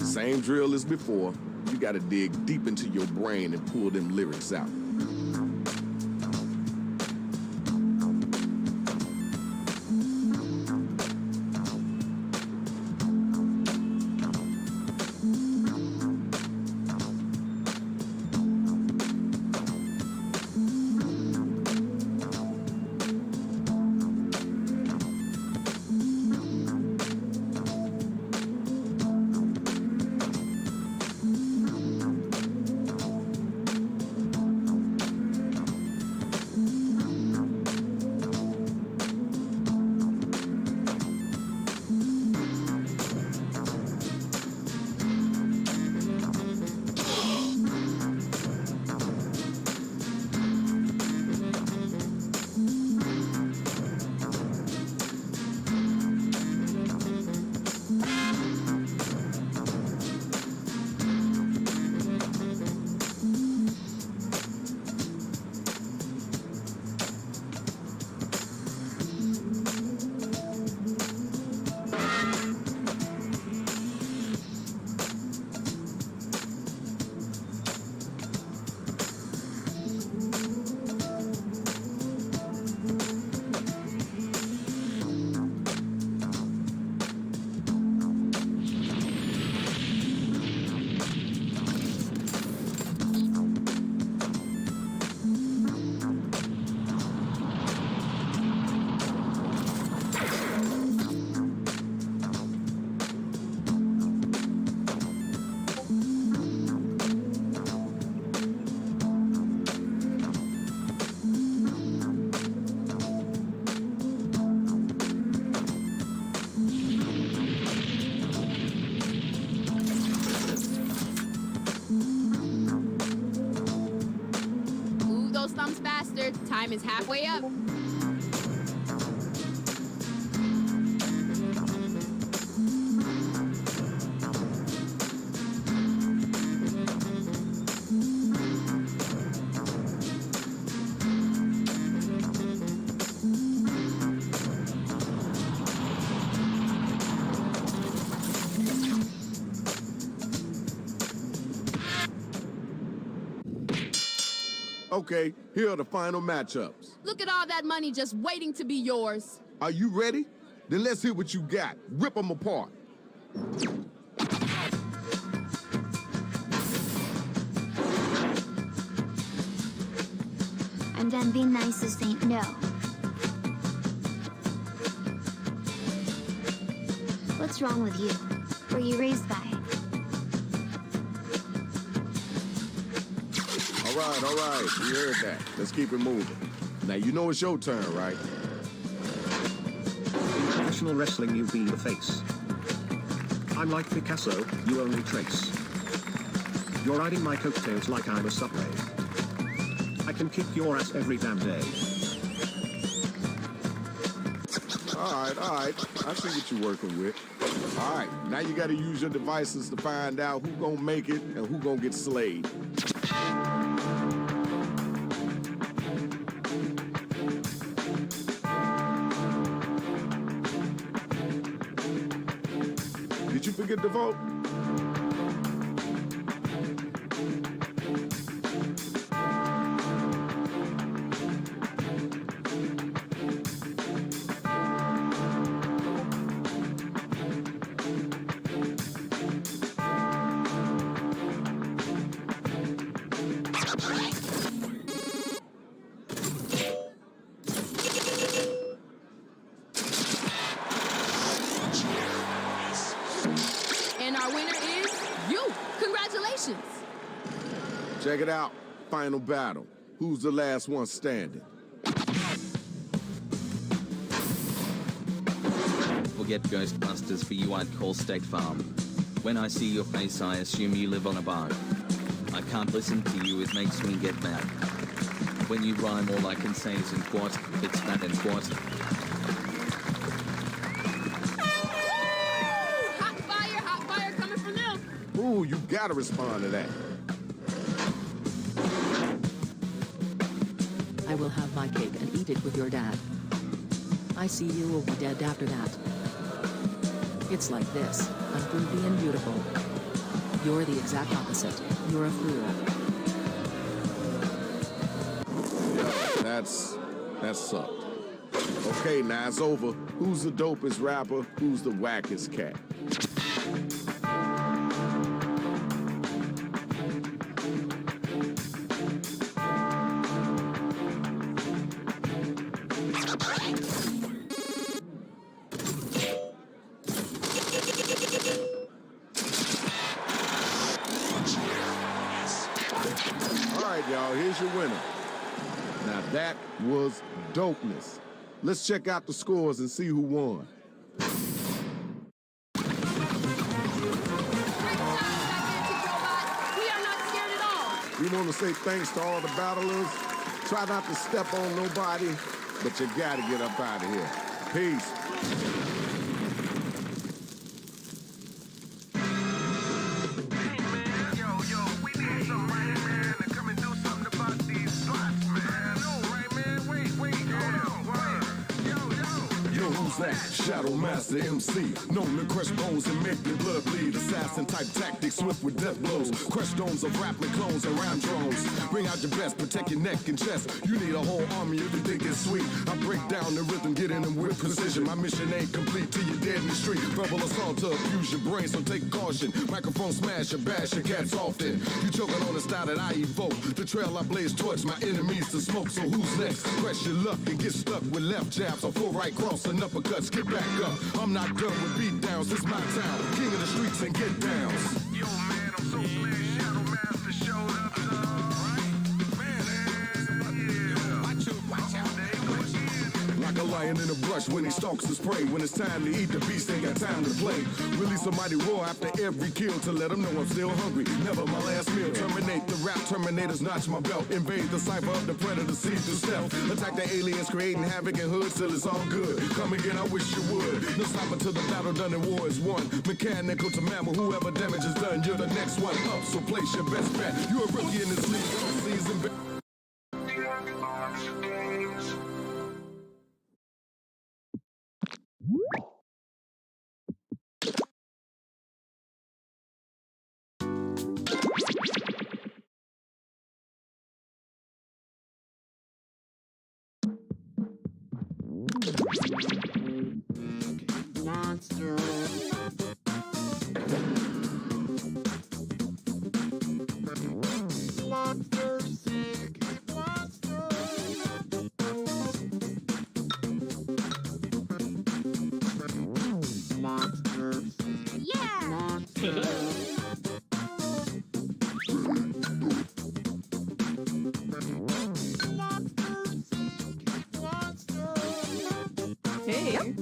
Same drill as before. You gotta dig deep into your brain and pull them lyrics out.
Time is halfway up.
Okay, here are the final matchups.
Look at all that money just waiting to be yours.
Are you ready? Then let's hear what you got. Rip them apart.
I'm done being nice as Saint No. What's wrong with you? Were you raised by?
All right, we heard that. Let's keep it moving. Now, you know it's your turn, right?
In professional wrestling, you be the face. I'm like Picasso, you only trace. You're riding my coattails like I'm a subway. I can kick your ass every damn day.
All right. I see what you're working with. All right, now you gotta use your devices to find out who gonna make it and who gonna get slayed. Did you forget to vote?
instructions.
Check it out. Final battle. Who's the last one standing?
Forget Ghostbusters, for you I'd call State Farm. When I see your face I assume you live on a barn. I can't listen to you, it makes me get mad. When you rhyme all I can say is in quad, it's fat and quad.
Hot fire coming from them.
Ooh, you gotta respond to that.
I will have my cake and eat it with your dad. I see you will be dead after that. It's like this, I'm groovy and beautiful. You're the exact opposite. You're a fool.
Yeah, that sucked. Okay, now it's over. Who's the dopest rapper? Who's the wackest cat? Y'all, here's your winner. Now that was dopeness. Let's check out the scores and see who won.
We are not scared at all.
We want to say thanks to all the battlers. Try not to step on nobody, but you gotta get up out of here. Peace.
Shadow Master MC, known to crush bones and make your blood bleed. Assassin type tactics, swift with death blows. Crush stones of rapping clones and rhyme drones. Bring out your best, protect your neck and chest. You need a whole army if you think it's sweet. I break down the rhythm, get in them with precision. My mission ain't complete till you're dead in the street. Verbal assault to abuse your brain, so take caution. Microphone smash or bash your cats often. You choking on the style that I evoke. The trail I blaze towards my enemies to smoke. So who's next? Press your luck and get stuck with left jabs or full right cross and uppercuts. Get back up. I'm not done with beat downs. This my town. King of the streets and get downs. Yo, man, I'm so glad Shadow Master showed up. Watch out, like a lion in a brush when he stalks his prey. When it's time to eat, the beast ain't got time to play. Release somebody roar after every kill to let them know I'm still hungry. Never my last meal. Terminate the rap, terminators notch my belt. Invade the cipher of the predator, see through stealth. Attack the aliens, creating havoc in hoods till it's all good. Come again, I wish you would. No stop until the battle done and war is won. Mechanical to mammal, whoever damage is done, you're the next one up. So place your best bet. You're a rookie in this league, all season. Monster. Monster sick. Monster. Monster. Yeah. Monster.
Hey.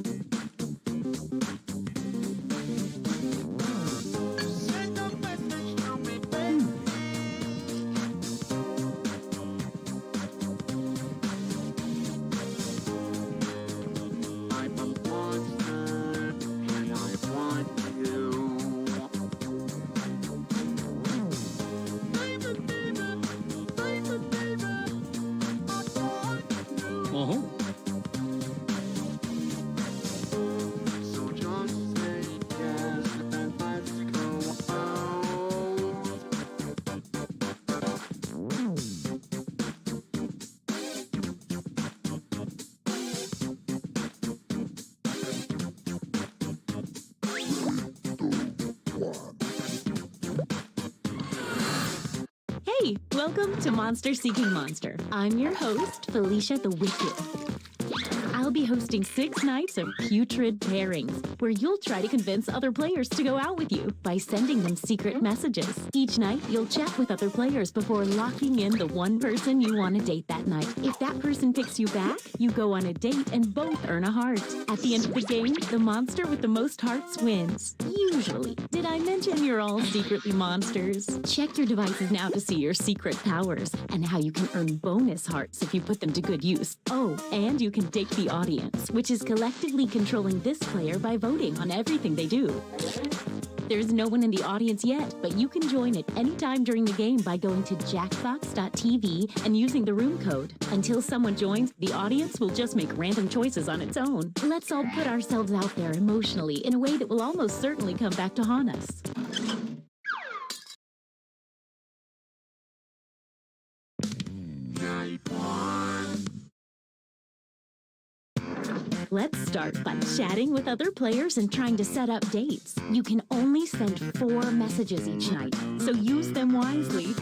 Hey, welcome to Monster Seeking Monster. I'm your host, Felicia the Wicked. I'll be hosting 6 nights of putrid pairings, where you'll try to convince other players to go out with you by sending them secret messages. Each night, you'll chat with other players before locking in the one person you want to date that night. If that person picks you back, you go on a date and both earn a heart. At the end of the game, the monster with the most hearts wins. Usually. Did I mention you're all secretly monsters? Check your devices now to see your secret powers and how you can earn bonus hearts if you put them to good use. Oh, and you can date the audience, which is collectively controlling this player by voting on everything they do. There's no one in the audience yet, but you can join at any time during the game by going to jackbox.tv and using the room code. Until someone joins, the audience will just make random choices on its own. Let's all put ourselves out there emotionally in a way that will almost certainly come back to haunt us. Let's start by chatting with other players and trying to set up dates. You can only send 4 messages each night, so use them wisely.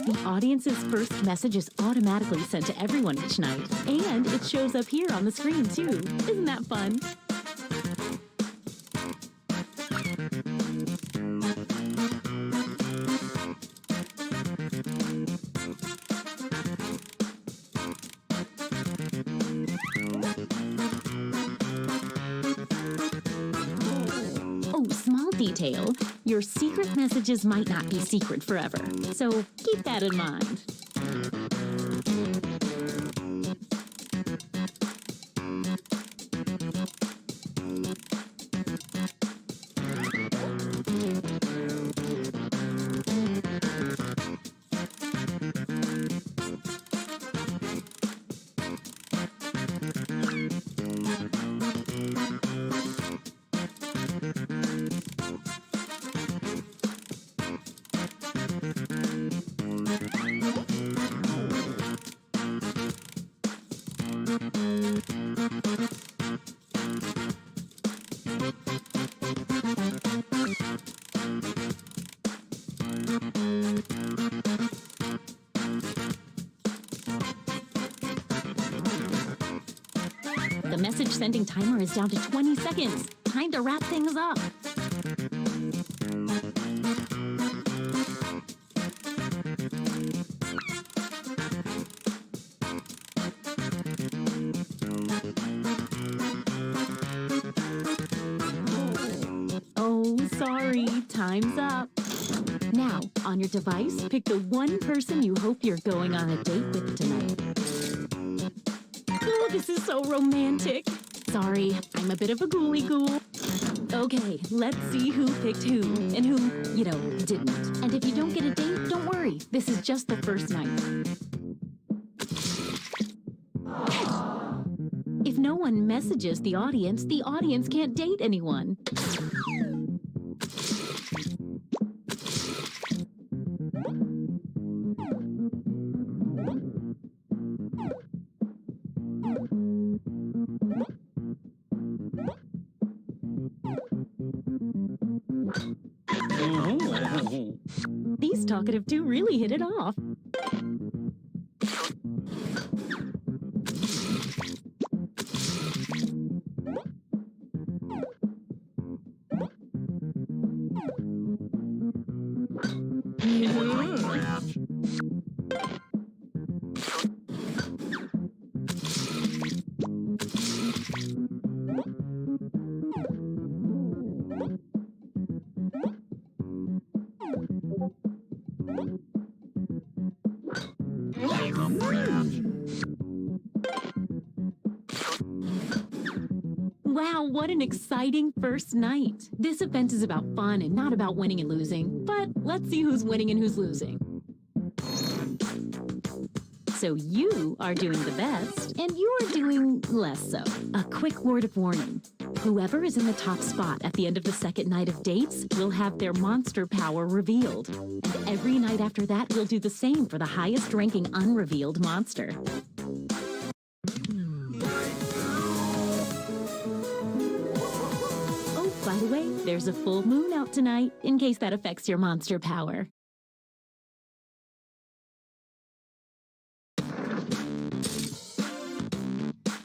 The audience's first message is automatically sent to everyone each night, and it shows up here on the screen too. Isn't that fun? Small detail, your secret messages might not be secret forever, so keep that in mind. The message sending timer is down to 20 seconds. Time to wrap things up. Oh, sorry. Time's up. Now, on your device, pick the one person you hope you're going on a date with tonight. Oh, this is so romantic. Sorry, I'm a bit of a ghoulie ghoul. Okay, let's see who picked who and who, didn't. And if you don't get a date, don't worry. This is just the first night. If no one messages the audience can't date anyone. These talkative two really hit it off. Wow, what an exciting first night. This event is about fun and not about winning and losing, but let's see who's winning and who's losing. So you are doing the best, and you are doing less so. A quick word of warning. Whoever is in the top spot at the end of the second night of dates will have their monster power revealed. And every night after that, we'll do the same for the highest ranking unrevealed monster. Oh, by the way, there's a full moon out tonight, in case that affects your monster power.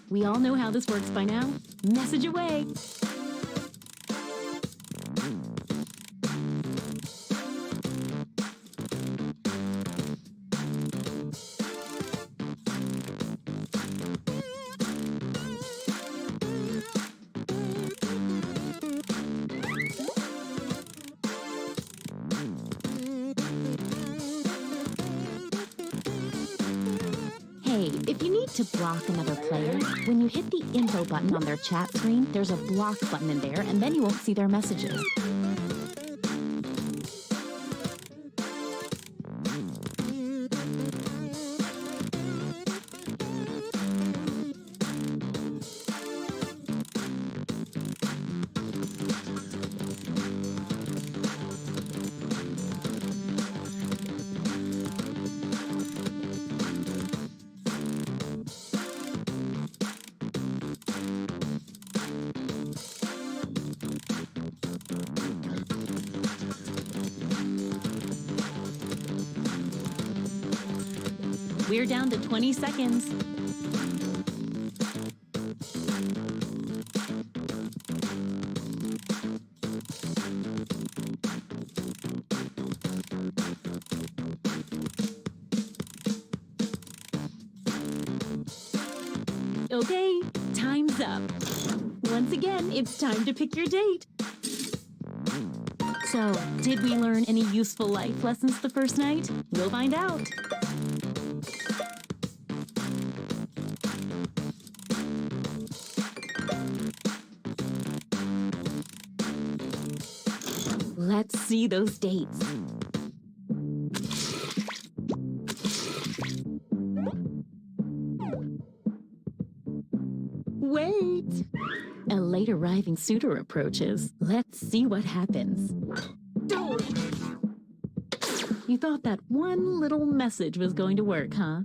We all know how this works by now. Message away. Hey, if you need to block another player, when you hit the info button on their chat screen, there's a block button in there, and then you won't see their messages. We're down to 20 seconds. Okay, time's up. Once again, it's time to pick your date. So, did we learn any useful life lessons the first night? We'll find out. Let's see those dates. Wait! A late arriving suitor approaches. Let's see what happens. You thought that one little message was going to work, huh?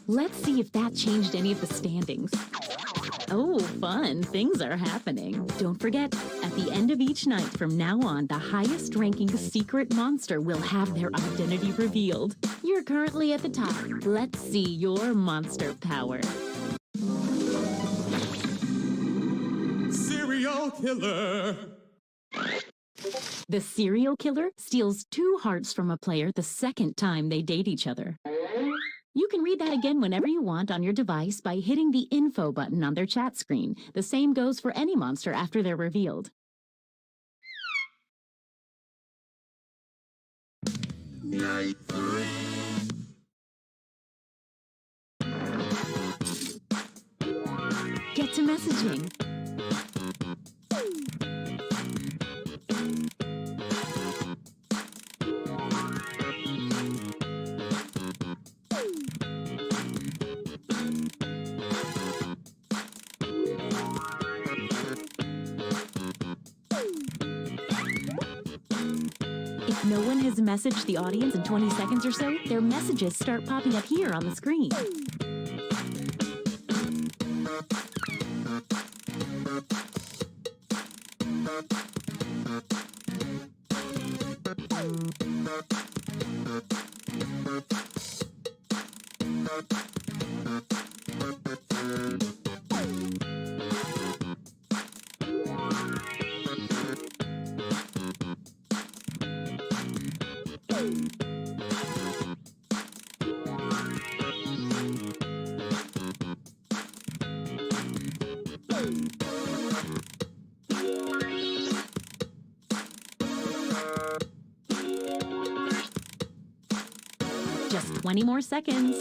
Let's see if that changed any of the standings. Oh, fun. Things are happening. Don't forget, at the end of each night from now on, the highest ranking secret monster will have their identity revealed. You're currently at the top. Let's see your monster power.
Serial killer.
The serial killer steals 2 hearts from a player the second time they date each other. You can read that again whenever you want on your device by hitting the info button on their chat screen. The same goes for any monster after they're revealed.
Night 3.
Get to messaging. If no one has messaged the audience in 20 seconds or so, their messages start popping up here on the screen. Just 20 more seconds.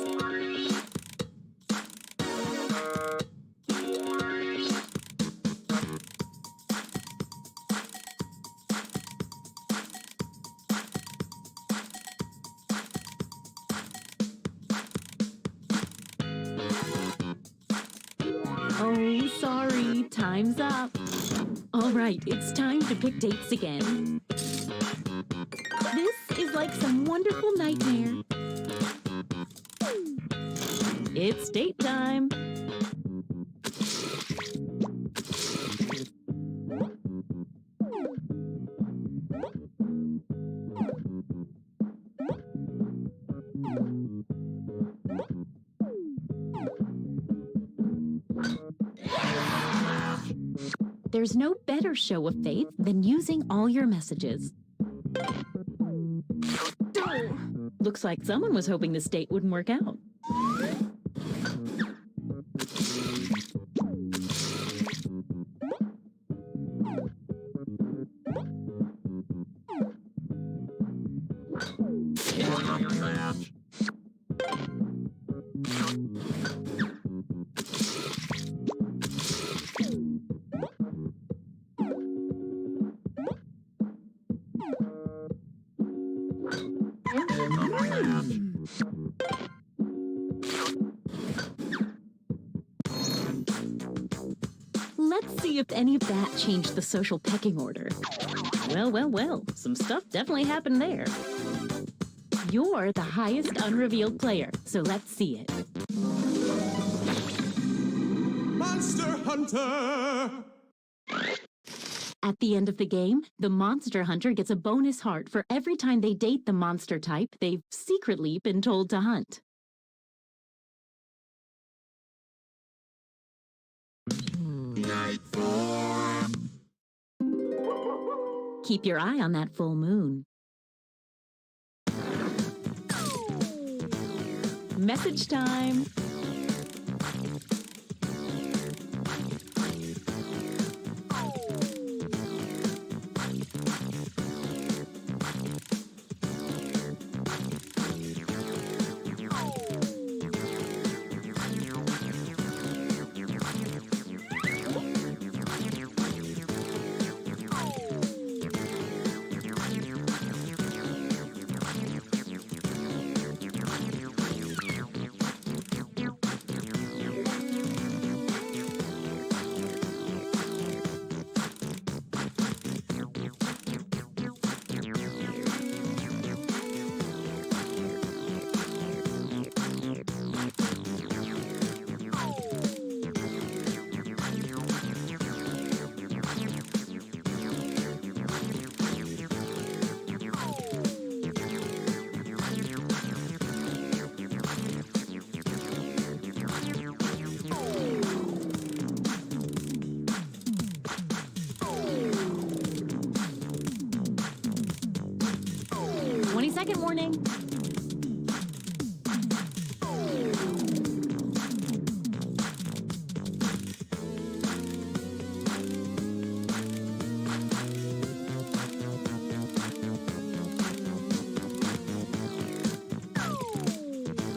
Oh, sorry, time's up. All right, it's time to pick dates again. This is like some wonderful nightmare. It's date time. There's no better show of faith than using all your messages. Looks like someone was hoping this date wouldn't work out. Let's see if any of that changed the social pecking order. Well, some stuff definitely happened there. You're the highest unrevealed player, so let's see it.
Monster Hunter!
At the end of the game, the monster hunter gets a bonus heart for every time they date the monster type they've secretly been told to hunt. Keep your eye on that full moon. Message time. Second warning.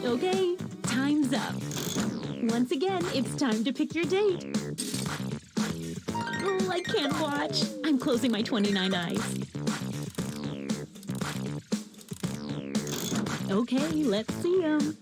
Okay, time's up. Once again, it's time to pick your date. Oh, I can't watch. I'm closing my 29 eyes. Okay, let's see 'em.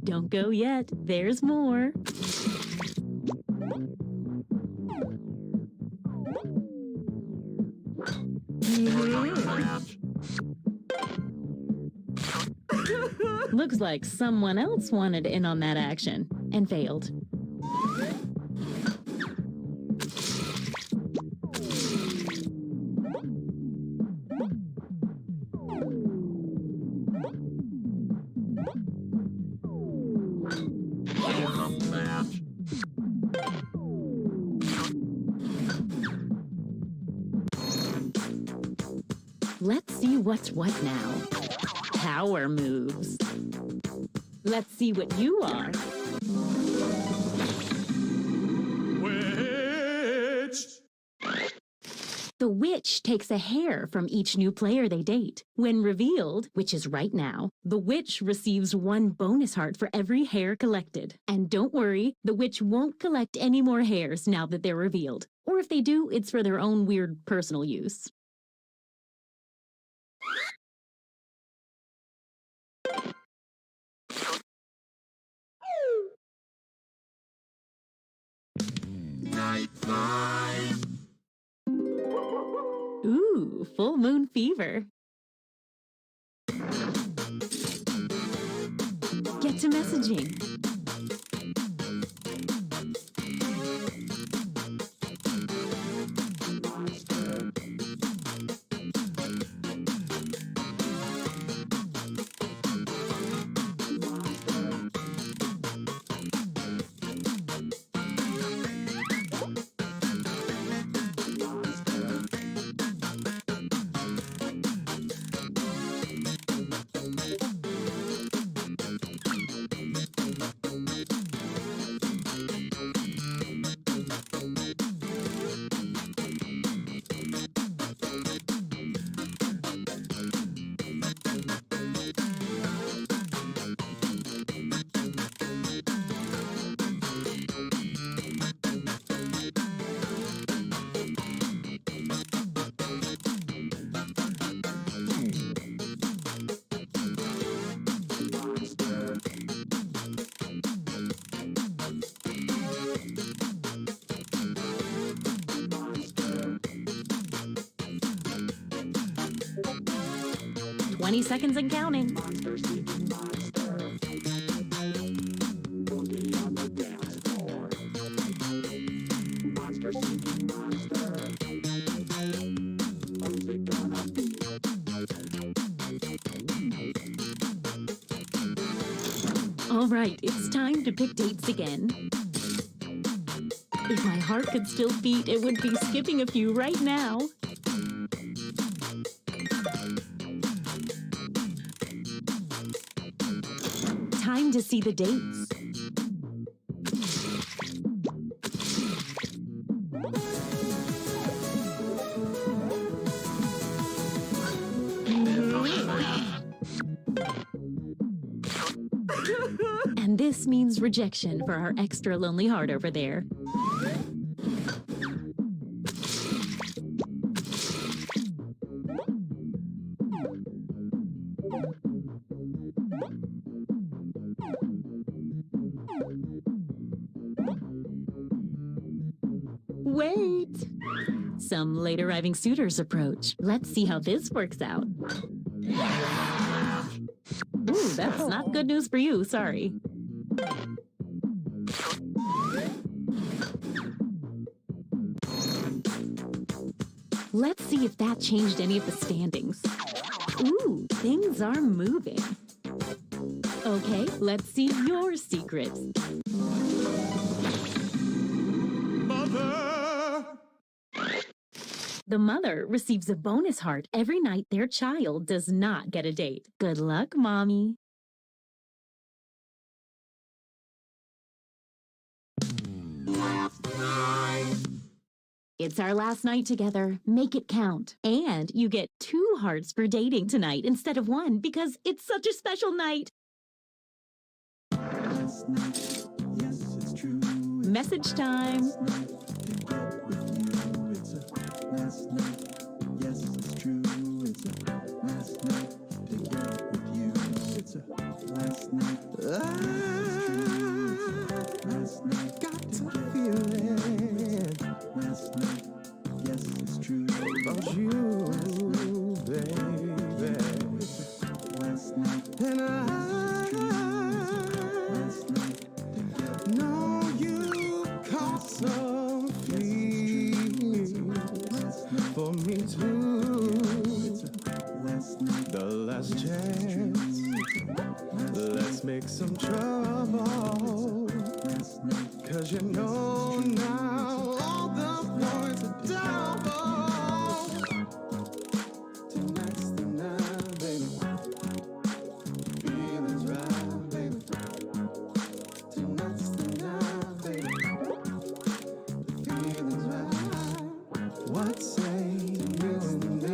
Don't go yet. There's more. Looks like someone else wanted in on that action and failed. Let's see what's what now. Power moves. Let's see what you are.
Witch!
The witch takes a hair from each new player they date. When revealed, which is right now, the witch receives 1 bonus heart for every hair collected. And don't worry, the witch won't collect any more hairs now that they're revealed. Or if they do, it's for their own weird personal use. Ooh, full moon fever. Get to messaging. Seconds and counting. All right, it's time to pick dates again. If my heart could still beat, it would be skipping a few right now. Time to see the dates. And this means rejection for our extra lonely heart over there. Wait! Some late arriving suitors approach. Let's see how this works out. Ooh, that's not good news for you, sorry. Let's see if that changed any of the standings. Ooh, things are moving. Okay, let's see your secrets. The mother receives a bonus heart every night their child does not get a date. Good luck, Mommy. It's our last night together. Make it count. And you get 2 hearts for dating tonight instead of 1 because it's such a special night. Message time.
Last night, yes, it's true. It's a last night to get with you. It's a last night. Last night, got to feel it. Last night, yes, it's true. About you, baby. Last night, and last night, no, you caught some feelings. For me too. The last chance. Let's make some trouble. 'Cause you know now all the points are double. Tonight's what say you and me,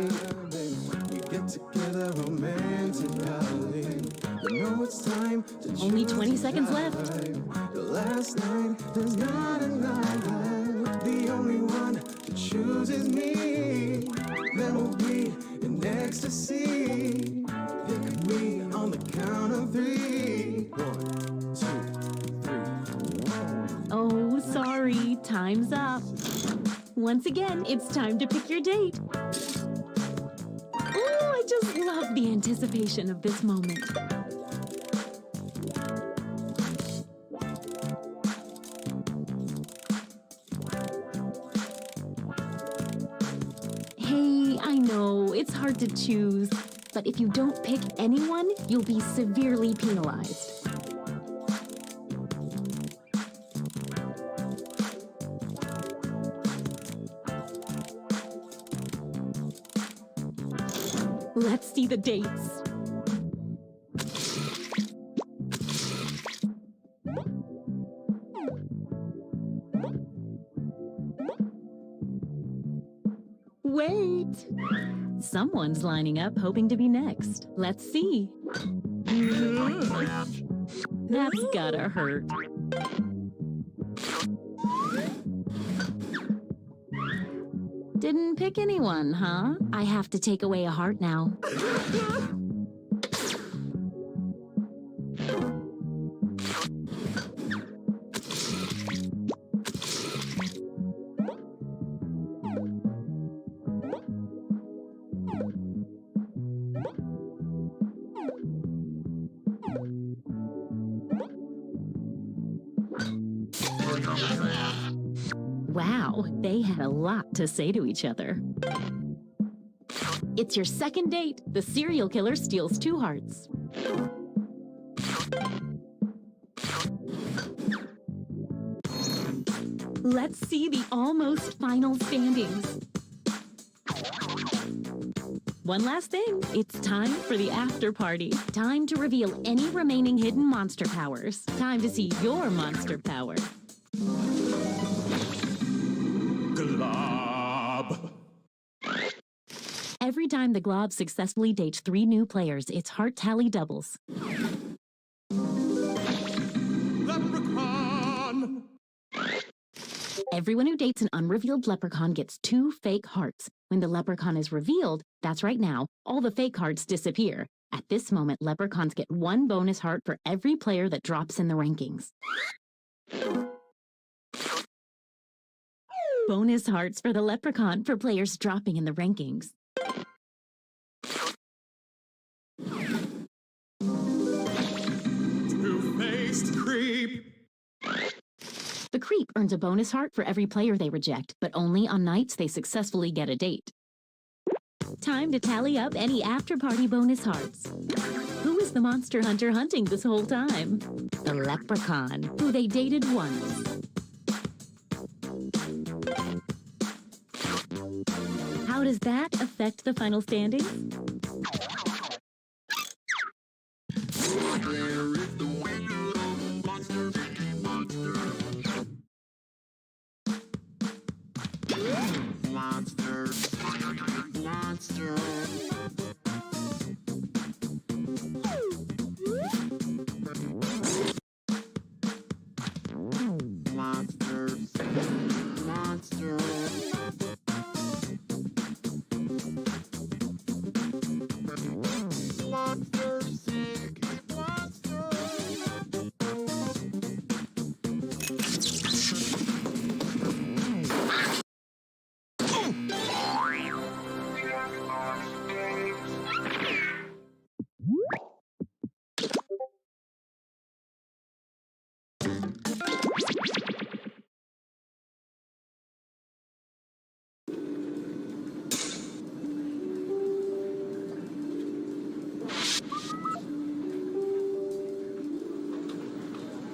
baby? We get together romantically. You know it's time to
Only 20 seconds left.
The last night, there's not a night. The only one to choose is me. Then we'll be in ecstasy. Pick me on the count of 3. 1, 2, 3.
Oh, sorry. Time's up. Once again, it's time to pick your date. Oh, I just love the anticipation of this moment. Hey, I know, it's hard to choose, but if you don't pick anyone, you'll be severely penalized. Let's see the dates. Wait! Someone's lining up hoping to be next. Let's see. That's gotta hurt. Didn't pick anyone, huh? I have to take away a heart now. Wow, they had a lot to say to each other. It's your second date. The serial killer steals 2 hearts. Let's see the almost final standings. One last thing. It's time for the after party. Time to reveal any remaining hidden monster powers. Time to see your monster power.
Glob.
Every time the Glob successfully dates 3 new players, its heart tally doubles.
Leprechaun.
Everyone who dates an unrevealed leprechaun gets 2 fake hearts. When the leprechaun is revealed, that's right now, all the fake hearts disappear. At this moment, leprechauns get 1 bonus heart for every player that drops in the rankings. Bonus hearts for the leprechaun for players dropping in the rankings.
Two-faced creep.
The creep earns a bonus heart for every player they reject, but only on nights they successfully get a date. Time to tally up any after-party bonus hearts. Who is the monster hunter hunting this whole time? The leprechaun, who they dated once. How does that affect the final standings?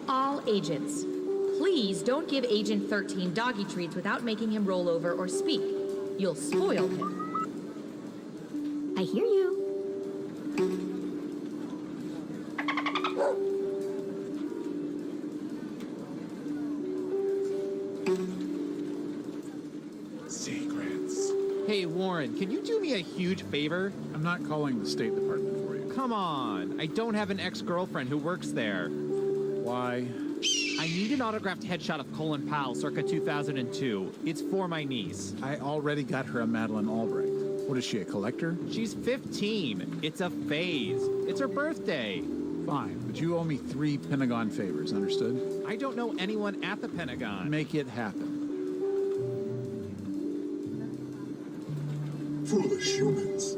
All agents, please don't give Agent 13 doggy treats without making him roll over or speak. You'll spoil him.
I hear you.
Secrets.
Hey, Warren, can you do me a huge favor?
I'm not calling the State Department for you.
Come on. I don't have an ex-girlfriend who works there.
Why?
I need an autographed headshot of Colin Powell circa 2002. It's for my niece.
I already got her a Madeleine Albright. What is she, a collector?
She's 15. It's a phase. It's her birthday.
Fine, but you owe me 3 Pentagon favors, understood?
I don't know anyone at the Pentagon.
Make it happen.
Foolish humans.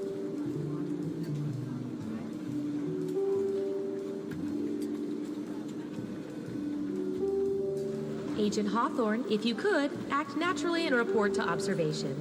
Agent Hawthorne, if you could, act naturally and report to observation.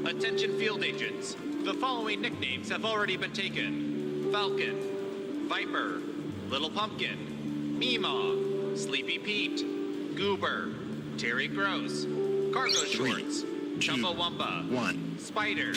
Attention field agents. The following nicknames have already been taken. Falcon, Viper, Little Pumpkin, Meemaw, Sleepy Pete, Goober, Terry Gross, Cargo Shorts, Chumbawamba,
1.
Spider.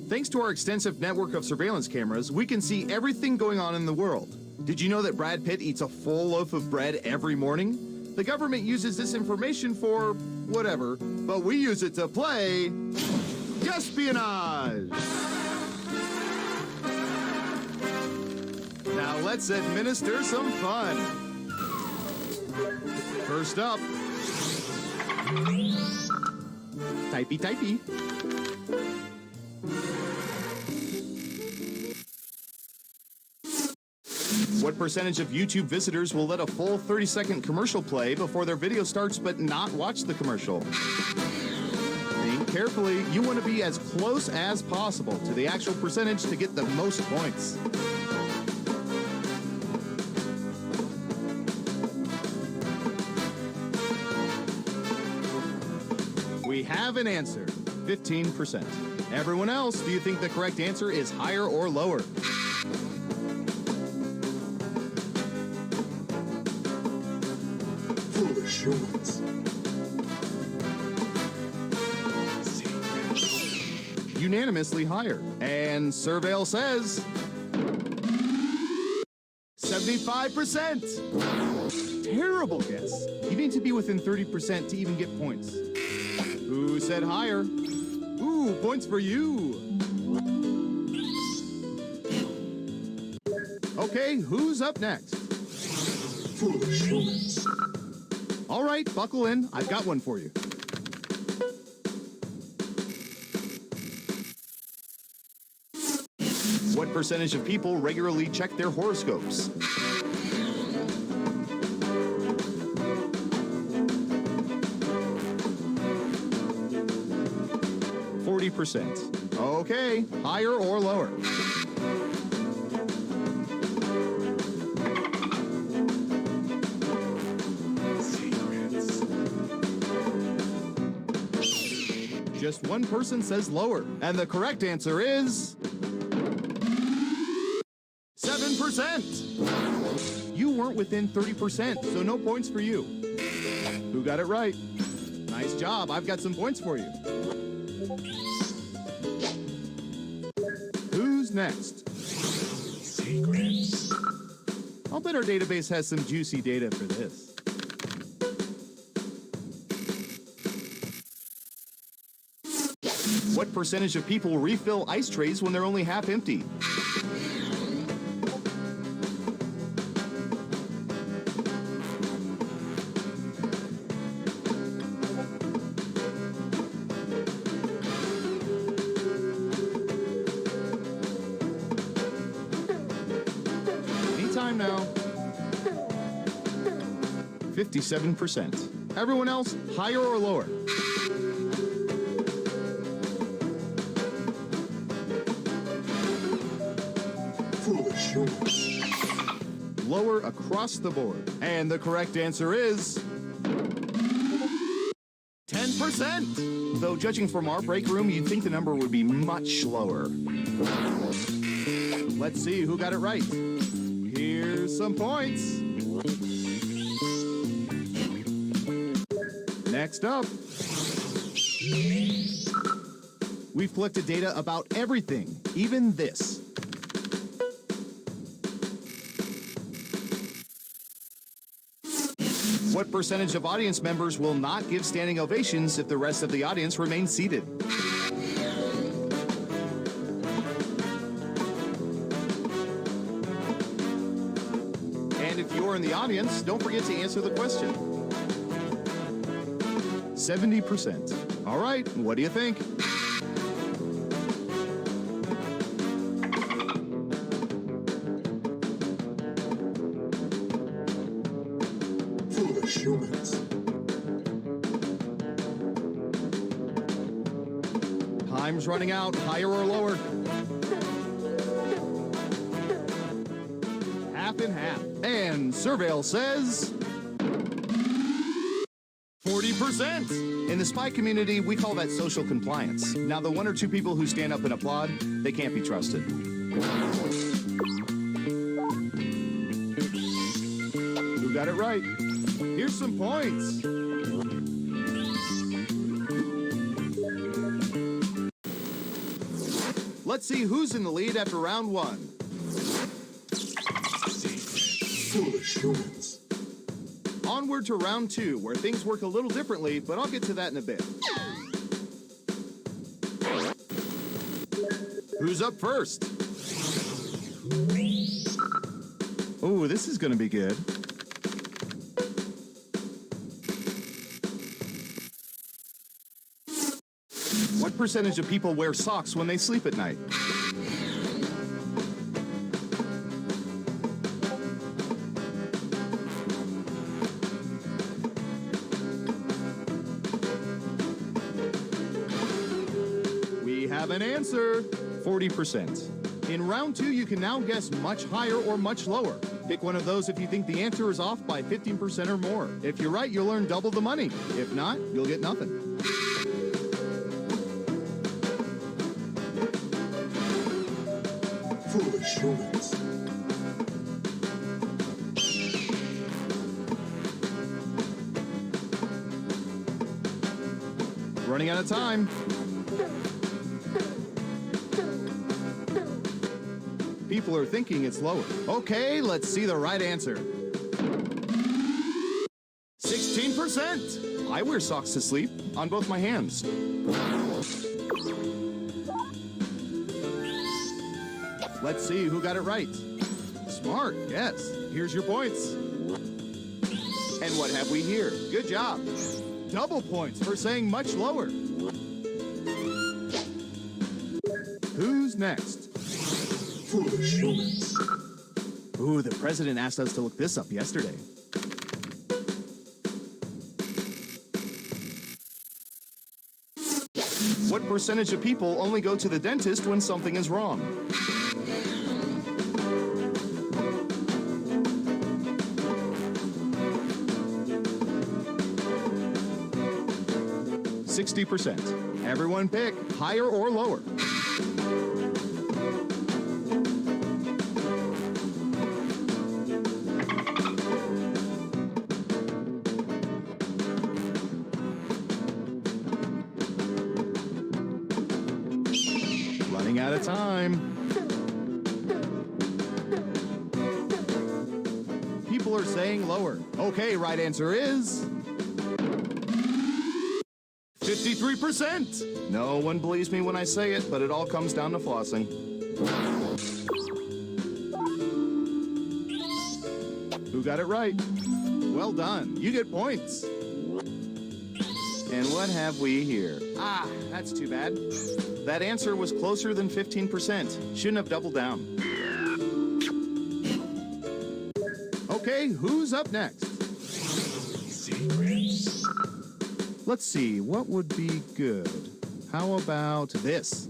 Thanks to our extensive network of surveillance cameras, we can see everything going on in the world. Did you know that Brad Pitt eats a full loaf of bread every morning? The government uses this information for whatever, but we use it to play espionage. Now let's administer some fun. First up, typey typey. What percentage of YouTube visitors will let a full 30-second commercial play before their video starts but not watch the commercial? Think carefully. You want to be as close as possible to the actual percentage to get the most points. We have an answer, 15%. Everyone else, do you think the correct answer is higher or lower?
Foolish humans.
Unanimously higher. And Surveil says 75%. Terrible guess. You need to be within 30% to even get points. Who said higher? Ooh, points for you. Okay, who's up next?
Foolish humans.
All right, buckle in. I've got one for you. What percentage of people regularly check their horoscopes? %. Okay, higher or lower? Just one person says lower, and the correct answer is 7%. You weren't within 30%, so no points for you. Who got it right? Nice job. I've got some points for you. Who's next?
Secrets.
I'll bet our database has some juicy data for this. What percentage of people refill ice trays when they're only half empty? Anytime now. 57%. Everyone else, higher or lower? Lower across the board. And the correct answer is 10%. Though judging from our break room, you'd think the number would be much lower. Let's see who got it right. Here's some points. Next up, We've collected data about everything, even this. What percentage of audience members will not give standing ovations if the rest of the audience remains seated? And if you're in the audience, don't forget to answer the question. 70%. All right, what do you think?
Foolish humans.
Time's running out. Higher or lower? Half and half. And Surveil says 40%. In the spy community, we call that social compliance. Now, the one or two people who stand up and applaud, they can't be trusted. Who got it right? Here's some points. Let's see who's in the lead after round one.
Foolish humans.
Onward to round two, where things work a little differently, but I'll get to that in a bit. Who's up first? Oh, this is gonna be good. What percentage of people wear socks when they sleep at night? We have an answer, 40%. In round two, you can now guess much higher or much lower. Pick one of those if you think the answer is off by 15% or more. If you're right, you'll earn double the money. If not, you'll get nothing.
Foolish humans.
Running out of time. People are thinking it's lower. Okay, let's see the right answer. 16%. I wear socks to sleep on both my hands. Let's see who got it right. Smart, yes. Here's your points. And what have we here? Good job. Double points for saying much lower. Who's next?
Foolish humans.
Ooh, the president asked us to look this up yesterday. What percentage of people only go to the dentist when something is wrong? %. Everyone pick higher or lower. Running out of time. People are saying lower. Okay, right answer is 53%. No one believes me when I say it, but it all comes down to flossing. Who got it right? Well done. You get points. And what have we here? Ah, that's too bad. That answer was closer than 15%. Shouldn't have doubled down. Okay, who's up next? Let's see, what would be good? How about this?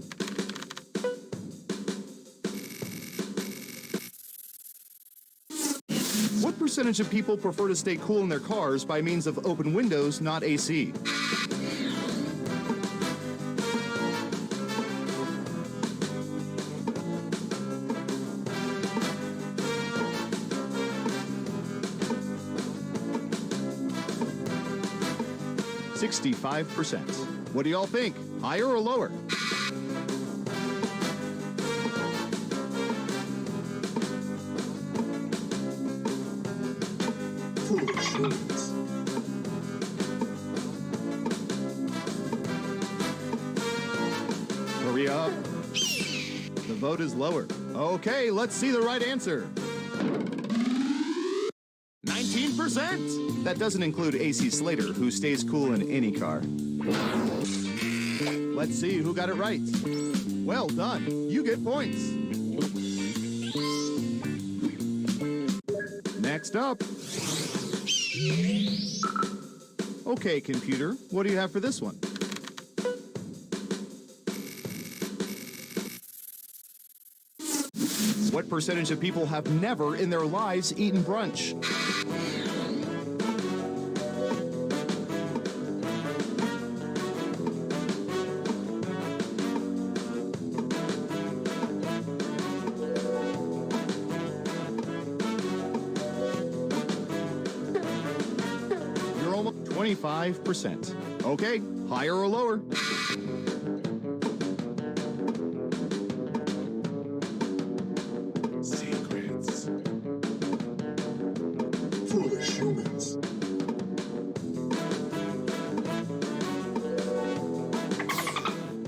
What percentage of people prefer to stay cool in their cars by means of open windows, not AC? %. What do y'all think? Higher or lower?
humans.
Hurry up. The vote is lower. Okay, let's see the right answer. 19%! That doesn't include AC Slater, who stays cool in any car. Let's see who got it right. Well done. You get points. Next up. Okay, computer, what do you have for this one? What percentage of people have never in their lives eaten brunch? You're almost 25%. Okay, higher or lower?
Secrets. Foolish humans.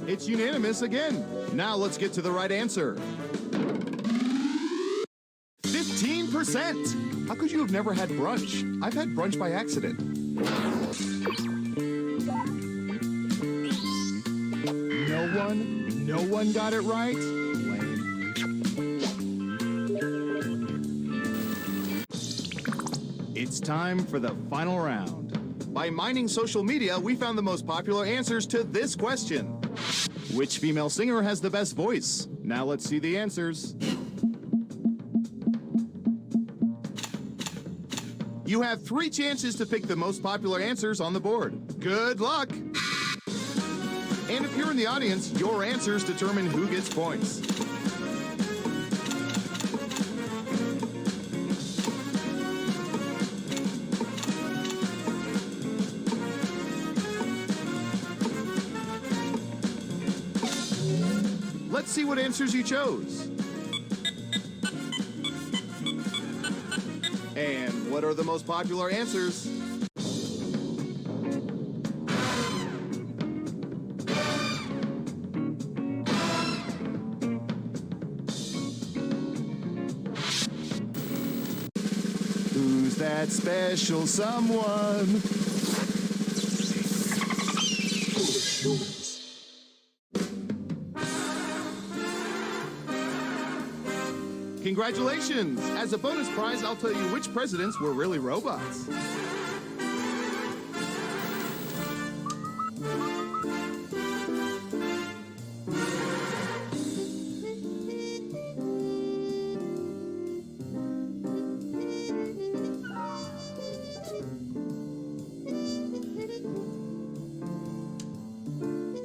It's unanimous again. Now let's get to the right answer. 15%! How could you have never had brunch? I've had brunch by accident. No one got it right? Lame. It's time for the final round. By mining social media, we found the most popular answers to this question. Which female singer has the best voice? Now let's see the answers. You have 3 chances to pick the most popular answers on the board. Good luck! And if you're in the audience, your answers determine who gets points. Let's see what answers you chose. And what are the most popular answers? Who's that special someone?
Foolish humans.
Congratulations! As a bonus prize, I'll tell you which presidents were really robots.